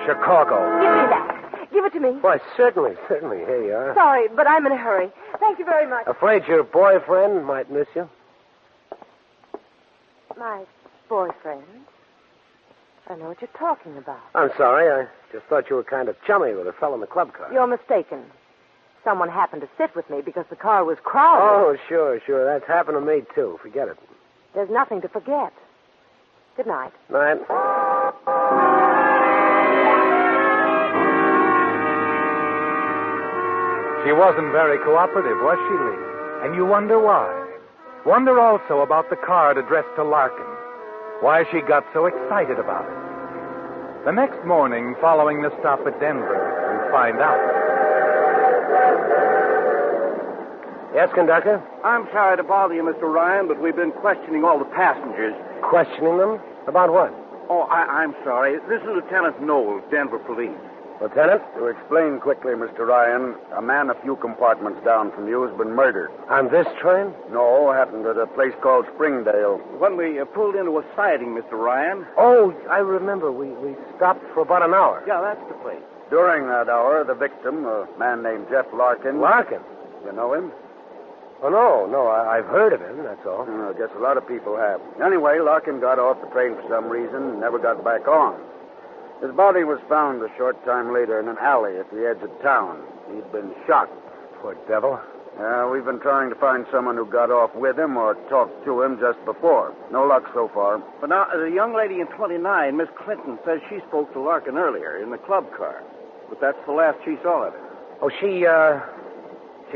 Chicago. Give me that. Give it to me. Why, certainly. Here you are. Sorry, but I'm in a hurry. Thank you very much. Afraid your boyfriend might miss you? My boyfriend? I know what you're talking about. I'm sorry. I just thought you were kind of chummy with a fellow in the club car. You're mistaken. Someone happened to sit with me because the car was crowded. Oh, sure. That's happened to me, too. Forget it. There's nothing to forget. Good night. Night. She wasn't very cooperative, was she, Lee? And you wonder why. Wonder also about the card addressed to Larkin. Why she got so excited about it. The next morning, following the stop at Denver, you find out. Yes, conductor? I'm sorry to bother you, Mr. Ryan, but we've been questioning all the passengers. Questioning them? About what? Oh, I'm sorry. This is Lieutenant Knowles, Denver Police. Lieutenant? To explain quickly, Mr. Ryan, a man a few compartments down from you has been murdered. On this train? No, happened at a place called Springdale. When we pulled into a siding, Mr. Ryan. Oh, I remember. We stopped for about an hour. Yeah, that's the place. During that hour, the victim, a man named Jeff Larkin. Larkin? You know him? Oh, no. I've heard of him, that's all. I guess a lot of people have. Anyway, Larkin got off the train for some reason and never got back on. His body was found a short time later in an alley at the edge of town. He'd been shot. Poor devil. We've been trying to find someone who got off with him or talked to him just before. No luck so far. But now, the young lady in 29, Miss Clinton, says she spoke to Larkin earlier in the club car. But that's the last she saw of him. Oh, she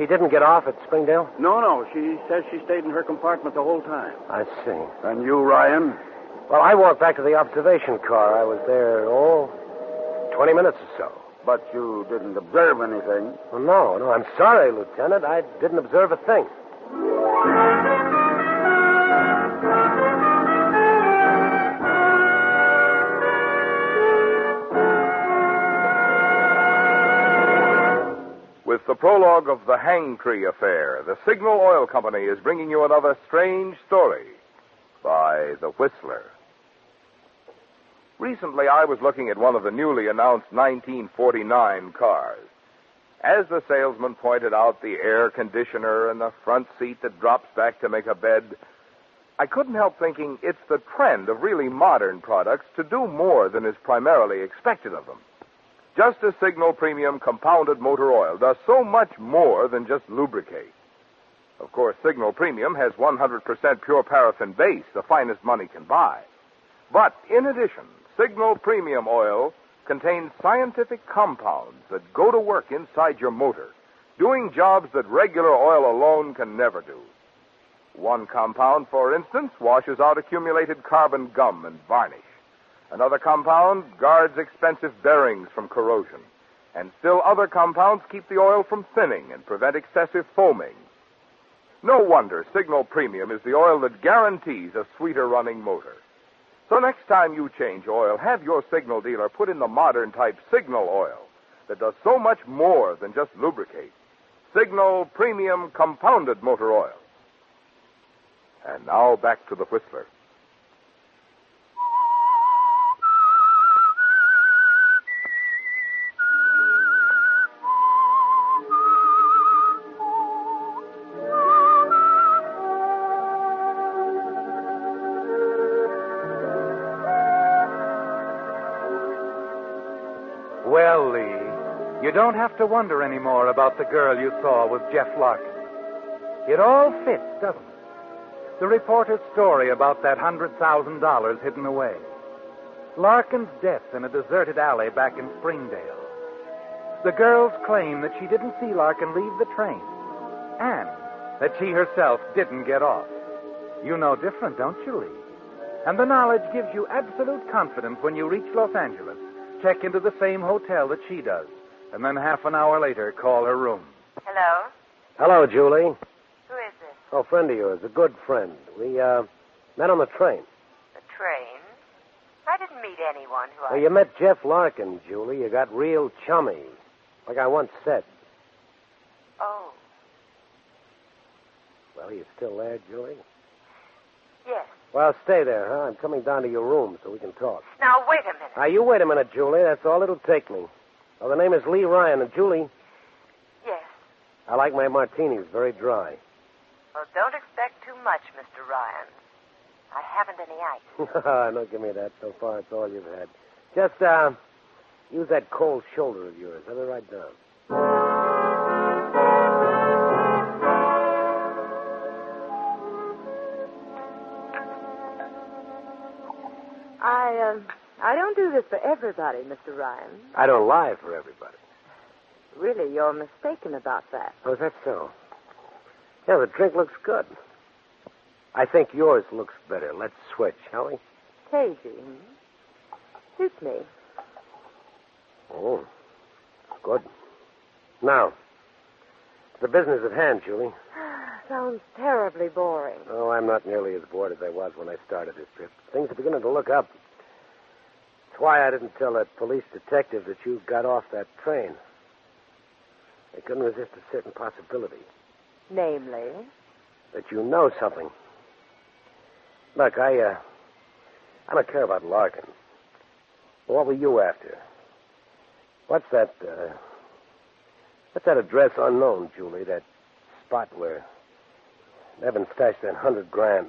didn't get off at Springdale? No. She says she stayed in her compartment the whole time. I see. And you, Ryan? Well, I walked back to the observation car. I was there, 20 minutes or so. But you didn't observe anything. Well, no, I'm sorry, Lieutenant. I didn't observe a thing. With the prologue of the Hangtree Affair, the Signal Oil Company is bringing you another strange story by The Whistler. Recently, I was looking at one of the newly announced 1949 cars. As the salesman pointed out the air conditioner and the front seat that drops back to make a bed, I couldn't help thinking it's the trend of really modern products to do more than is primarily expected of them. Just as Signal Premium Compounded Motor Oil does so much more than just lubricate. Of course, Signal Premium has 100% pure paraffin base, the finest money can buy. But in addition, Signal Premium Oil contains scientific compounds that go to work inside your motor, doing jobs that regular oil alone can never do. One compound, for instance, washes out accumulated carbon gum and varnish. Another compound guards expensive bearings from corrosion. And still other compounds keep the oil from thinning and prevent excessive foaming. No wonder Signal Premium is the oil that guarantees a sweeter running motor. So next time you change oil, have your Signal dealer put in the modern type Signal oil that does so much more than just lubricate. Signal Premium Compounded Motor Oil. And now back to the Whistler. Well, Lee, you don't have to wonder anymore about the girl you saw with Jeff Larkin. It all fits, doesn't it? The reporter's story about that $100,000 hidden away. Larkin's death in a deserted alley back in Springdale. The girl's claim that she didn't see Larkin leave the train. And that she herself didn't get off. You know different, don't you, Lee? And the knowledge gives you absolute confidence when you reach Los Angeles. Check into the same hotel that she does. And then half an hour later, call her room. Hello? Hello, Julie. Who is this? Oh, friend of yours, a good friend. We, met on the train. The train? I didn't meet anyone who Well, you met Jeff Larkin, Julie. You got real chummy. Like I once said. Oh. Well, you still there, Julie? Yes. Well, stay there, huh? I'm coming down to your room so we can talk. Now, wait a minute. Now, you wait a minute, Julie. That's all it'll take me. Well, the name is Lee Ryan. And, Julie... Yes. I like my martinis very dry. Well, don't expect too much, Mr. Ryan. I haven't any ice. Don't give me that. So far, it's all you've had. Just, use that cold shoulder of yours. Have it right down. I don't do this for everybody, Mr. Ryan. I don't lie for everybody. Really, you're mistaken about that. Oh, is that so? Yeah, the drink looks good. I think yours looks better. Let's switch, shall we? Casey, suits me. Oh, good. Now, the business at hand, Julie. Sounds terribly boring. Oh, I'm not nearly as bored as I was when I started this trip. Things are beginning to look up. That's why I didn't tell that police detective that you got off that train. I couldn't resist a certain possibility. Namely? That you know something. Look, I don't care about Larkin. What were you after? What's that address unknown, Julie? That spot where Nevin stashed that $100,000.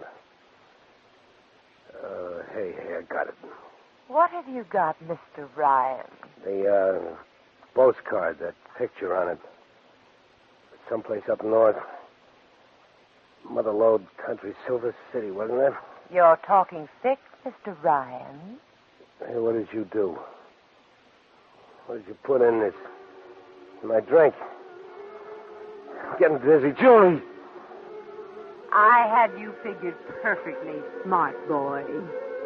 Hey, I got it. What have you got, Mr. Ryan? The, postcard, that picture on it. Someplace up north. Mother Lode Country, Silver City, wasn't it? You're talking thick, Mr. Ryan. Hey, what did you do? What did you put in my drink? I'm getting dizzy. Julie! I had you figured perfectly, smart boy.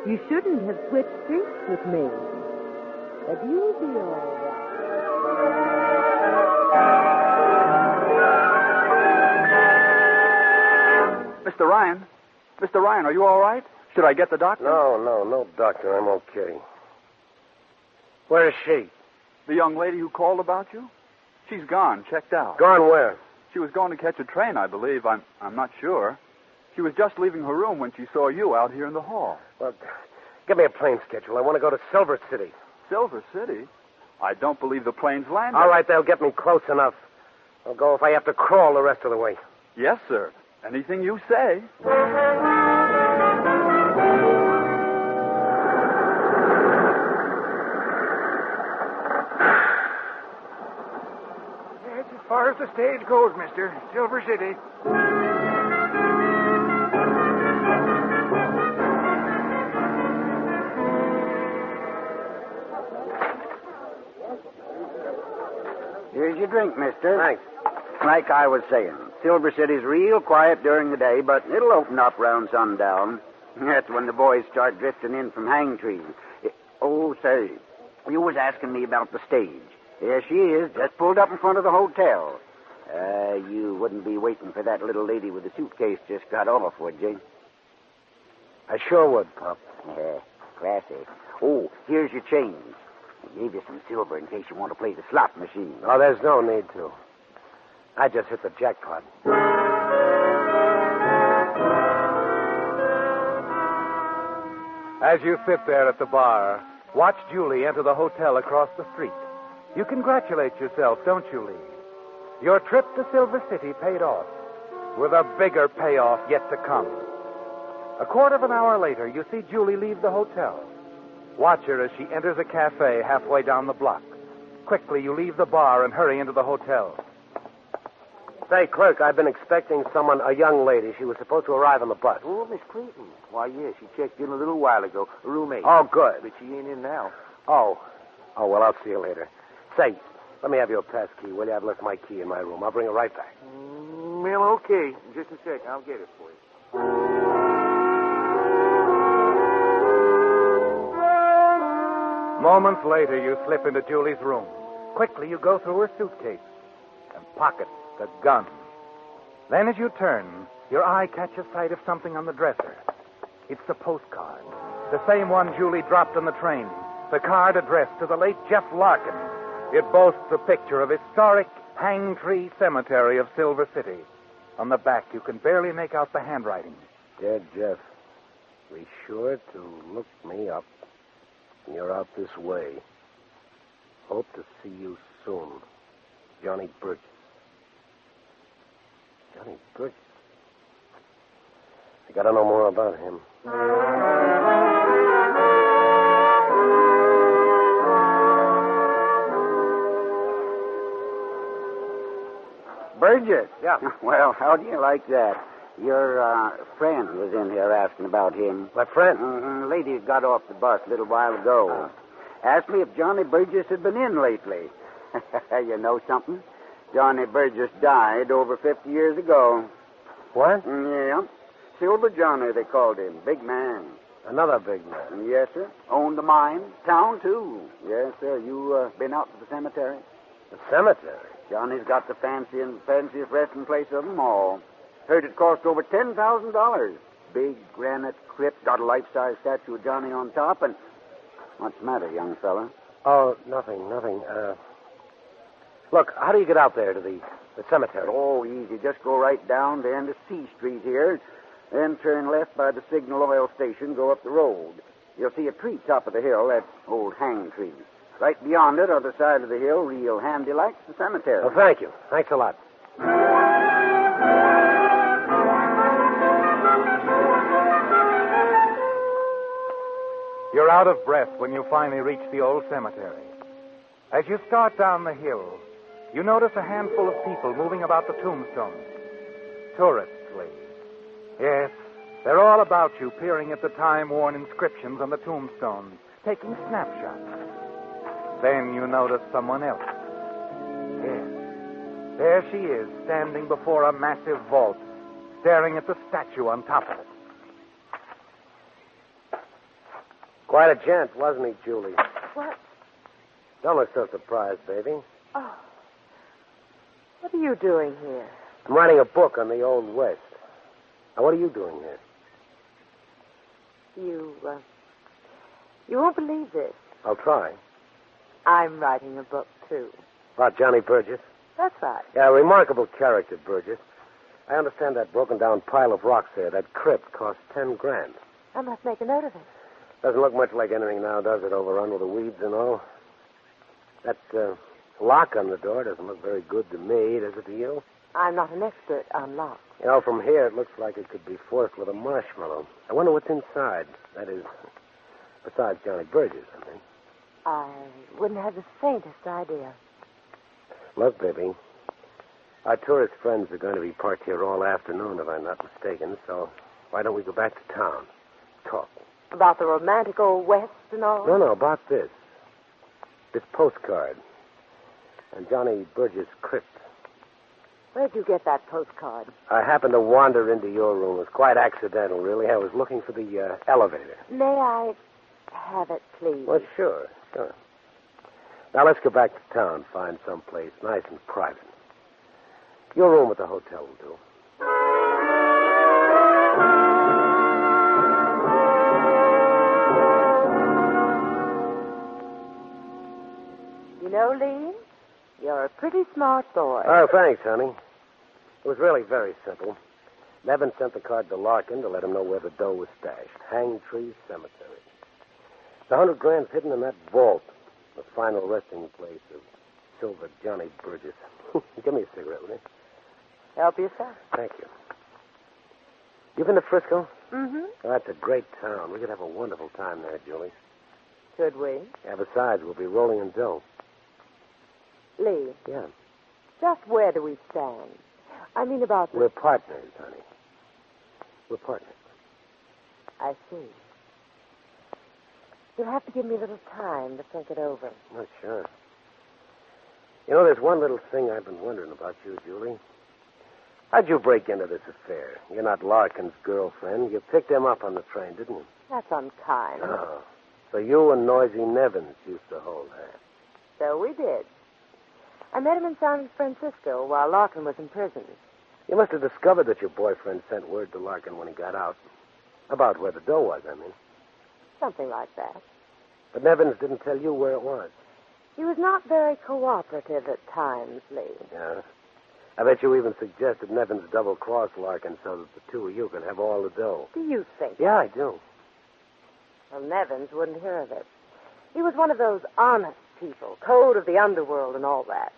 You shouldn't have switched seats with me. But you'll be all right. Mr. Ryan? Mr. Ryan, are you all right? Should I get the doctor? No, doctor. I'm okay. Where is she? The young lady who called about you? She's gone, checked out. Gone where? She was going to catch a train, I believe. I'm not sure. She was just leaving her room when she saw you out here in the hall. Well, give me a plane schedule. I want to go to Silver City. Silver City? I don't believe the plane's landed. All right, they'll get me close enough. I'll go if I have to crawl the rest of the way. Yes, sir. Anything you say. That's as far as the stage goes, mister. Silver City. Here's your drink, mister. Thanks. Like I was saying, Silver City's real quiet during the day, but it'll open up round sundown. That's when the boys start drifting in from Hangtree. Oh, say, you was asking me about the stage. There she is, just pulled up in front of the hotel. You wouldn't be waiting for that little lady with the suitcase just got off, would you? I sure would, Pop. Yeah, classy. Oh, here's your change. I gave you some silver in case you want to play the slot machine. Oh, there's no need to. I just hit the jackpot. As you sit there at the bar, watch Julie enter the hotel across the street. You congratulate yourself, don't you, Lee? Your trip to Silver City paid off, with a bigger payoff yet to come. A quarter of an hour later, you see Julie leave the hotel. Watch her as she enters a cafe halfway down the block. Quickly, you leave the bar and hurry into the hotel. Say, clerk, I've been expecting someone, a young lady. She was supposed to arrive on the bus. Oh, Miss Clinton. Why, yes, she checked in a little while ago. A roommate. Oh, good. But she ain't in now. Oh, well, I'll see you later. Say, let me have your pass key, will you? I've left my key in my room. I'll bring it right back. Well, okay. Just a sec. I'll get it for you. Moments later, you slip into Julie's room. Quickly, you go through her suitcase and pocket the gun. Then, as you turn, your eye catches sight of something on the dresser. It's the postcard, the same one Julie dropped on the train. The card addressed to the late Jeff Larkin. It boasts a picture of historic Hangtree Cemetery of Silver City. On the back, you can barely make out the handwriting. Dear Jeff, be sure to look me up when you're out this way. Hope to see you soon. Johnny Burgess. Johnny Burgess? I gotta know more about him. Burgess? Yeah. Well, how do you like that? Your friend was in here asking about him. My friend? Mm-hmm. Lady got off the bus a little while ago. Asked me if Johnny Burgess had been in lately. You know something? Johnny Burgess died over 50 years ago. What? Yeah. Silver Johnny, they called him. Big man. Another big man? Yes, sir. Owned the mine. Town, too. Yes, sir. You been out to the cemetery? The cemetery? Johnny's got the fanciest resting place of them all. Heard it cost over $10,000. Big granite crypt, got a life-size statue of Johnny on top, and... What's the matter, young fella? Oh, nothing. Look, how do you get out there to the cemetery? Oh, easy. Just go right down to end of C Street here, then turn left by the Signal Oil Station, go up the road. You'll see a tree top of the hill, that's old Hangtree. Right beyond it, other side of the hill, real handy like, the cemetery. Oh, thank you. Thanks a lot. You're out of breath when you finally reach the old cemetery. As you start down the hill, you notice a handful of people moving about the tombstones. Tourists, Lee. Yes, they're all about you, peering at the time-worn inscriptions on the tombstones, taking snapshots. Then you notice someone else. Yes, there she is, standing before a massive vault, staring at the statue on top of it. Quite a gent, wasn't he, Julie? What? Don't look so surprised, baby. Oh. What are you doing here? I'm writing a book on the Old West. Now, what are you doing here? You won't believe this. I'll try. I'm writing a book, too. About Johnny Burgess? That's right. Yeah, a remarkable character, Burgess. I understand that broken-down pile of rocks there, that crypt, cost $10,000. I must make a note of it. Doesn't look much like anything now, does it? Overrun with the weeds and all. That lock on the door doesn't look very good to me, does it to you? I'm not an expert on locks. You know, from here it looks like it could be forced with a marshmallow. I wonder what's inside. That is, besides Johnny Burgess, I mean. I wouldn't have the faintest idea. Look, baby, our tourist friends are going to be parked here all afternoon, if I'm not mistaken, so why don't we go back to town? Talk. About the romantic Old West and all? No, about this. This postcard. And Johnny Burgess' crypt. Where'd you get that postcard? I happened to wander into your room. It was quite accidental, really. I was looking for the elevator. May I have it, please? Well, sure. Now, let's go back to town, find some place nice and private. Your room at the hotel will do. You know, Lee, you're a pretty smart boy. Oh, thanks, honey. It was really very simple. Nevin sent the card to Larkin to let him know where the dough was stashed. Hangtree Cemetery. The $100,000's hidden in that vault, the final resting place of Silver Johnny Burgess. Give me a cigarette, will you? Help yourself. Thank you. You been to Frisco? Mm-hmm. Oh, that's a great town. We could have a wonderful time there, Julie. Could we? Yeah, besides, we'll be rolling in dough. Lee. Yeah. Just where do we stand? I mean about the... We're partners, honey. We're partners. I see. You'll have to give me a little time to think it over. Oh, sure. You know, there's one little thing I've been wondering about you, Julie. How'd you break into this affair? You're not Larkin's girlfriend. You picked him up on the train, didn't you? That's unkind. Oh. So you and Noisy Nevins used to hold hands. So we did. I met him in San Francisco while Larkin was in prison. You must have discovered that your boyfriend sent word to Larkin when he got out. About where the dough was, I mean. Something like that. But Nevins didn't tell you where it was. He was not very cooperative at times, Lee. Yeah. I bet you even suggested Nevins double-cross Larkin so that the two of you could have all the dough. Do you think? Yeah, I do. Well, Nevins wouldn't hear of it. He was one of those honest people, code of the underworld and all that.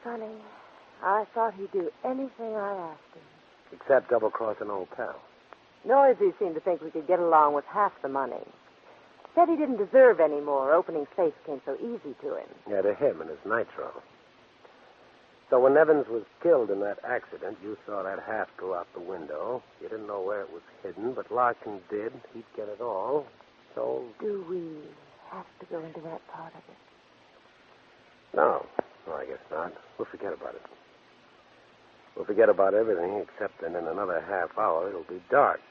Funny, I thought he'd do anything I asked him. Except double-cross an old pal. Noisy seemed to think we could get along with half the money. Said he didn't deserve any more. Opening safe came so easy to him. Yeah, to him and his nitro. So when Nevins was killed in that accident, you saw that half go out the window. You didn't know where it was hidden, but Larkin did. He'd get it all. So... Do we have to go into that part of it? No. No, I guess not. We'll forget about it. We'll forget about everything, except that in another half hour it'll be dark.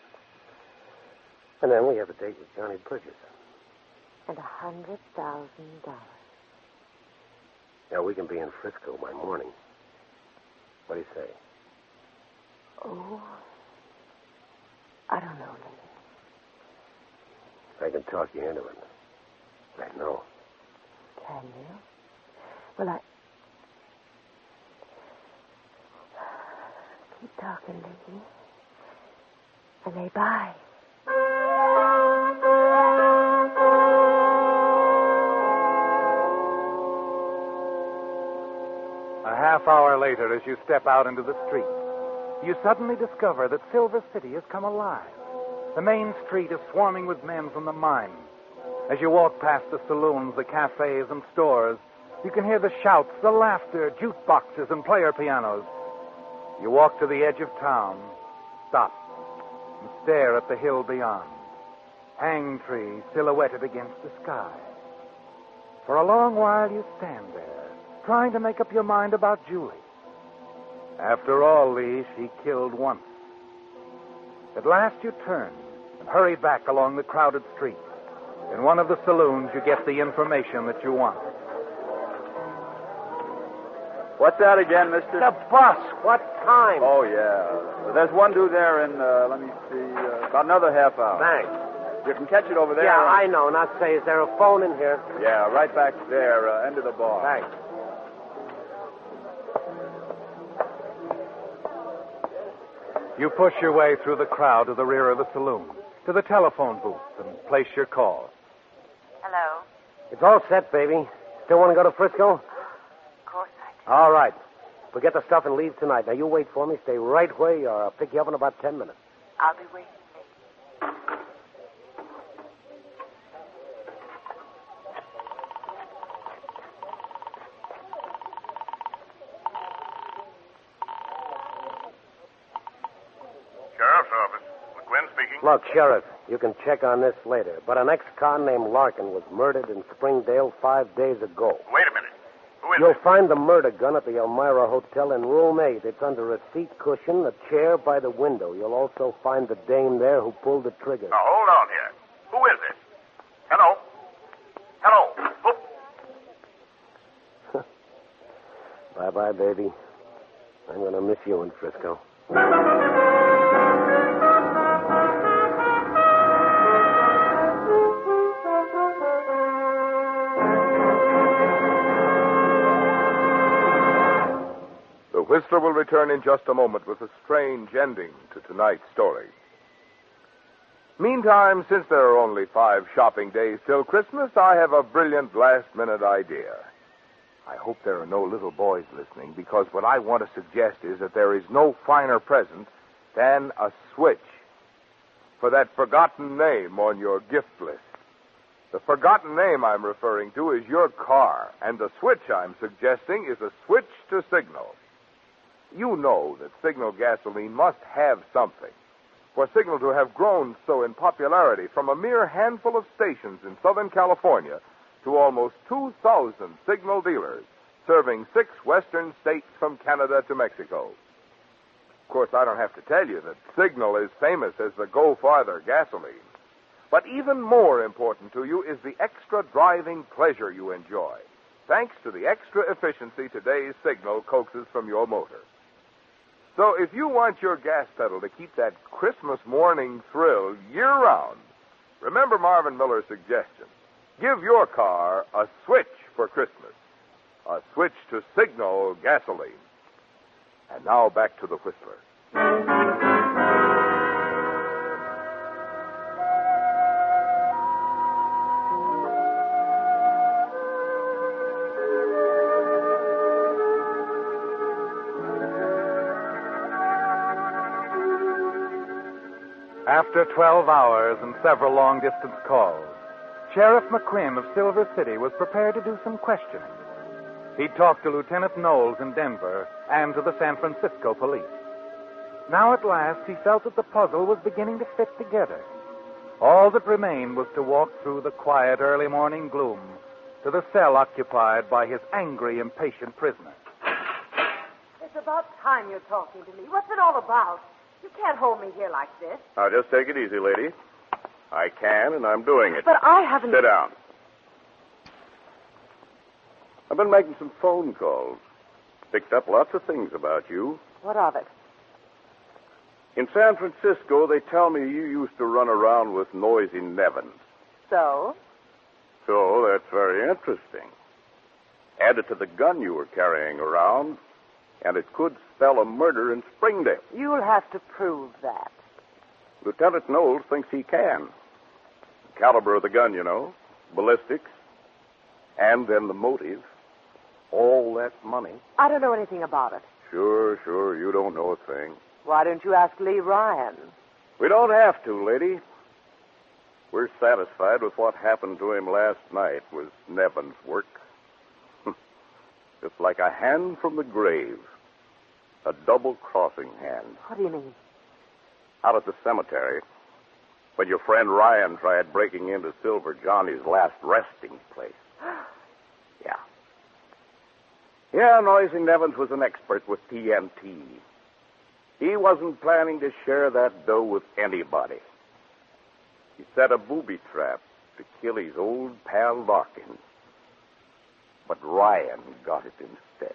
And then we have a date with Johnny Burgess. And $100,000. Yeah, we can be in Frisco by morning. What do you say? Oh, I don't know, Lee. I can talk you into it. I know. Can you? Well, keep talking, Lee. And they bye. A half hour later, as you step out into the street, you suddenly discover that Silver City has come alive. The main street is swarming with men from the mines. As you walk past the saloons, the cafes, and stores, you can hear the shouts, the laughter, jukeboxes, and player pianos. You walk to the edge of town, stop, and stare at the hill beyond. Hangtree silhouetted against the sky. For a long while you stand there, trying to make up your mind about Julie. After all, Lee, she killed once. At last you turn and hurry back along the crowded street. In one of the saloons, you get the information that you want. What's that again, mister? The bus. What time? Oh, yeah. There's one due there in, let me see, about another half hour. Thanks. You can catch it over there. Yeah, I know. Not say, is there a phone in here? Yeah, right back there, end of the bar. Thanks. You push your way through the crowd to the rear of the saloon, to the telephone booth, and place your call. Hello? It's all set, baby. Still want to go to Frisco? Of course I All right. We'll get the stuff and leave tonight. Now, you wait for me. Stay right where you are. I'll pick you up in about 10 minutes. I'll be waiting. Sheriff's office. McQuinn speaking. Look, Sheriff, you can check on this later, but an ex-con named Larkin was murdered in Springdale 5 days ago. Wait a minute. Who is You'll it? find the murder gun at the Elmira Hotel in room 8. It's under a seat cushion, a chair by the window. You'll also find the dame there who pulled the trigger. Now, hold on here. Who is this? Hello? Hello? Who? Bye-bye, baby. I'm going to miss you in Frisco. The Whistler will return in just a moment with a strange ending to tonight's story. Meantime, since there are only 5 shopping days till Christmas, I have a brilliant last-minute idea. I hope there are no little boys listening, because what I want to suggest is that there is no finer present than a switch for that forgotten name on your gift list. The forgotten name I'm referring to is your car, and the switch I'm suggesting is a switch to Signal. You know that Signal gasoline must have something. For Signal to have grown so in popularity from a mere handful of stations in Southern California to almost 2,000 Signal dealers, serving 6 western states from Canada to Mexico. Of course, I don't have to tell you that Signal is famous as the Go Farther gasoline. But even more important to you is the extra driving pleasure you enjoy, thanks to the extra efficiency today's Signal coaxes from your motor. So if you want your gas pedal to keep that Christmas morning thrill year-round, remember Marvin Miller's suggestion. Give your car a switch for Christmas. A switch to Signal gasoline. And now back to the Whistler. After 12 hours and several long-distance calls, Sheriff McQuinn of Silver City was prepared to do some questioning. He talked to Lieutenant Knowles in Denver and to the San Francisco police. Now at last he felt that the puzzle was beginning to fit together. All that remained was to walk through the quiet early morning gloom to the cell occupied by his angry, impatient prisoner. It's about time you're talking to me. What's it all about? You can't hold me here like this. Now, just take it easy, lady. I can, and I'm doing it. But I haven't... Sit down. I've been making some phone calls. Picked up lots of things about you. What of it? In San Francisco, they tell me you used to run around with Noisy Nevins. So? So that's very interesting. Add it to the gun you were carrying around, and it could spell a murder in Springdale. You'll have to prove that. Lieutenant Knowles thinks he can. The caliber of the gun, you know, ballistics, and then the motive. All that money. I don't know anything about it. Sure, you don't know a thing. Why don't you ask Lee Ryan? We don't have to, lady. We're satisfied with what happened to him last night was Nevin's work. Just like a hand from the grave. A double-crossing hand. What do you mean? Out at the cemetery, when your friend Ryan tried breaking into Silver Johnny's last resting place. Yeah, Noisy Nevins was an expert with TNT. He wasn't planning to share that dough with anybody. He set a booby trap to kill his old pal Larkin. But Ryan got it instead.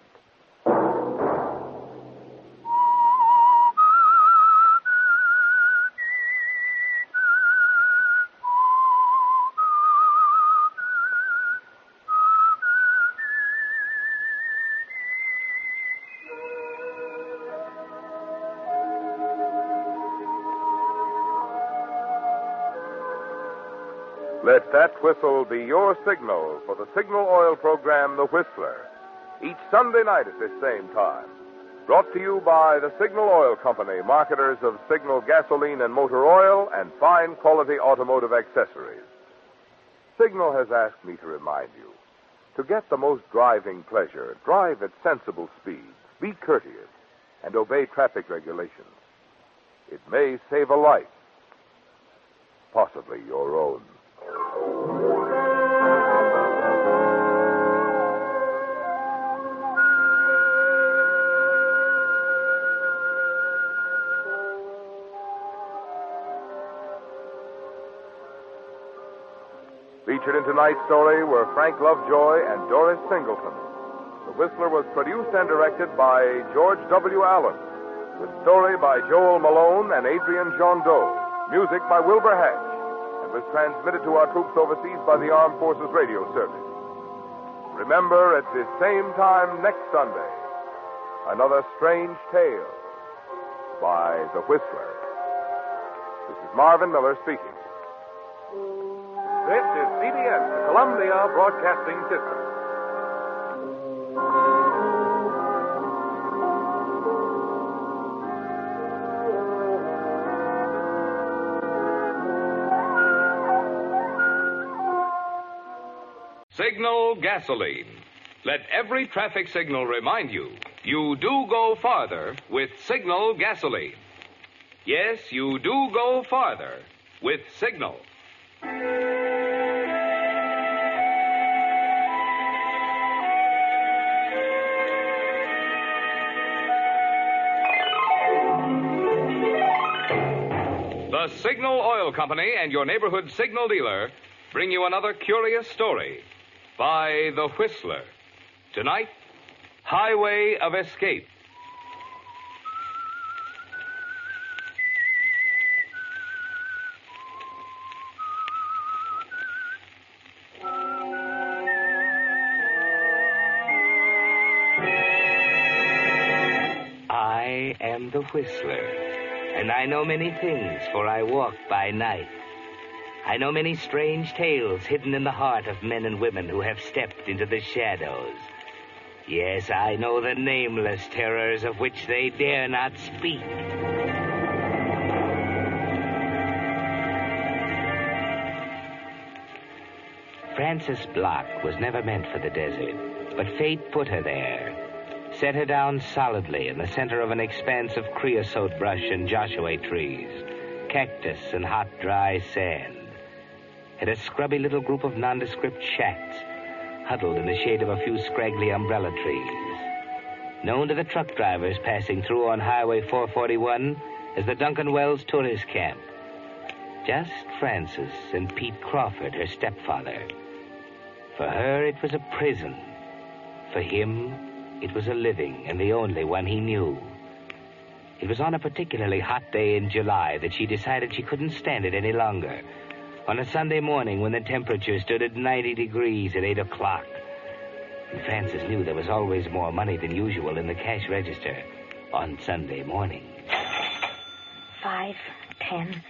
Let that whistle be your signal for the signal oil program, The Whistler, each Sunday night at this same time. Brought to you by the Signal Oil Company, marketers of Signal gasoline and motor oil and fine quality automotive accessories. Signal has asked me to remind you, to get the most driving pleasure, drive at sensible speeds, be courteous, and obey traffic regulations. It may save a life, possibly your own. Featured in tonight's story were Frank Lovejoy and Doris Singleton. The Whistler was produced and directed by George W. Allen, with story by Joel Malone and Adrian Jondeau, music by Wilbur Hatch, and was transmitted to our troops overseas by the Armed Forces Radio Service. Remember, at this same time next Sunday, another strange tale by The Whistler. This is Marvin Miller speaking. This is CBS, the Columbia Broadcasting System. Signal gasoline. Let every traffic signal remind you, you do go farther with Signal gasoline. Yes, you do go farther with Signal. The Signal Oil Company and your neighborhood signal dealer bring you another curious story by The Whistler. Tonight, Highway of Escape. I am the Whistler, and I know many things, for I walk by night. I know many strange tales hidden in the heart of men and women who have stepped into the shadows. Yes, I know the nameless terrors of which they dare not speak. Frances Block was never meant for the desert, but fate put her there. Set her down solidly in the center of an expanse of creosote brush and Joshua trees, cactus and hot, dry sand, and a scrubby little group of nondescript shacks huddled in the shade of a few scraggly umbrella trees. Known to the truck drivers passing through on Highway 441 as the Duncan Wells Tourist Camp. Just Frances and Pete Crawford, her stepfather. For her, it was a prison. For him, it was a living, and the only one he knew. It was on a particularly hot day in July that she decided she couldn't stand it any longer. On a Sunday morning when the temperature stood at 90 degrees at 8 o'clock. And Frances knew there was always more money than usual in the cash register on Sunday morning. 5, 10,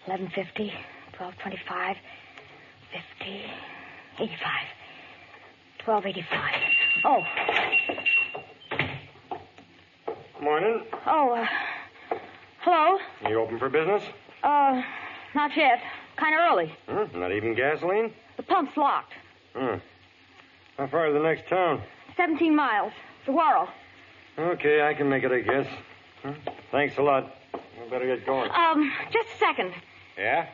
11.50, 12.25, 50, 85, 12.85. Oh. Morning. Oh, hello? You open for business? Not yet. Kind of early. Not even gasoline? The pump's locked. How far is the next town? 17 miles. Saguaro. Okay, I can make it, I guess. Thanks a lot. I better get going. Just a second. Yeah?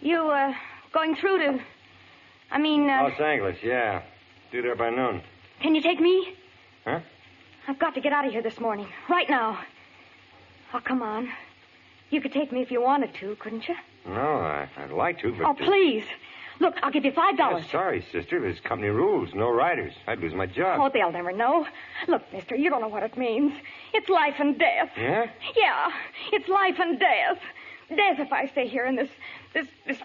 You, going through to... Los Angeles, yeah. Due there by noon. Can you take me? Huh? I've got to get out of here this morning. Right now. Oh, come on. You could take me if you wanted to, couldn't you? No, I'd like to, but... Oh, please. Look, I'll give you $5. Yeah, sorry, sister. There's company rules. No riders. I'd lose my job. Oh, they'll never know. Look, mister, you don't know what it means. It's life and death. Yeah? Yeah, it's life and death. Death if I stay here in this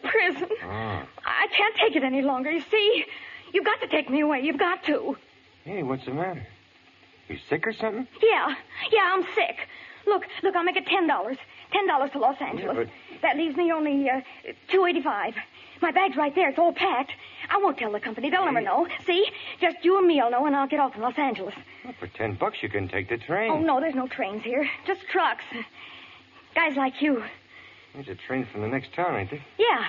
prison. Oh. I can't take it any longer, you see? You've got to take me away. You've got to. Hey, what's the matter? You sick or something? Yeah, I'm sick. Look, I'll make it $10. $10 to Los Angeles. Yeah, but... That leaves me only $2.85. My bag's right there. It's all packed. I won't tell the company. They'll never know. See? Just you and me'll know, and I'll get off in Los Angeles. Well, for $10 you can take the train. Oh, no, there's no trains here. Just trucks. Guys like you. There's a train from the next town, ain't there? Yeah.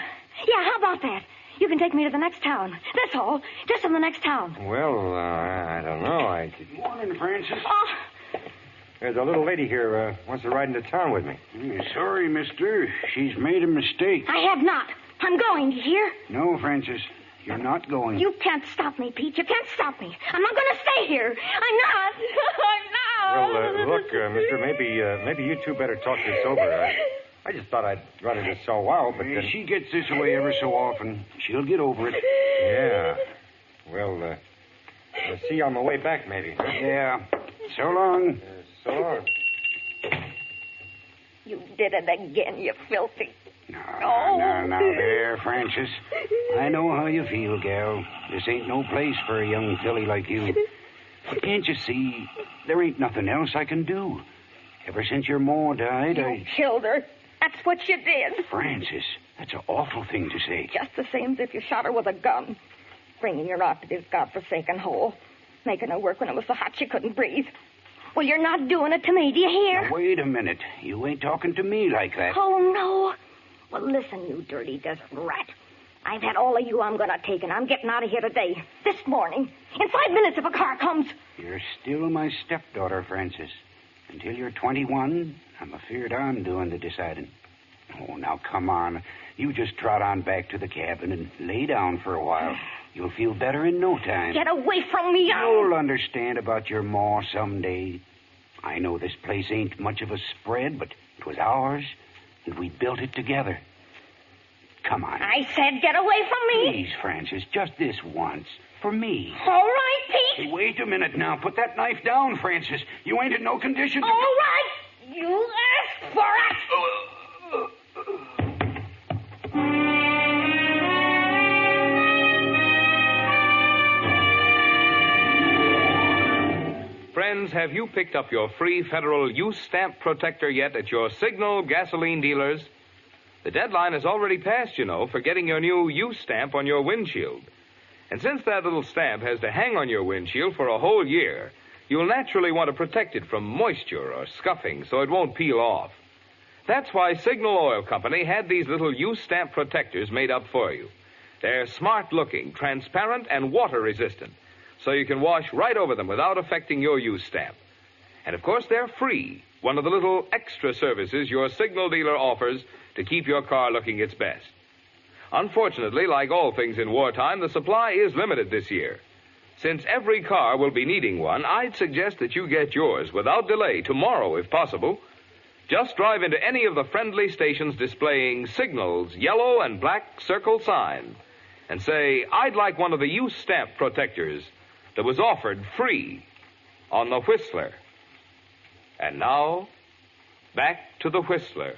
Yeah, how about that? You can take me to the next town. That's all. Just in the next town. Well, I don't know. Morning, Francis. Oh, There's a little lady here wants to ride into town with me. Sorry, mister. She's made a mistake. I have not. I'm going, you hear? No, Francis. You're not going. You can't stop me, Pete. You can't stop me. I'm not going to stay here. I'm not. I'm not. Well, look, mister, maybe you two better talk this over. I just thought I'd run into so wild, but... She gets this way ever so often. She'll get over it. Yeah. Well, we'll see you on the way back, maybe. Huh? Yeah. So long. So long. You did it again, you filthy... Now, there, Francis. I know how you feel, gal. This ain't no place for a young filly like you. But can't you see, there ain't nothing else I can do. Ever since your ma died, You killed her. That's what you did. Francis, that's an awful thing to say. Just the same as if you shot her with a gun. Bringing her out to this godforsaken hole. Making her work when it was so hot she couldn't breathe. Well, you're not doing it to me, do you hear? Now, wait a minute. You ain't talking to me like that. Oh, no. Well, listen, you dirty desert rat. I've had all of you I'm going to take, and I'm getting out of here today. This morning. In 5 minutes if a car comes. You're still my stepdaughter, Francis. Until you're 21, I'm afeard I'm doing the deciding. Oh, now, come on. You just trot on back to the cabin and lay down for a while. You'll feel better in no time. Get away from me. You'll understand about your ma someday. I know this place ain't much of a spread, but it was ours, and we built it together. Come on. I said get away from me. Please, Francis, just this once. For me. All right, Pete. Hey, wait a minute now. Put that knife down, Francis. You ain't in no condition to... All right. You asked for it. Friends, have you picked up your free federal use stamp protector yet at your Signal gasoline dealers? The deadline has already passed, you know, for getting your new use stamp on your windshield. And since that little stamp has to hang on your windshield for a whole year, you'll naturally want to protect it from moisture or scuffing so it won't peel off. That's why Signal Oil Company had these little use stamp protectors made up for you. They're smart-looking, transparent, and water-resistant, so you can wash right over them without affecting your use stamp. And, of course, they're free, one of the little extra services your Signal dealer offers to keep your car looking its best. Unfortunately, like all things in wartime, the supply is limited this year. Since every car will be needing one, I'd suggest that you get yours without delay tomorrow, if possible. Just drive into any of the friendly stations displaying Signal's yellow and black circle sign and say, I'd like one of the use stamp protectors that was offered free on the Whistler. And now, back to the Whistler.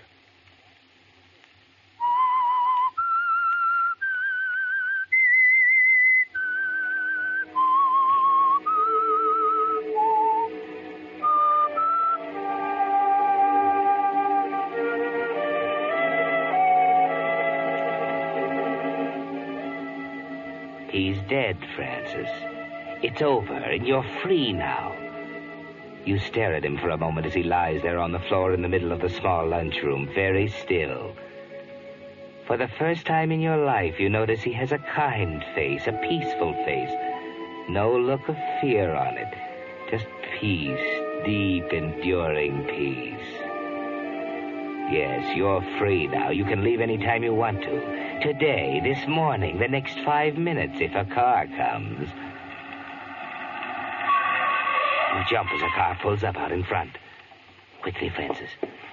He's dead, Francis. It's over, and you're free now. You stare at him for a moment as he lies there on the floor in the middle of the small lunchroom, very still. For the first time in your life, you notice he has a kind face, a peaceful face. No look of fear on it. Just peace, deep, enduring peace. Yes, you're free now. You can leave any time you want to. Today, this morning, the next 5 minutes, if a car comes. You jump as a car pulls up out in front. Quickly, Francis.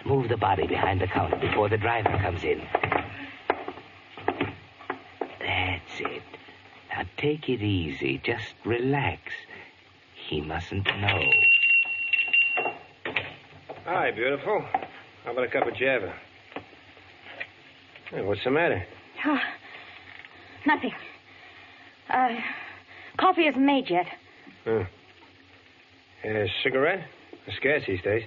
Move the body behind the counter before the driver comes in. That's it. Now take it easy. Just relax. He mustn't know. Hi, beautiful. How about a cup of Java? Hey, what's the matter? Oh, nothing. Coffee isn't made yet. A cigarette? It's scarce these days.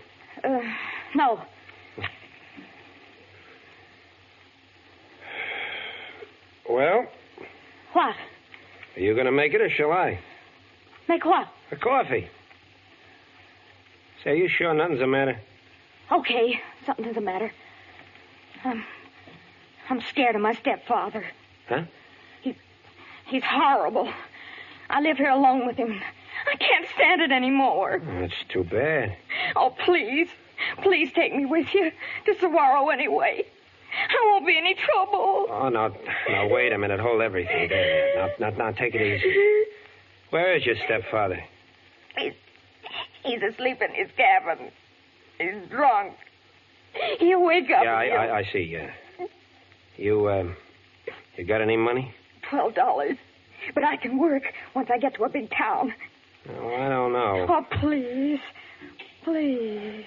Well, What? are you going to make it or shall I? Make what? A coffee. Say, are you sure nothing's the matter? Okay, something doesn't matter. I'm scared of my stepfather. Huh? He's horrible. I live here alone with him. I can't stand it anymore. That's too bad. Oh, please. Please take me with you. To Saguaro anyway. I won't be any trouble. Oh, no, wait a minute. Hold everything there. Now, take it easy. Where is your stepfather? He's asleep in his cabin. He's drunk. He'll wake up. Yeah, I see. You got any money? $12. But I can work once I get to a big town. Oh, I don't know. Oh, please. Please.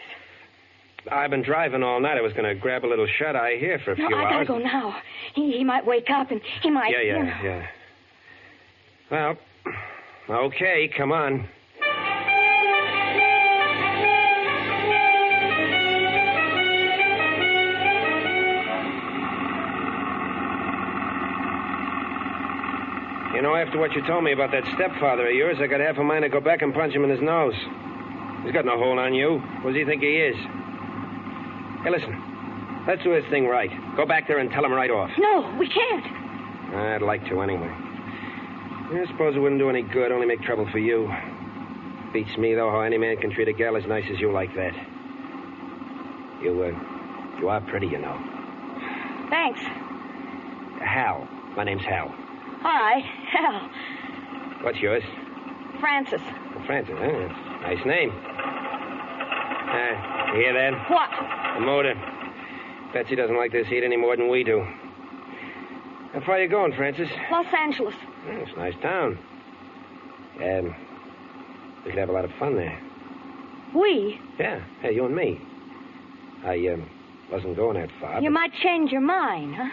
I've been driving all night. I was going to grab a little shut-eye here for a few I hours. gotta go now. He might wake up and he might... Yeah. Well, okay, come on. You know, after what you told me about that stepfather of yours, I got half a mind to go back and punch him in his nose. He's got no hold on you. What does he think he is? Hey, listen. Let's do this thing right. Go back there and tell him right off. No, we can't. I'd like to anyway. I suppose it wouldn't do any good, only make trouble for you. Beats me, though, how any man can treat a gal as nice as you like that. You are pretty, you know. Thanks. Hal. My name's Hal. All right, Hal. What's yours? Francis. Francis, huh? Nice name. You hear that? What? The motor. Betsy doesn't like this heat any more than we do. How far are you going, Francis? Los Angeles. It's a nice town. We could have a lot of fun there. We? Yeah, hey, you and me. I wasn't going that far. You might change your mind, huh?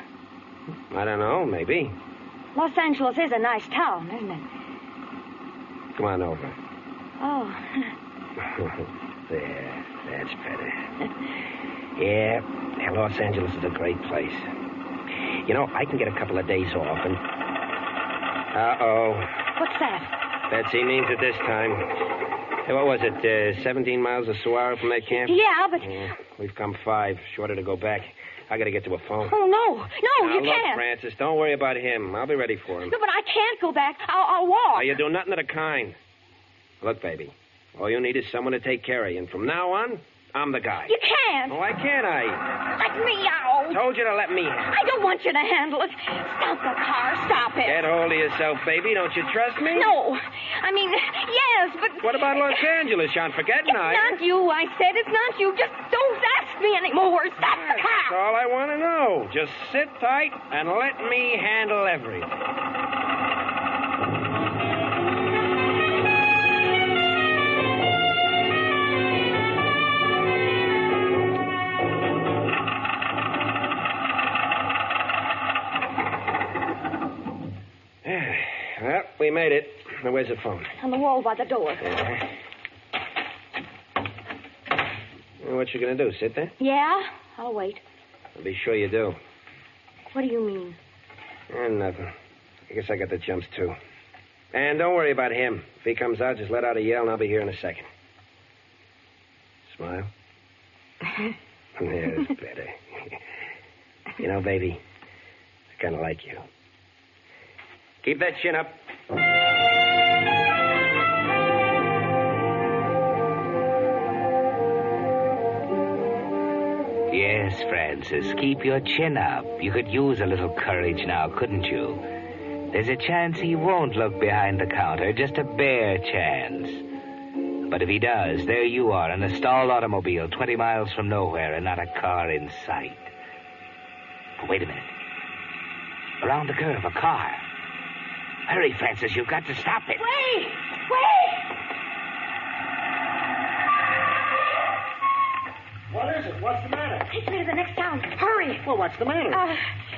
I don't know, maybe. Los Angeles is a nice town, isn't it? Come on over. Oh. There, that's better. Yeah, Los Angeles is a great place. You know, I can get a couple of days off and... Uh-oh. What's that? Betsy means it this time. Hey, what was it, 17 miles to Saguaro from that camp? Yeah, but... We've come 5, shorter to go back. I gotta get to a phone. Oh, no, you look, can't. Francis, don't worry about him. I'll be ready for him. No, but I can't go back. I'll walk. Now, you do nothing of the kind. Look, baby, all you need is someone to take care of you. And from now on, I'm the guy. You can't. Why can't I? Let me out. Told you to let me handle it. I don't want you to handle it. Stop the car. Stop it. Get hold of yourself, baby. Don't you trust me? No. I mean, yes, but... What about Los Angeles? You aren't forgetting, are you? It's not you, I said. It's not you. Just don't ask me anymore. Stop the car. That's all I want to know. Just sit tight and let me handle everything. Well, we made it. Now, where's the phone? On the wall by the door. Well, what you gonna do, sit there? Yeah? I'll wait. I'll be sure you do. What do you mean? Nothing. I guess I got the jumps, too. And don't worry about him. If he comes out, just let out a yell, and I'll be here in a second. Smile. There's better. You know, baby, I kind of like you. Keep that chin up. Yes, Francis, keep your chin up. You could use a little courage now, couldn't you? There's a chance he won't look behind the counter, just a bare chance. But if he does, there you are in a stalled automobile 20 miles from nowhere and not a car in sight. But wait a minute. Around the curve, a car. Hurry, Francis, you've got to stop it. Wait! What is it? What's the matter? Take me to the next town. Hurry. Well, what's the matter?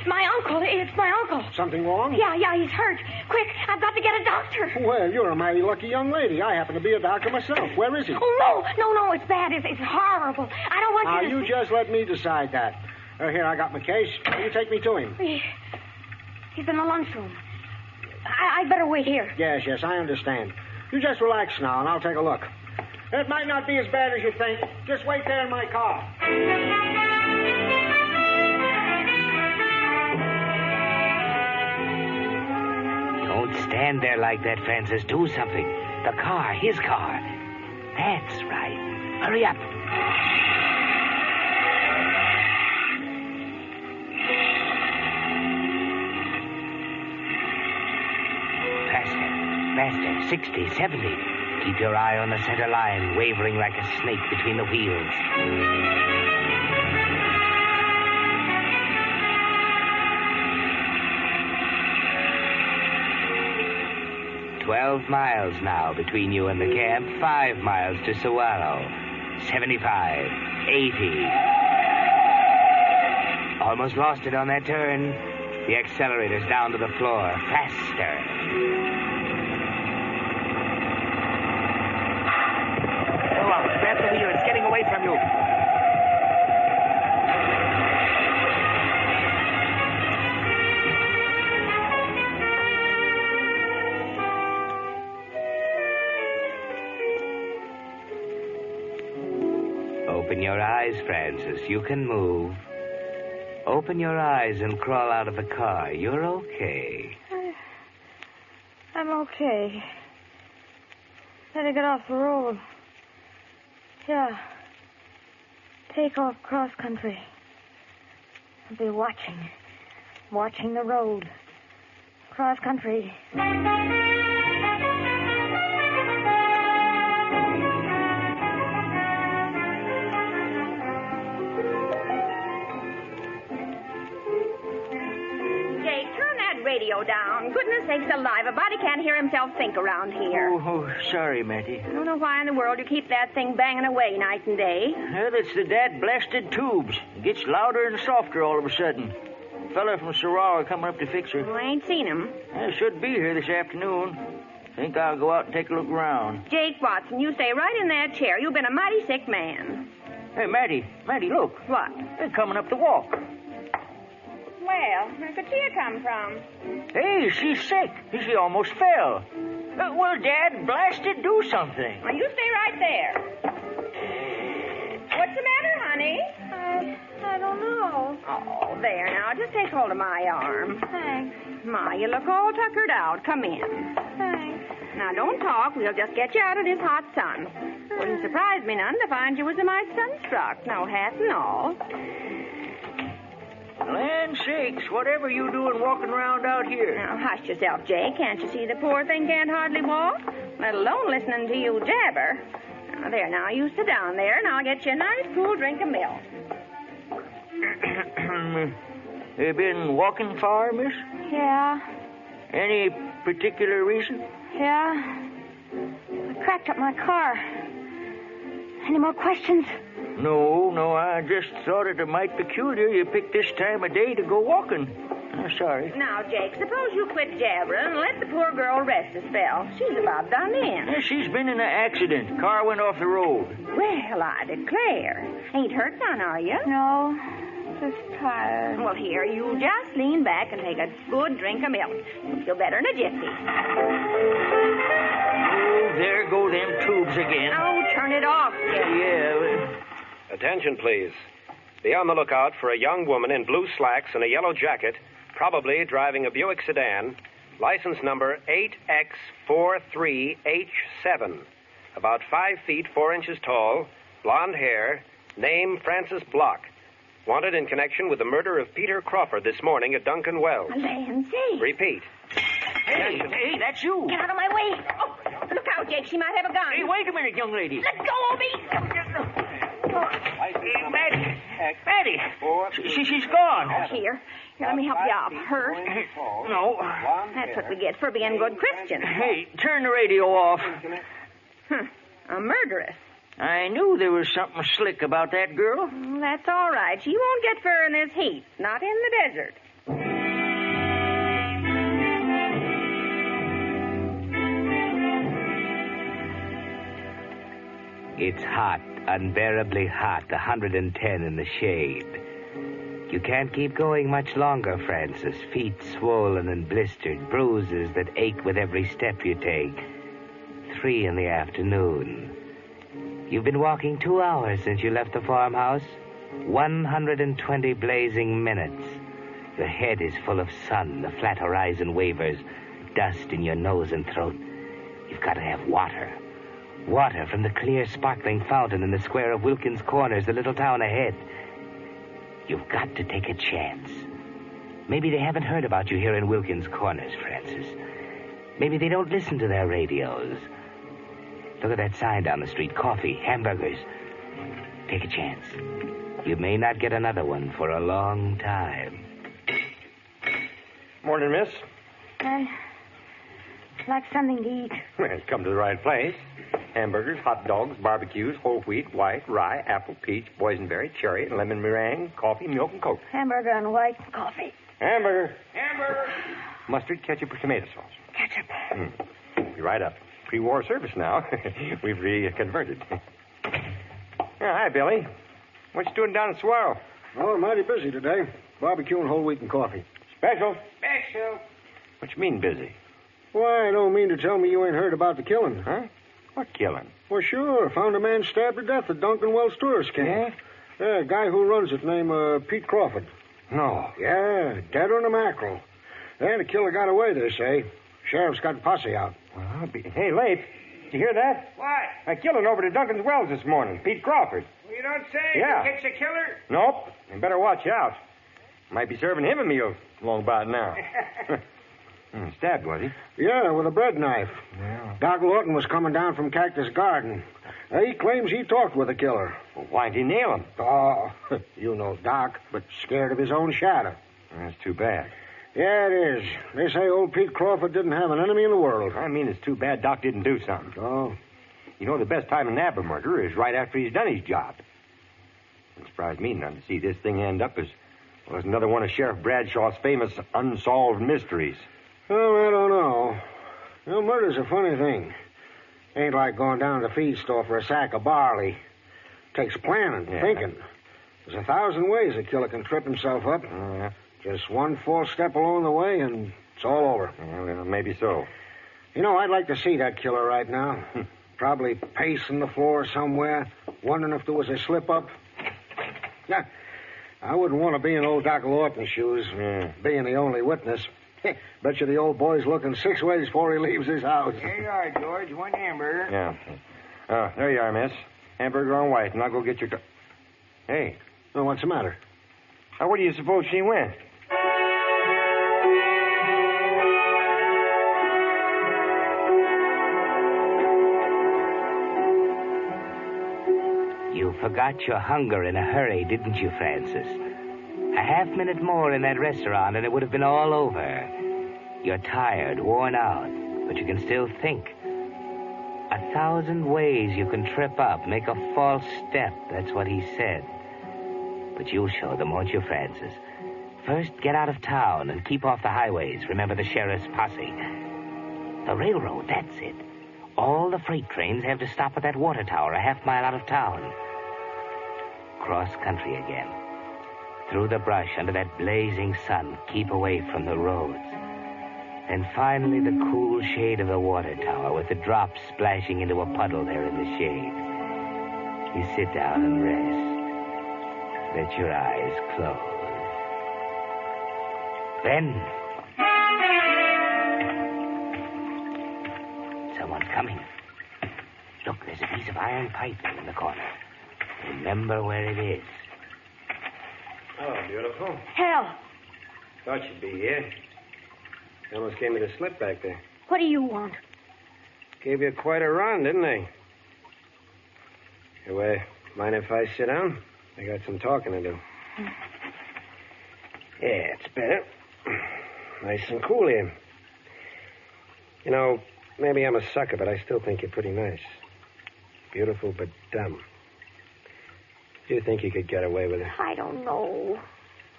My uncle. It's my uncle. Something wrong? Yeah, he's hurt. Quick, I've got to get a doctor. Well, you're a mighty lucky young lady. I happen to be a doctor myself. Where is he? Oh, no, it's bad. It's horrible. I don't want you to... you just let me decide that. Here, I got my case. You take me to him. He's in the lunchroom. I'd better wait here. Yes, I understand. You just relax now, and I'll take a look. It might not be as bad as you think. Just wait there in my car. Don't stand there like that, Francis. Do something. The car, his car. That's right. Hurry up. Faster. 60, 70. Keep your eye on the center line, wavering like a snake between the wheels. 12 miles now between you and the camp. 5 miles to Saguaro. 75, 80. Almost lost it on that turn. The accelerator's down to the floor. Faster. Grab the wheel. It's getting away from you. Open your eyes, Francis. You can move. Open your eyes and crawl out of the car. You're okay. I'm okay. Better get off the road. Yeah. Take off cross country. I'll be watching the road. Cross country. Radio down. Goodness sakes alive, a body can't hear himself think around here. Oh, sorry, Matty. I don't know why in the world you keep that thing banging away night and day. Well, it's the dad-blasted tubes. It gets louder and softer all of a sudden. Fella from Saguaro coming up to fix her. Well, I ain't seen him. I should be here this afternoon. Think I'll go out and take a look around. Jake Watson, you stay right in that chair. You've been a mighty sick man. Hey, Matty, look. What? They're coming up the walk. Well, where could she come from? Hey, she's sick. She almost fell. Well, Dad, blasted, do something. Well, you stay right there. What's the matter, honey? I don't know. Oh, there now. Just take hold of my arm. Thanks. Ma, you look all tuckered out. Come in. Thanks. Now, don't talk. We'll just get you out of this hot sun. Wouldn't surprise me none to find you was a mite sunstruck. No hat and all. Land sakes, whatever you doing walking around out here? Now, hush yourself, Jay. Can't you see the poor thing can't hardly walk? Let alone listening to you jabber. Now, there, now, you sit down there, and I'll get you a nice cool drink of milk. You been walking far, miss? Yeah. Any particular reason? Yeah. I cracked up my car. Any more questions? No, I just thought it might peculiar you picked this time of day to go walking. I'm sorry. Now, Jake, suppose you quit jabbering and let the poor girl rest a spell. She's about done in. Yeah, she's been in an accident. Car went off the road. Well, I declare. Ain't hurt none, are you? No, just tired. Well, here, you just lean back and take a good drink of milk. You'll feel better in a jiffy. Oh, there go them tubes again. Oh, turn it off, Jake. Yeah. Attention, please. Be on the lookout for a young woman in blue slacks and a yellow jacket, probably driving a Buick sedan, license number 8X43H7, about 5 feet 4 inches tall, blonde hair, name Frances Block. Wanted in connection with the murder of Peter Crawford this morning at Duncan Wells. Land sakes. Repeat. Hey, that's you. Get out of my way. Oh, look out, Jake. She might have a gun. Hey, wait a minute, young lady. Let go of me. Maddie. She's gone. Oh, here, let me help you out. Hurt? No. That's what we get for being good Christians. Hey, turn the radio off. A murderess. I knew there was something slick about that girl. That's all right. She won't get fur in this heat. Not in the desert. It's hot, unbearably hot, 110 in the shade. You can't keep going much longer, Francis. Feet swollen and blistered, bruises that ache with every step you take. 3 in the afternoon. You've been walking 2 hours since you left the farmhouse. 120 blazing minutes. Your head is full of sun. The flat horizon wavers. Dust in your nose and throat. You've got to have water. Water from the clear, sparkling fountain in the square of Wilkins Corners, the little town ahead. You've got to take a chance. Maybe they haven't heard about you here in Wilkins Corners, Francis. Maybe they don't listen to their radios. Look at that sign down the street. Coffee, hamburgers. Take a chance. You may not get another one for a long time. Morning, miss. I'd like something to eat. Well, come to the right place. Hamburgers, hot dogs, barbecues, whole wheat, white, rye, apple, peach, boysenberry, cherry, lemon meringue, coffee, milk, and Coke. Hamburger and white coffee. Hamburger. Hamburger. Mustard, ketchup, or tomato sauce. Ketchup. Be right up. Pre-war service now. We've reconverted. Yeah, hi, Billy. What you doing down in Saguaro? Oh, mighty busy today. Barbecue and whole wheat and coffee. Special. Special. What you mean busy? Why, I don't mean to tell me you ain't heard about the killing. Huh? What killing? Well, sure. Found a man stabbed to death at Duncan Wells Tourist Camp. Yeah, a guy who runs it named Pete Crawford. No. Yeah, dead on a mackerel. And the killer got away, they say. Sheriff's got posse out. Well, hey, Leif, did you hear that? What? A killing over to Duncan's Wells this morning. Pete Crawford. Well, you don't say? Yeah. You catch the killer? Nope. You better watch out. Might be serving him a meal along about now. Stabbed, was he? Yeah, with a bread knife. Yeah. Doc Lawton was coming down from Cactus Garden. He claims he talked with the killer. Well, why'd he nail him? Oh, you know Doc, but scared of his own shadow. That's too bad. Yeah, it is. They say old Pete Crawford didn't have an enemy in the world. I mean, it's too bad Doc didn't do something. Oh. You know, the best time to nab a murderer is right after he's done his job. It surprised me none to see this thing end up as another one of Sheriff Bradshaw's famous unsolved mysteries. Oh, I don't know. You know, murder's a funny thing. Ain't like going down to the feed store for a sack of barley. Takes planning, thinking. There's 1,000 ways a killer can trip himself up. Just one false step along the way, and it's all over. Yeah, well, maybe so. You know, I'd like to see that killer right now. Probably pacing the floor somewhere, wondering if there was a slip-up. Yeah, I wouldn't want to be in old Doc Lawton's shoes, being the only witness. Bet you the old boy's looking 6 ways before he leaves his house. Here you are, George. One hamburger. Yeah. There you are, miss. Hamburger on white, and I'll go get your... Hey. Oh, what's the matter? Now, where do you suppose she went? You forgot your hunger in a hurry, didn't you, Francis? A half-minute more in that restaurant and it would have been all over. You're tired, worn out, but you can still think. 1,000 ways you can trip up, make a false step. That's what he said. But you'll show them, won't you, Francis? First, get out of town and keep off the highways. Remember the sheriff's posse. The railroad, that's it. All the freight trains have to stop at that water tower a half-mile out of town. Cross country again. Through the brush, under that blazing sun, keep away from the roads. And finally, the cool shade of the water tower with the drops splashing into a puddle there in the shade. You sit down and rest. Let your eyes close. Then... someone's coming. Look, there's a piece of iron pipe there in the corner. Remember where it is. Oh, beautiful. Hell, Thought you'd be here. They almost gave me the slip back there. what do you want? Gave you quite a run, didn't they? Hey, mind if I sit down? I got some talking to do. Yeah, it's better. Nice and cool here. You know, maybe I'm a sucker, but I still think you're pretty nice. Beautiful, but dumb. Do you think you could get away with it? I don't know.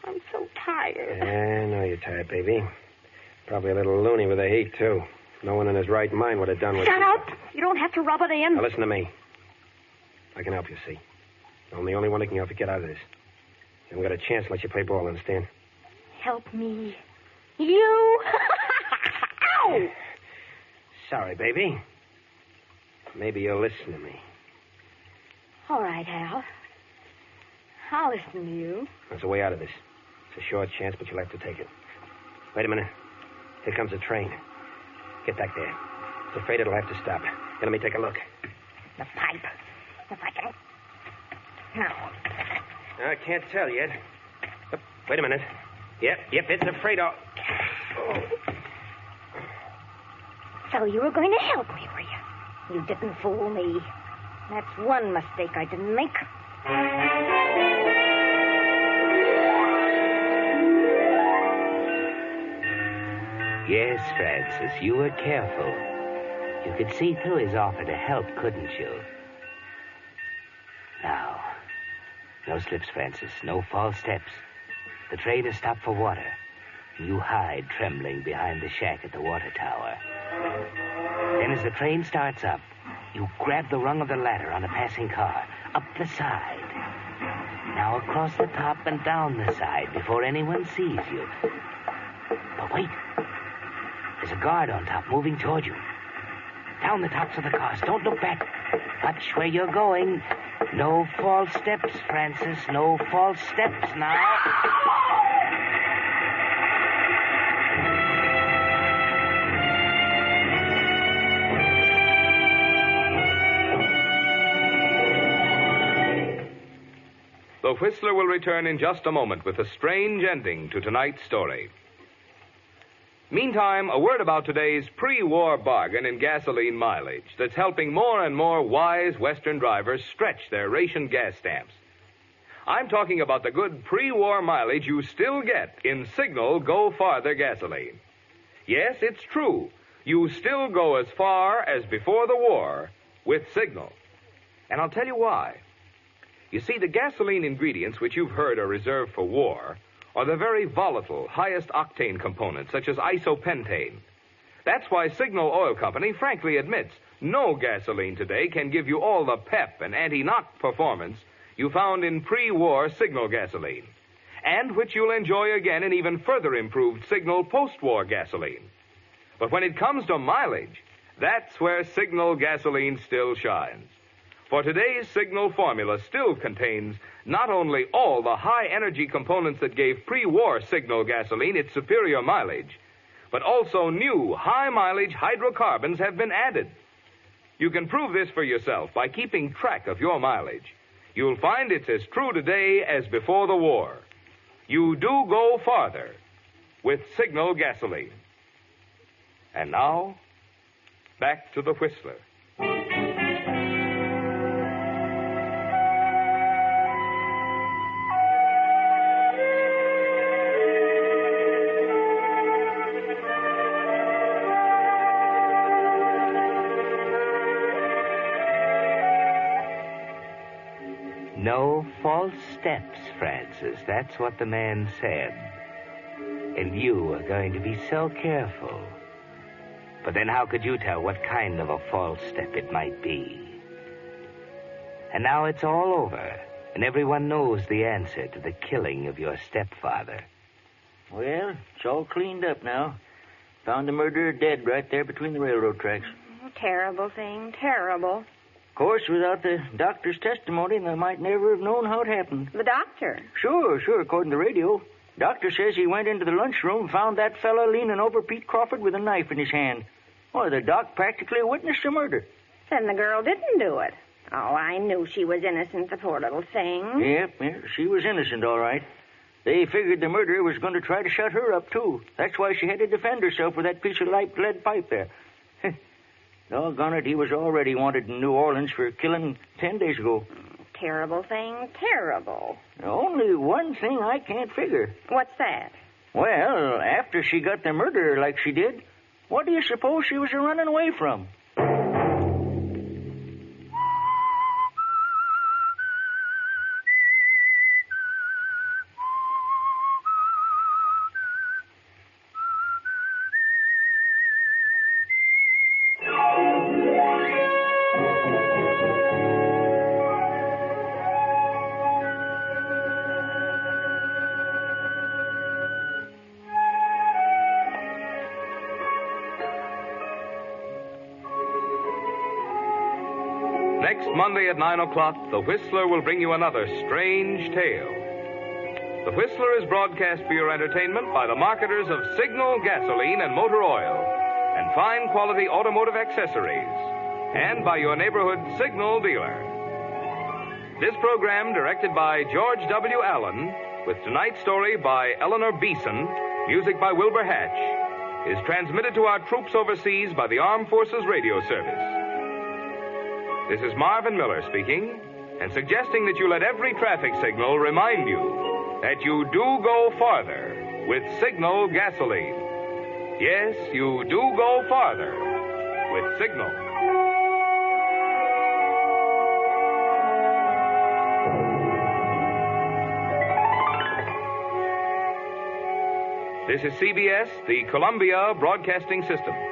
I'm so tired. I know you're tired, baby. Probably a little loony with the heat, too. No one in his right mind would have done what... Shut up! You don't have to rub it in. Now, listen to me. I can help you, see. I'm the only one who can help you get out of this. Haven't got a chance unless you play ball, understand? Help me. You? Ow! Sorry, baby. Maybe you'll listen to me. All right, Hal. I'll listen to you. There's a way out of this. It's a short chance, but you'll have to take it. Wait a minute. Here comes a train. Get back there. It's afraid it'll have to stop. Let me take a look. The pipe. If I can... Now. I can't tell yet. Oh, wait a minute. Yep, it's afraid of... Oh. So you were going to help me, were you? You didn't fool me. That's one mistake I didn't make. Yes, Francis, you were careful. You could see through his offer to help, couldn't you? Now, no slips, Francis. No false steps. The train is stopped for water. You hide, trembling, behind the shack at the water tower. Then as the train starts up, you grab the rung of the ladder on a passing car, up the side. Now across the top and down the side before anyone sees you. But wait. There's a guard on top moving toward you. Down the tops of the cars. Don't look back. Watch where you're going. No false steps, Francis. No false steps now. The Whistler will return in just a moment with a strange ending to tonight's story. Meantime, a word about today's pre-war bargain in gasoline mileage that's helping more and more wise Western drivers stretch their ration gas stamps. I'm talking about the good pre-war mileage you still get in Signal Go Farther gasoline. Yes, it's true. You still go as far as before the war with Signal. And I'll tell you why. You see, the gasoline ingredients which you've heard are reserved for war are the very volatile, highest octane components, such as isopentane. That's why Signal Oil Company frankly admits no gasoline today can give you all the pep and anti-knock performance you found in pre-war Signal gasoline, and which you'll enjoy again in even further improved Signal post-war gasoline. But when it comes to mileage, that's where Signal gasoline still shines. For today's Signal formula still contains not only all the high-energy components that gave pre-war Signal gasoline its superior mileage, but also new high-mileage hydrocarbons have been added. You can prove this for yourself by keeping track of your mileage. You'll find it's as true today as before the war. You do go farther with Signal gasoline. And now, back to the Whistler. No false steps, Francis. That's what the man said. And you are going to be so careful. But then how could you tell what kind of a false step it might be? And now it's all over, and everyone knows the answer to the killing of your stepfather. Well, it's all cleaned up now. Found the murderer dead right there between the railroad tracks. Terrible thing, terrible. Of course, without the doctor's testimony, they might never have known how it happened. The doctor? Sure, according to the radio. Doctor says he went into the lunchroom and found that fella leaning over Pete Crawford with a knife in his hand. Well, the doc practically witnessed the murder. Then the girl didn't do it. Oh, I knew she was innocent, the poor little thing. Yep, she was innocent, all right. They figured the murderer was going to try to shut her up, too. That's why she had to defend herself with that piece of light lead pipe there. Doggone it, he was already wanted in New Orleans for killing 10 days ago. Terrible thing, terrible. Only one thing I can't figure. What's that? Well, after she got the murderer like she did, what do you suppose she was running away from? Monday at 9 o'clock, The Whistler will bring you another strange tale. The Whistler is broadcast for your entertainment by the marketers of Signal gasoline and motor oil and fine quality automotive accessories, and by your neighborhood Signal dealer. This program, directed by George W. Allen, with tonight's story by Eleanor Beeson, music by Wilbur Hatch, is transmitted to our troops overseas by the Armed Forces Radio Service. This is Marvin Miller speaking, and suggesting that you let every traffic signal remind you that you do go farther with Signal gasoline. Yes, you do go farther with Signal. This is CBS, the Columbia Broadcasting System.